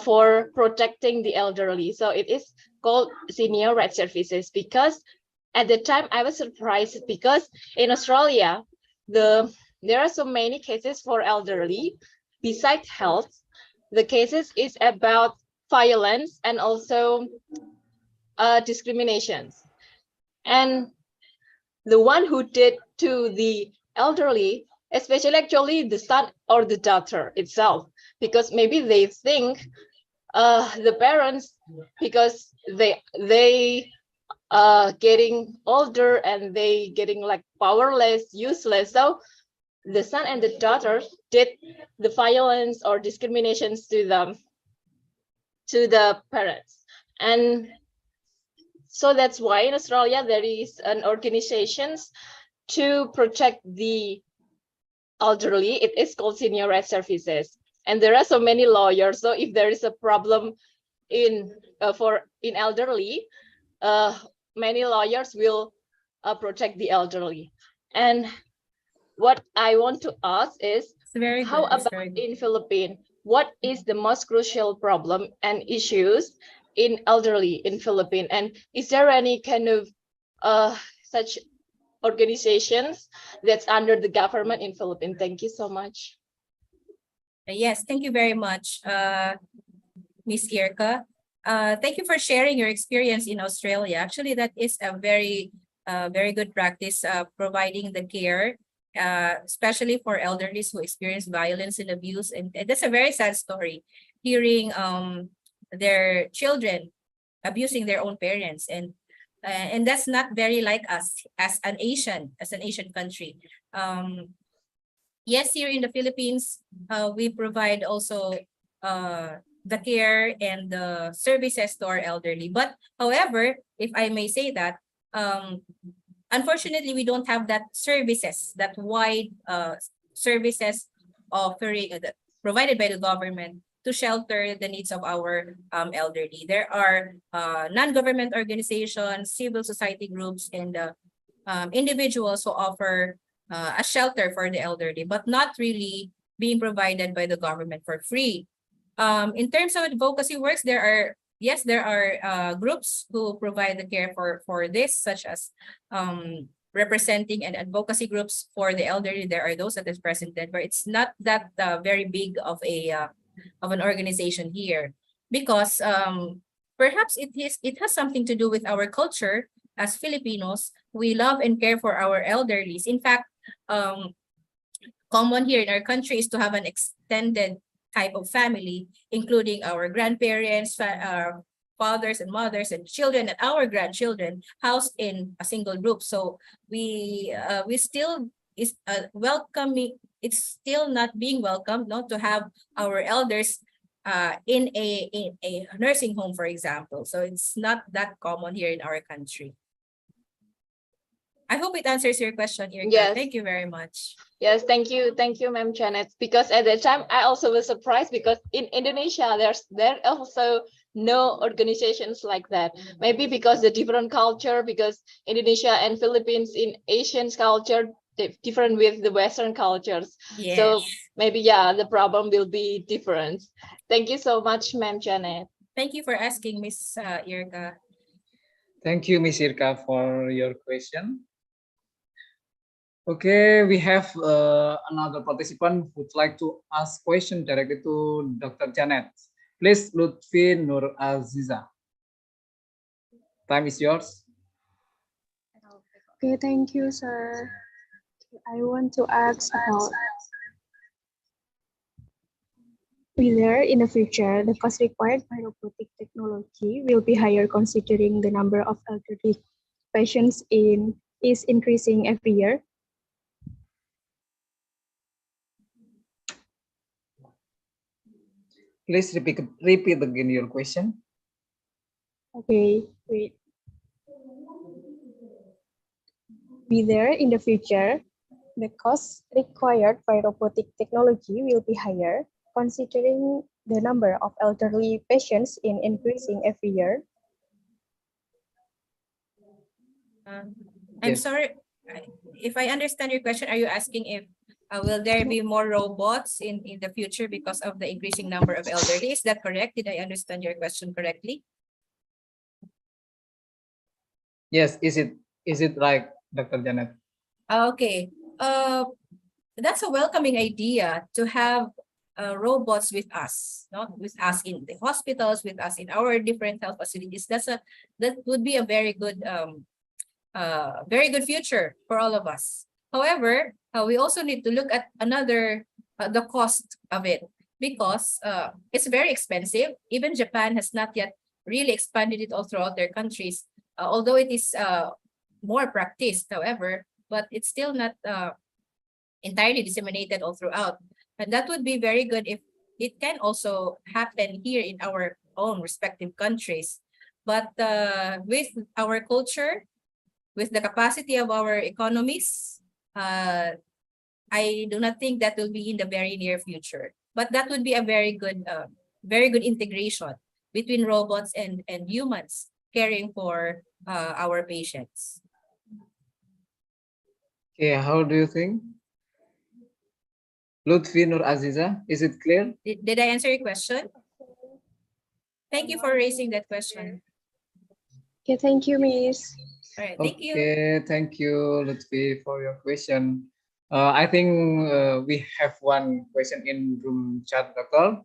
for protecting the elderly. So it is called senior rights services, because at the time I was surprised because in Australia there are so many cases for elderly. Besides health, the cases is about violence and also discriminations. And the one who did to the elderly, especially actually the son or the daughter itself, because maybe they think the parents, because they getting older and they getting like powerless, useless. So the son and the daughter did the violence or discriminations to the parents. And so that's why in Australia there is an organizations to protect the elderly. It is called Senior Rights Services, and there are so many lawyers. So if there is a problem in elderly, many lawyers will protect the elderly. And what I want to ask is, how about in Philippines? What is the most crucial problem and issues in elderly in Philippines? And is there any kind of such organizations that's under the government in Philippines? Thank you so much. Yes, thank you very much, Miss Irka. Thank you for sharing your experience in Australia. Actually, that is a very good practice, providing the care, especially for elderly who experience violence and abuse. And that's a very sad story, hearing their children abusing their own parents. And that's not very like us as an Asian country. Yes, here in the Philippines, we provide also the care and the services to our elderly. But however, if I may say that, unfortunately, we don't have that services, that wide services offering provided by the government to shelter the needs of our elderly. There are non-government organizations, civil society groups, and individuals who offer a shelter for the elderly, but not really being provided by the government for free. In terms of advocacy works, there are groups who provide the care for this, such as representing and advocacy groups for the elderly. There are those that is presented, but it's not that very big of an organization here, because perhaps it has something to do with our culture. As Filipinos, we love and care for our elderlies. In fact, common here in our country is to have an extended type of family, including our grandparents, fathers and mothers and children and our grandchildren housed in a single group. So we still is welcoming. It's still not being welcomed, not to have our elders in a nursing home, for example. So it's not that common here in our country. I hope it answers your question, Irka. Yes. Thank you very much. Yes, thank you, Ma'am Janet. Because at that time I also was surprised, because in Indonesia there also no organizations like that. Maybe because the different culture, because Indonesia and Philippines in Asian culture different with the Western cultures. Yes. So maybe the problem will be different. Thank you so much, Ma'am Janet. Thank you for asking, Miss Irka. Thank you, Ms. Irka, for your question. Okay, we have another participant who would like to ask question directly to Dr. Janet. Please, Lutfi Nur Aziza. Time is yours. Okay, thank you, sir. I want to ask about whether in the future the cost required by robotic technology will be higher, considering the number of elderly patients is increasing every year. Please repeat again your question. Okay, wait. Whether in the future the cost required by robotic technology will be higher, considering the number of elderly patients in increasing every year? I'm Yes. sorry, if I understand your question, are you asking if will there be more robots in the future because of the increasing number of elderly? Is that correct? Did I understand your question correctly? Yes, is it right, Dr. Janet? Okay. That's a welcoming idea to have robots with us, not with us in the hospitals, with us in our different health facilities. That would be a very good future for all of us. However, we also need to look at the cost of it, because it's very expensive. Even Japan has not yet really expanded it all throughout their countries, although it is more practiced, however, but it's still not entirely disseminated all throughout. And that would be very good if it can also happen here in our own respective countries. But with our culture, with the capacity of our economies, I do not think that will be in the very near future. But that would be a very good integration between robots and humans caring for our patients. Okay, how do you think? Lutfi Nur Aziza, is it clear? Did I answer your question? Thank you for raising that question. Okay, thank you, Miss. All right, thank you. Okay, thank you, Lutfi, for your question. I think we have one question in room chat, Doctor.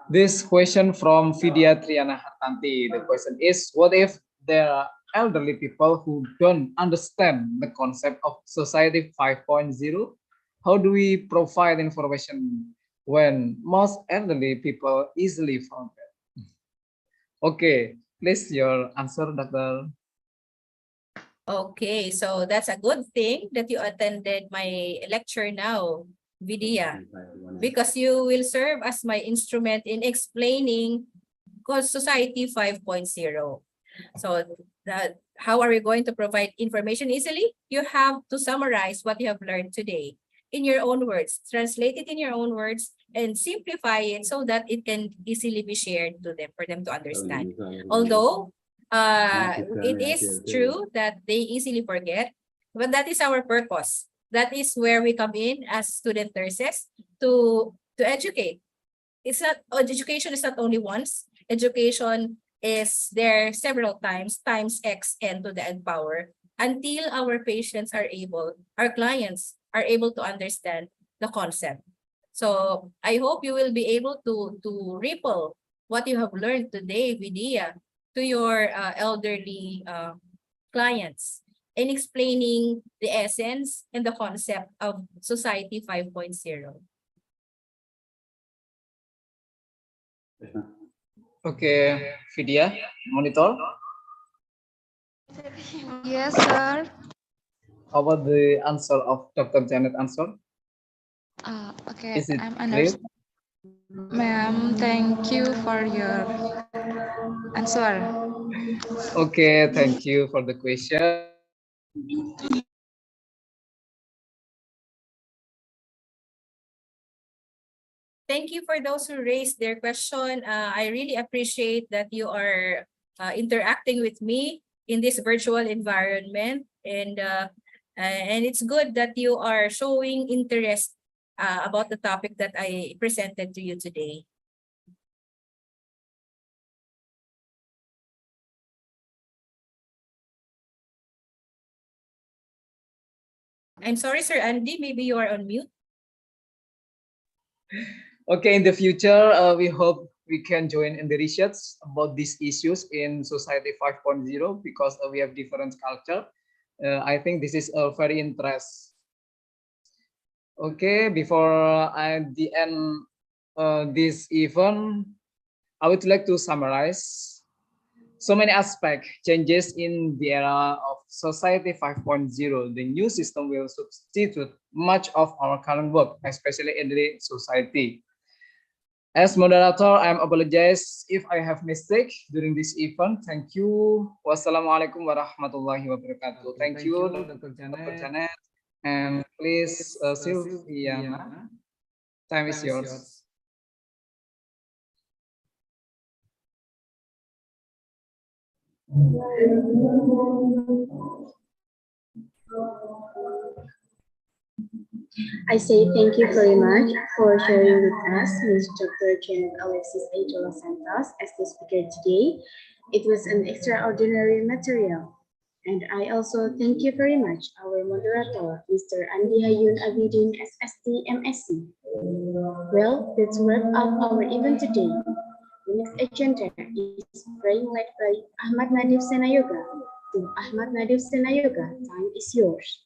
This question from Vidya Triana Hartanti. The question is, what if there are elderly people who don't understand the concept of Society 5.0? How do we provide information when most elderly people easily forget? Okay, please your answer, Doctor. Okay, so that's a good thing that you attended my lecture now, Vidya, because you will serve as my instrument in explaining Society 5.0. So how are we going to provide information easily? You have to summarize what you have learned today in your own words, translate it in your own words, and simplify it so that it can easily be shared to them for them to understand. Although it is true that they easily forget, but that is our purpose. That is where we come in as student nurses to educate. It's not, education is not only once. Education is there several times X and to the N power, until our patients are able, our clients are able to understand the concept. So I hope you will be able to ripple what you have learned today, Vidya, to your elderly clients in explaining the essence and the concept of Society 5.0. Okay, Vidya, monitor. Yes, sir. How about the answer of Dr. Janet answer? Okay, Is it I'm clear? understand. Ma'am, thank you for your answer. Okay, thank you for the question. Thank you for those who raised their question. I really appreciate that you are interacting with me in this virtual environment, and it's good that you are showing interest about the topic that I presented to you today. I'm sorry, Sir Andy, maybe you are on mute. Okay, in the future, we hope we can join in the research about these issues in Society 5.0 because we have different culture. I think this is a very interest. Okay, before I the end this event, I would like to summarize so many aspects changes in the era of Society 5.0. The new system will substitute much of our current work, especially in the society. As moderator, I apologize if I have mistake during this event. Thank you. Wassalamualaikum warahmatullahi wabarakatuh. Thank you, Dr. Janet. And please, Sylviana. Time is yours. I say thank you very much for sharing with us, Ms. Dr. Janet Alexis Aitola Santos, as the speaker today. It was an extraordinary material. And I also thank you very much, our moderator, Mr. Andi Hayun Abidin, SST, MSc. Well, that's wrap up our event today. The next agenda is praying led by Ahmad Nadif Senayoga. To Ahmad Nadif Senayoga, time is yours.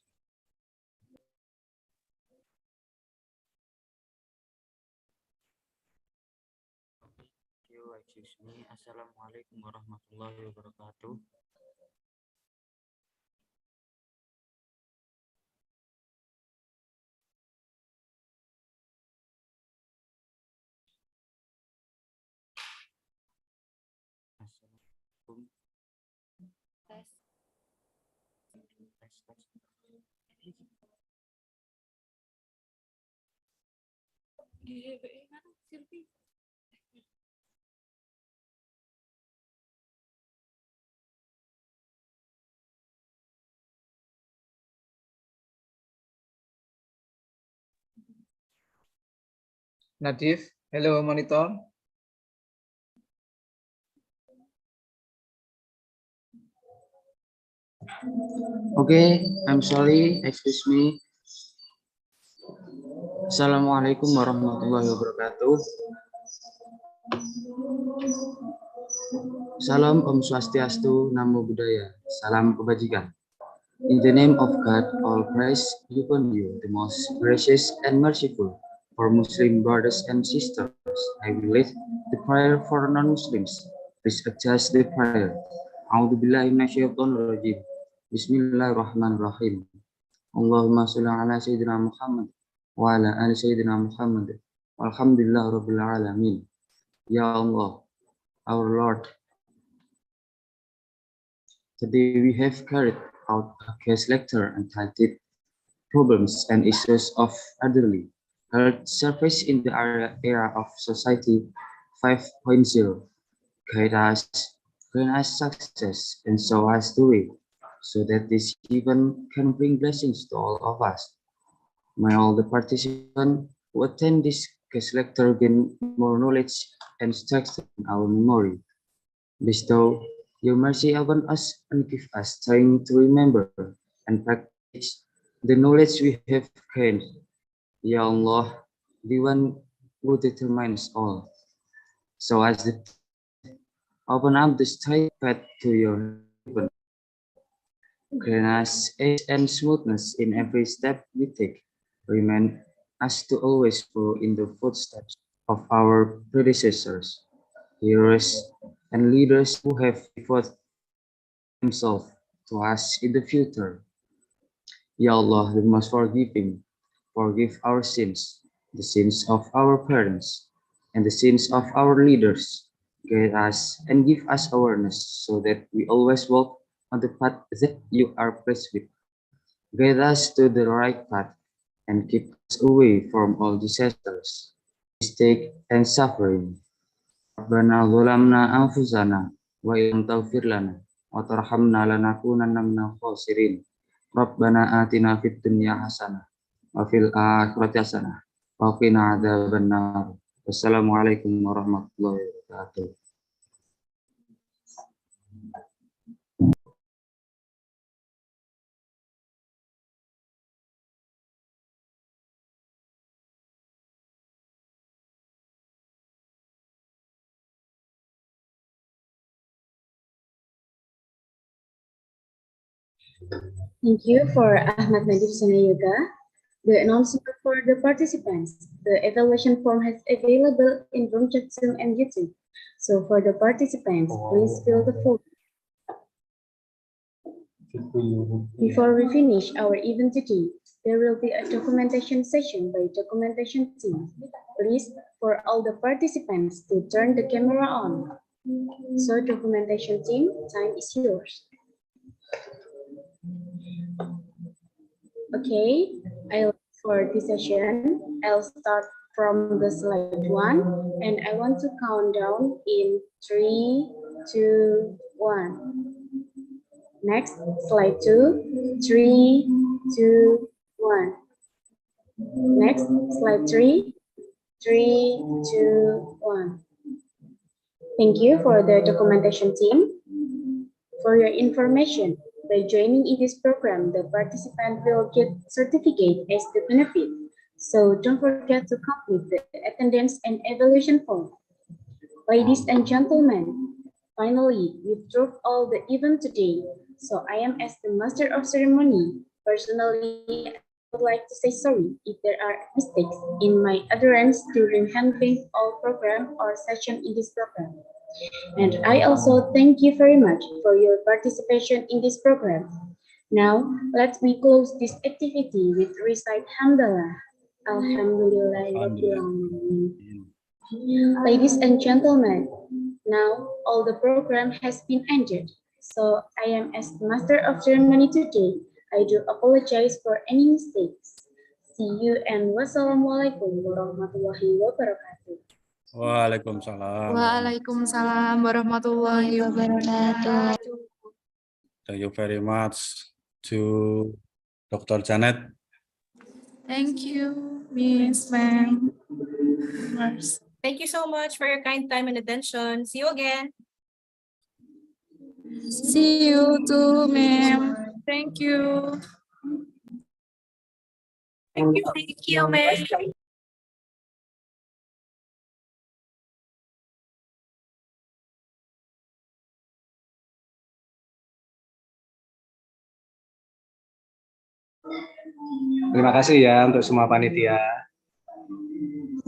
Assalamualaikum warahmatullahi wabarakatuh. Assalamualaikum. Nadif, hello monitor. Okay, I'm sorry, excuse me. Assalamualaikum warahmatullahi wabarakatuh. Salam Om Swastiastu, Namo Buddhaya, Salam Kebajikan. In the name of God, all praise be upon you, the most gracious and merciful. For Muslim brothers and sisters, I will lead the prayer for non-Muslims. Please adjust the prayer. A'udzu billahi minasyaitonir rajim. Bismillahirrahmanirrahim. Allahumma shalli ala sayyidina Muhammad wa ala ali sayyidina Muhammad. Walhamdulillahirabbil alamin. Ya Allah, our Lord, today we have carried out a case lecture entitled Problems and Issues of Elderly Health Service in the Era of Society 5.0. Guide us, grant us success, and show us the way, so that this event can bring blessings to all of us. May all the participants who attend this case lecture gain more knowledge and strengthen our memory. Bestow your mercy upon us and give us time to remember and practice the knowledge we have gained. Ya Allah, the one who determines all. So as the open up the straight path to your heaven. Grant us ease and smoothness in every step we take. Remind us to always follow in the footsteps of our predecessors, heroes, and leaders who have devoted themselves to us in the future. Ya Allah, the most forgiving, forgive our sins, the sins of our parents, and the sins of our leaders. Guide us and give us awareness so that we always walk on the path that you are pleased with. Guide us to the right path and keep us away from all disasters, mistake, and suffering. Rabbana zalamna anfusana wa illam taghfir lana wa tarhamna lanakunanna minal khasirin. Rabbana atina fid dunya hasanah wa fil akhirati hasanah wa qina adzabannar. Wassalamualaikum warahmatullahi wabarakatuh. Thank you for Ahmad Nadif Senayoga. The announcement for the participants. The evaluation form is available in room chat Zoom and YouTube. So for the participants, please fill the form. Before we finish our event today, there will be a documentation session by documentation team. Please, for all the participants to turn the camera on. So documentation team, time is yours. Okay, for this session, I'll start from the slide 1, and I want to count down in 3, 2, 1. Next, slide 2, 3, 2, 1. Next, slide 3, 3, 2, 1. Thank you for the documentation team. For your information, by joining in this program, the participant will get certificate as the benefit. So don't forget to complete the attendance and evaluation form. Ladies and gentlemen, finally, we've through all the event today. So I am as the master of ceremony. Personally, I would like to say sorry if there are mistakes in my utterance during handling all program or session in this program. And I also thank you very much for your participation in this program. Now, let me close this activity with recite Hamdalah. Alhamdulillah. Ladies and gentlemen, now all the program has been ended. So I am as the master of ceremony today. I do apologize for any mistakes. See you and wassalamualaikum warahmatullahi wabarakatuh. Waalaikumsalam. Waalaikumsalam warahmatullahi wabarakatuh. Thank you very much to Dr. Janet. Thank you, Miss Ma'am. Thank you so much for your kind time and attention. See you again. See you too, ma'am. Thank you. Thank you, ma'am. Terima kasih ya untuk semua panitia.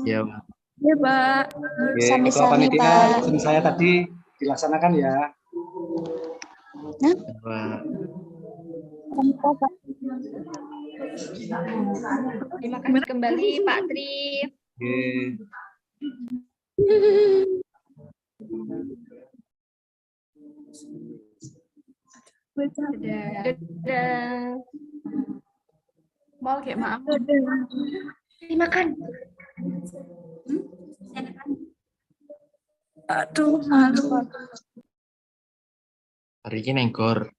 Ya, Ya, Pak. Oke, Sampai ketua sore, panitia Pak. izin saya tadi dilaksanakan ya. Pak. Terima kasih kembali, Pak Tri. Oke. Dadah. Mau kayak maaf. Dimakan. Aduh, malu. Hari ini nengkor.